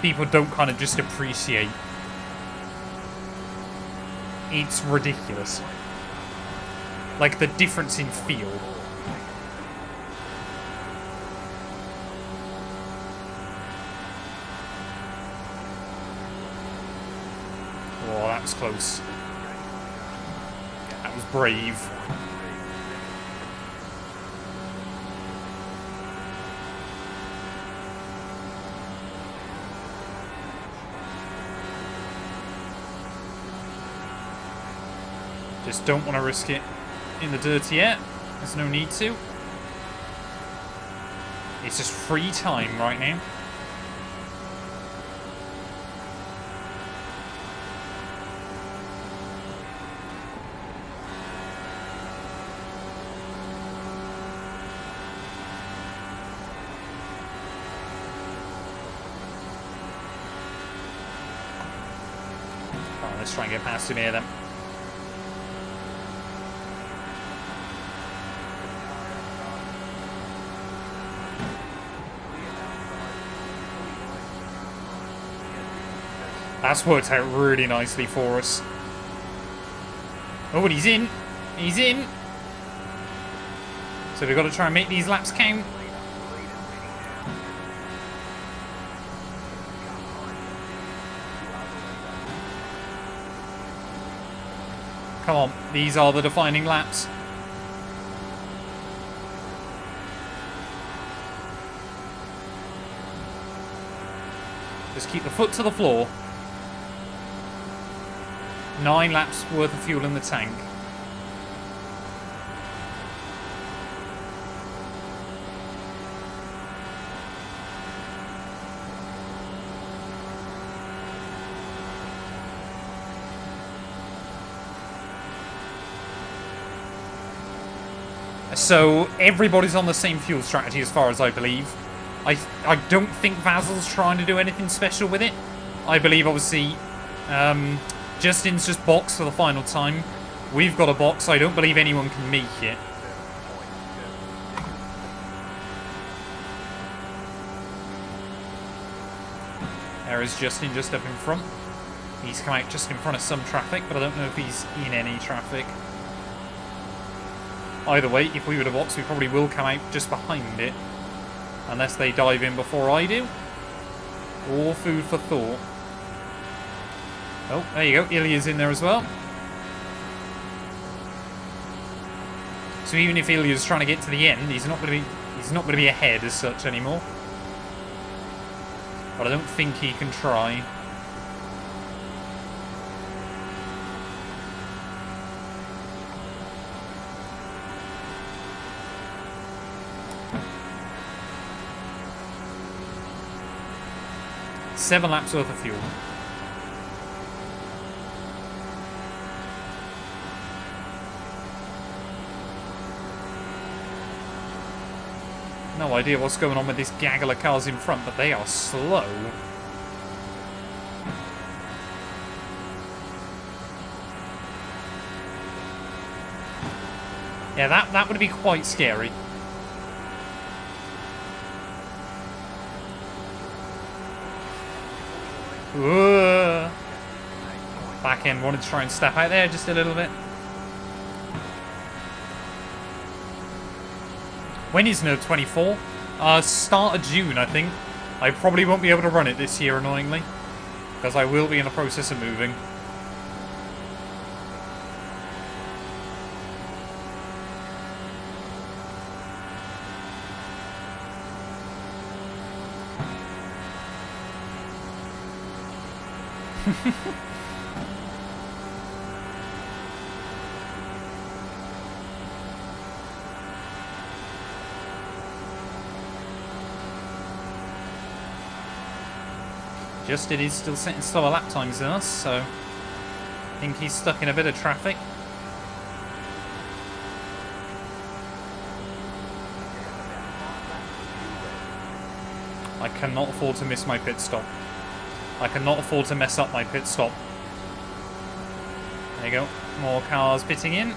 [SPEAKER 1] people don't kind of just appreciate. It's ridiculous. Like, the difference in feel. Oh, that was close. That was brave. Just don't want to risk it in the dirt yet. There's no need to. It's just free time right now. Oh, let's try and get past him here then. That's worked out really nicely for us. Oh, and he's in. He's in. So we've got to try and make these laps count. Come on, these are the defining laps. Just keep the foot to the floor. 9 laps worth of fuel in the tank. So everybody's on the same fuel strategy as far as I believe. I don't think Vasil's trying to do anything special with it. I believe obviously Justin's just boxed for the final time. We've got a box. I don't believe anyone can make it. There is Justin just up in front. He's come out just in front of some traffic, but I don't know if he's in any traffic. Either way, if we were to box, we probably will come out just behind it. Unless they dive in before I do. Or food for thought. Oh, there you go. Ilya's in there as well. So even if Ilya's trying to get to the end, he's not going to be ahead as such anymore. But I don't think he can try. Seven laps worth of fuel. No idea what's going on with this gaggle of cars in front, but they are slow. Yeah, that would be quite scary. Whoa. Back end wanted to try and step out there just a little bit. When is Nerd 24? Start of June, I think. I probably won't be able to run it this year, annoyingly. Because I will be in the process of moving. Justin is still setting slower lap times than us, so I think he's stuck in a bit of traffic. I cannot afford to miss my pit stop. I cannot afford to mess up my pit stop. There you go. More cars pitting in.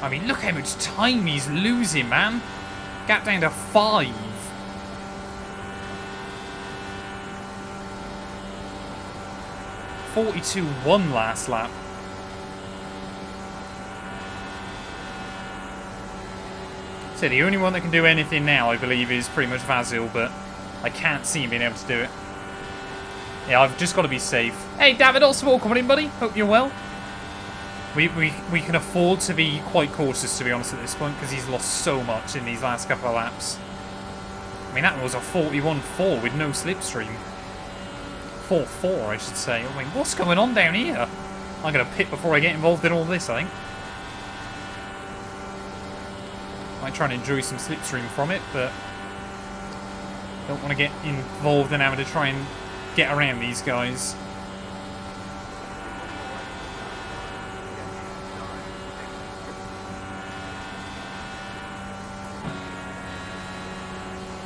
[SPEAKER 1] I mean, look how much time he's losing, man. Gap down to 5. 42.1 last lap. So the only one that can do anything now, I believe, is pretty much Vasil, but I can't see him being able to do it. Yeah, I've just got to be safe. Hey, David Oswald, coming in, buddy. Hope you're well. We can afford to be quite cautious, to be honest, at this point, because he's lost so much in these last couple of laps. I mean, that was a 41.4 with no slipstream. 4.4, I should say. I mean, what's going on down here? I'm going to pit before I get involved in all this, I think. Might try and enjoy some slipstream from it, but don't want to get involved in having to try and get around these guys.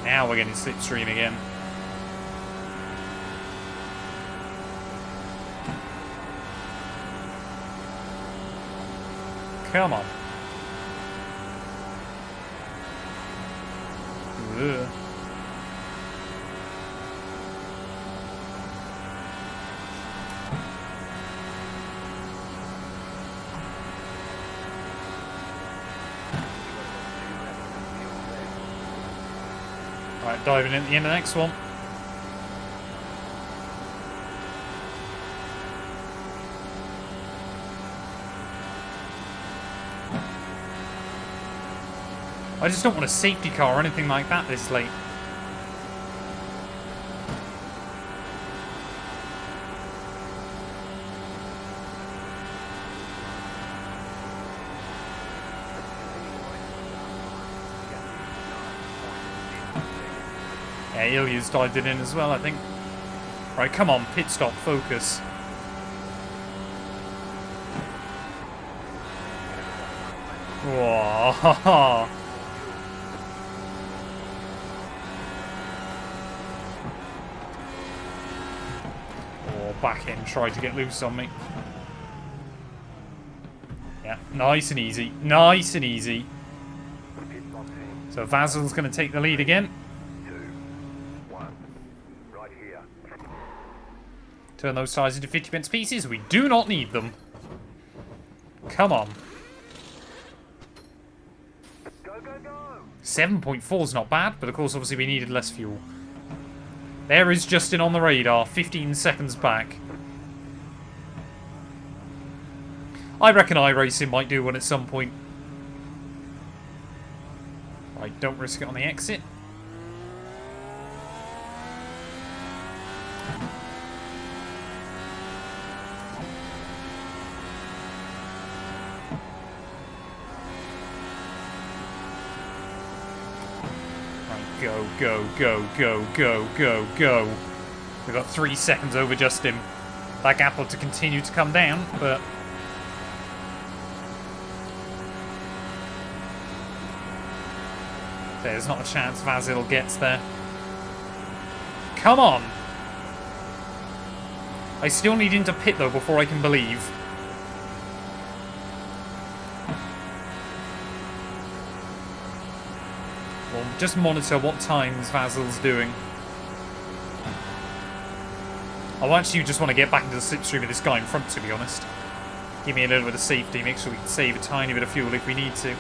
[SPEAKER 1] Now we're getting slipstream again. Come on. Ugh. Right, diving in at the end of the next one. I just don't want a safety car or anything like that this late. Yeah, Ilya's dived it in as well, I think. Right, come on, pit stop, focus. Whoa. Back in, tried to get loose on me. Yeah, nice and easy. Nice and easy. So Vasil's going to take the lead again.
[SPEAKER 2] 2, 1, right here.
[SPEAKER 1] Turn those tires into 50 pence pieces. We do not need them. Come on.
[SPEAKER 2] Go, go, go!
[SPEAKER 1] 7.4 is not bad, but of course, obviously, we needed less fuel. There is Justin on the radar, 15 seconds back. I reckon iRacing might do one at some point. Right, don't risk it on the exit. Go, go, go, go, go, go, go. We've got 3 seconds over Justin. That gap will to continue to come down, but... There's not a chance Vasil gets there. Come on! I still need him to pit, though, before I can believe. just monitor what times Vasil's doing. I actually just want to get back into the slipstream of this guy in front, to be honest. Give me a little bit of safety, make sure we can save a tiny bit of fuel if we need to.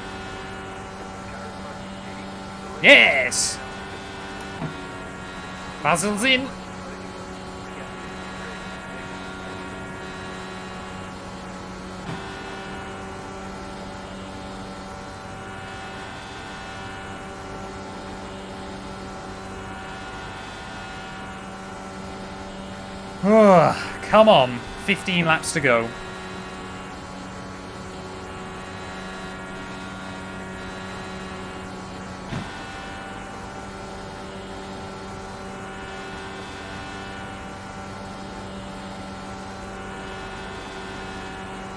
[SPEAKER 1] Yes! Vasil's in! Come on, 15 laps to go.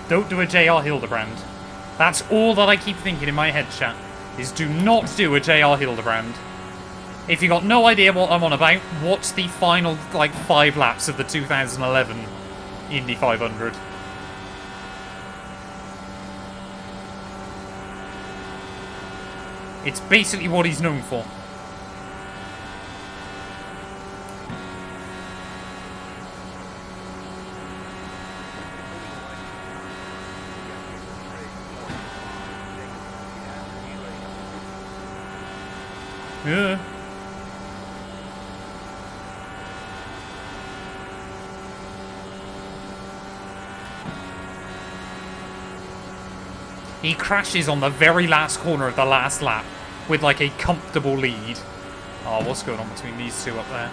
[SPEAKER 1] Don't do a JR Hildebrand. That's all that I keep thinking in my head, chat, is do not do a JR Hildebrand. If you got no idea what I'm on about, watch the final, like, 5 laps of the 2011 Indy 500. It's basically what he's known for. Yeah. He crashes on the very last corner of the last lap with like a comfortable lead. Oh, what's going on between these two up there?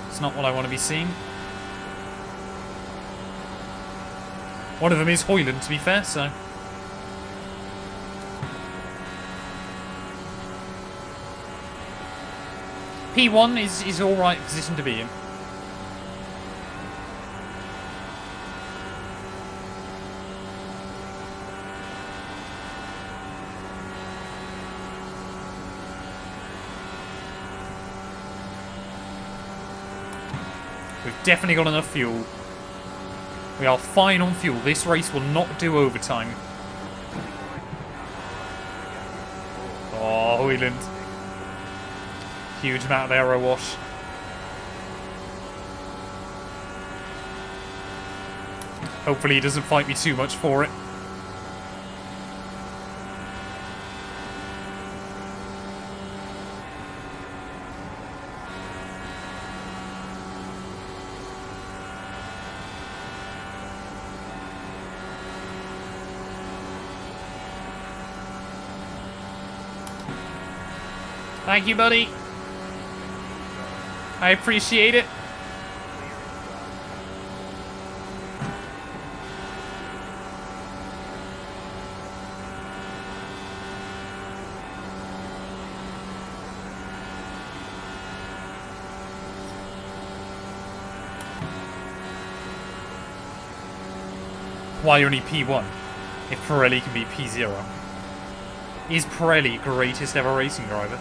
[SPEAKER 1] It's not what I want to be seeing. One of them is Hoyland, to be fair, so... P1 is alright position to be in. We've definitely got enough fuel. We are fine on fuel. This race will not do overtime. Oh, Hoyland. Huge amount of aero wash. Hopefully he doesn't fight me too much for it. Thank you, buddy. I appreciate it. Why only P1? If Pirelli can be P0. Is Pirelli greatest ever racing driver?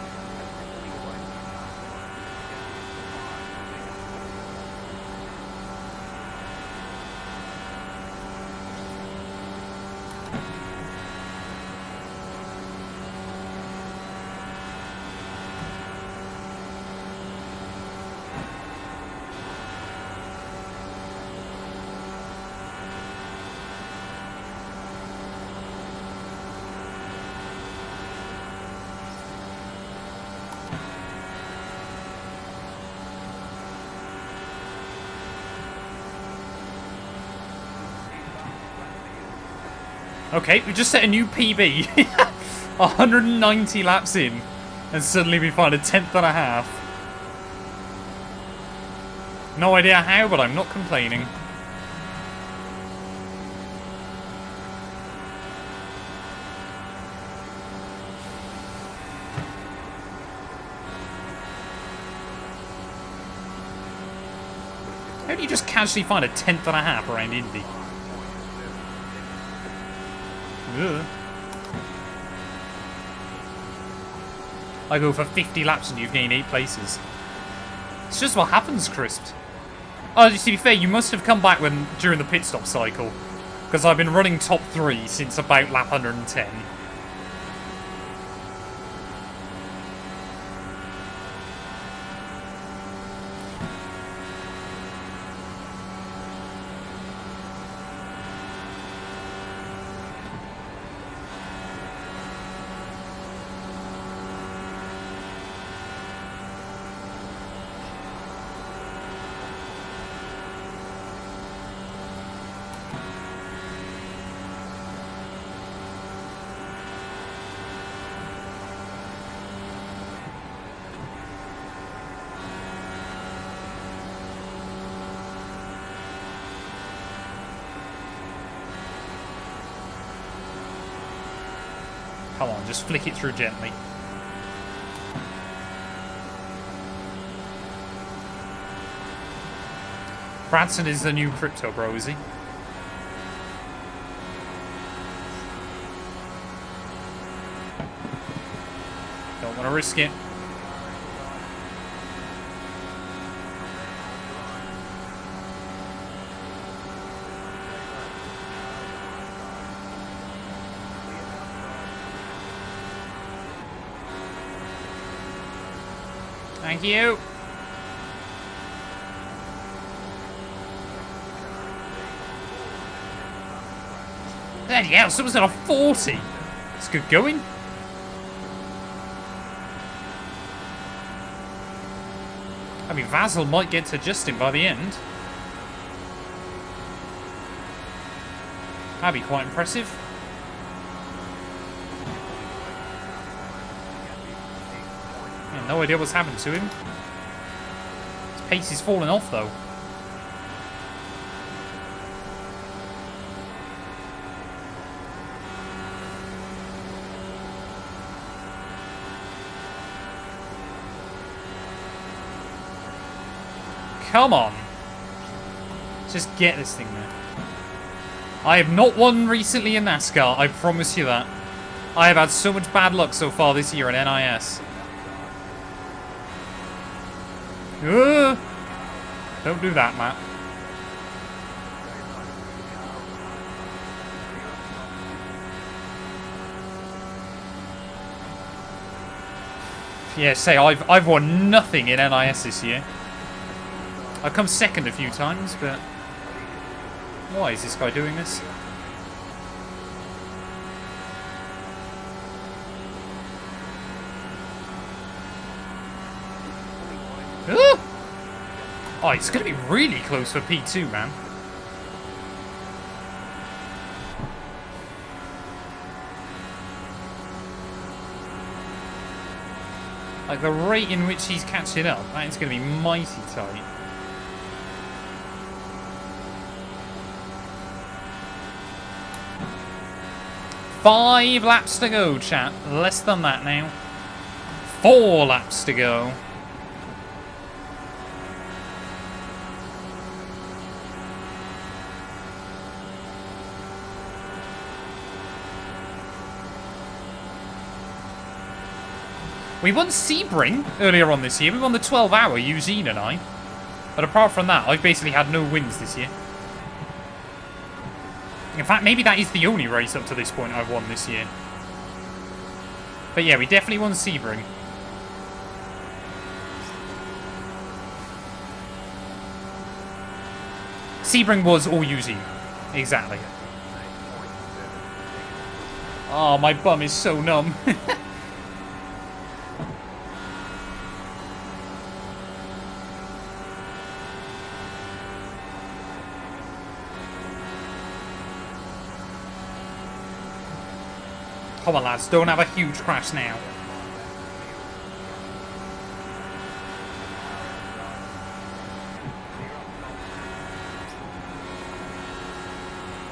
[SPEAKER 1] Okay, we just set a new PB. 190 laps in, and suddenly we find a 10th and a half. No idea how, but I'm not complaining. How do you just casually find a 10th and a half around Indy? Ugh. I go for 50 laps and you've gained 8 places. It's just what happens, Crisp. Oh, to be fair, you must have come back during the pit stop cycle. Because I've been running top 3 since about lap 110. Come on, just flick it through gently. Bradson is the new crypto bro, is he? Don't want to risk it. Thank you. Bloody hell, someone's got a 40. It's good going. I mean, Vasil might get to Justin by the end. That'd be quite impressive. Yeah, no idea what's happened to him. His pace is falling off, though. Come on. Just get this thing there. I have not won recently in NASCAR, I promise you that. I have had so much bad luck so far this year in NIS. Don't do that, Matt. Yeah, say, I've won nothing in NIS this year. I've come second a few times, but why is this guy doing this? Ooh! Oh, it's going to be really close for P2, man. Like, the rate in which he's catching up, that is going to be mighty tight. Five laps to go, chat. Less than that now. 4 laps to go. We won Sebring earlier on this year. We won the 12-hour, Eugene and I. But apart from that, I've basically had no wins this year. In fact, maybe that is the only race up to this point I've won this year. But yeah, we definitely won Sebring. Sebring was all Eugene. Exactly. Oh, my bum is so numb. Come on, lads. Don't have a huge crash now.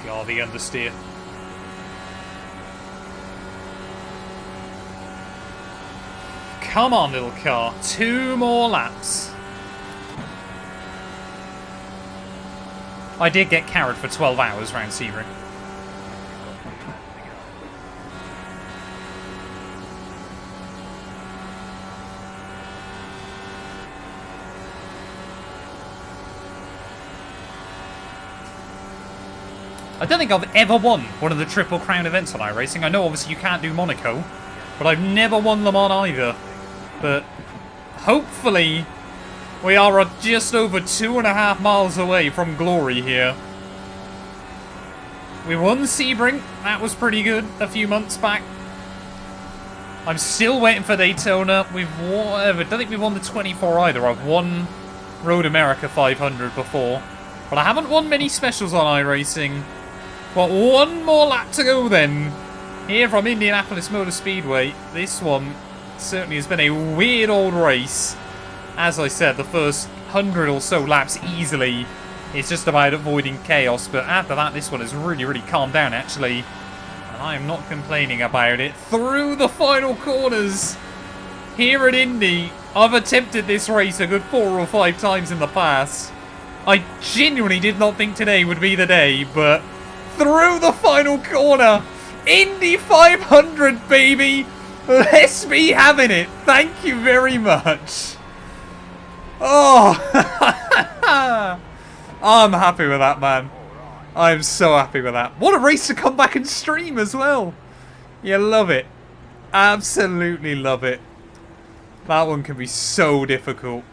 [SPEAKER 1] God, the understeer. Come on, little car. 2 more laps. I did get carried for 12 hours round Sebring. I don't think I've ever won one of the Triple Crown events on iRacing. I know obviously you can't do Monaco, but I've never won them on either. But hopefully we are just over 2.5 miles away from glory here. We won Sebring. That was pretty good a few months back. I'm still waiting for Daytona. I don't think we've won the 24 either. I've won Road America 500 before, but I haven't won many specials on iRacing. Got 1 more lap to go then. Here from Indianapolis Motor Speedway. This one certainly has been a weird old race. As I said, the first 100 or so laps easily. It's just about avoiding chaos. But after that, this one has really, really calmed down actually. And I am not complaining about it. Through the final corners here at Indy. I've attempted this race a good 4 or 5 times in the past. I genuinely did not think today would be the day, but through the final corner, Indy 500, baby! Let's be having it. Thank you very much. Oh, I'm happy with that, man. I'm so happy with that. What a race to come back and stream as well. You love it. Absolutely love it. That one can be so difficult.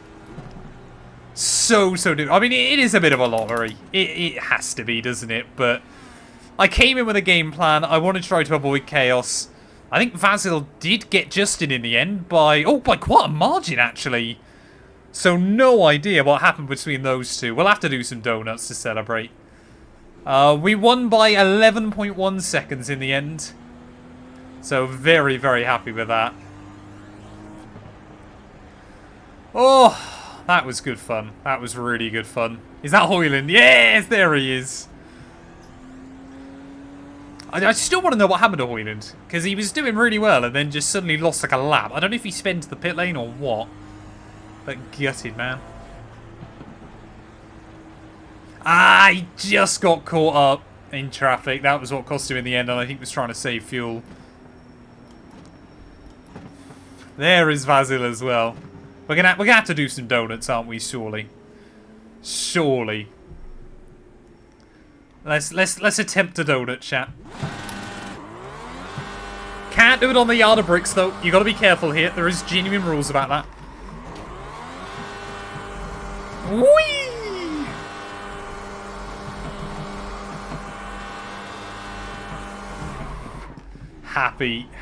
[SPEAKER 1] So difficult. I mean, it is a bit of a lottery. It has to be, doesn't it? But I came in with a game plan. I wanted to try to avoid chaos. I think Vasil did get Justin in the end by quite a margin, actually. So no idea what happened between those two. We'll have to do some donuts to celebrate. We won by 11.1 seconds in the end. So very, very happy with that. Oh, that was good fun. That was really good fun. Is that Hoyland? Yes, there he is. I still want to know what happened to Hoyland. Because he was doing really well and then just suddenly lost like a lap. I don't know if he sped to the pit lane or what. But gutted, man. Ah, he just got caught up in traffic. That was what cost him in the end, and I think was trying to save fuel. There is Vasil as well. We're gonna have to do some donuts, aren't we? Surely, surely. Let's attempt a donut, chat. Can't do it on the yard of bricks though. You got to be careful here. There is genuine rules about that. Whee!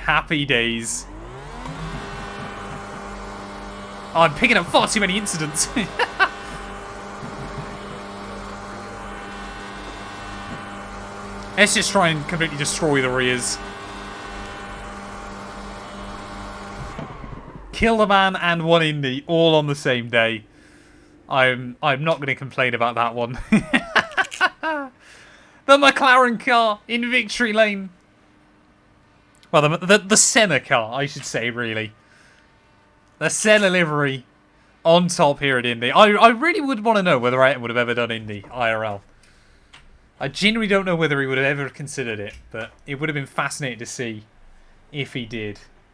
[SPEAKER 1] Happy days. Oh, I'm picking up far too many incidents. Let's just try and completely destroy the rears. Kill the man and one Indy all on the same day. I'm not going to complain about that one. The McLaren car in victory lane. Well, the Senna car, I should say, really. The Senna livery on top here at Indy. I really would want to know whether Ayrton would have ever done Indy IRL. I genuinely don't know whether he would have ever considered it, but it would have been fascinating to see if he did.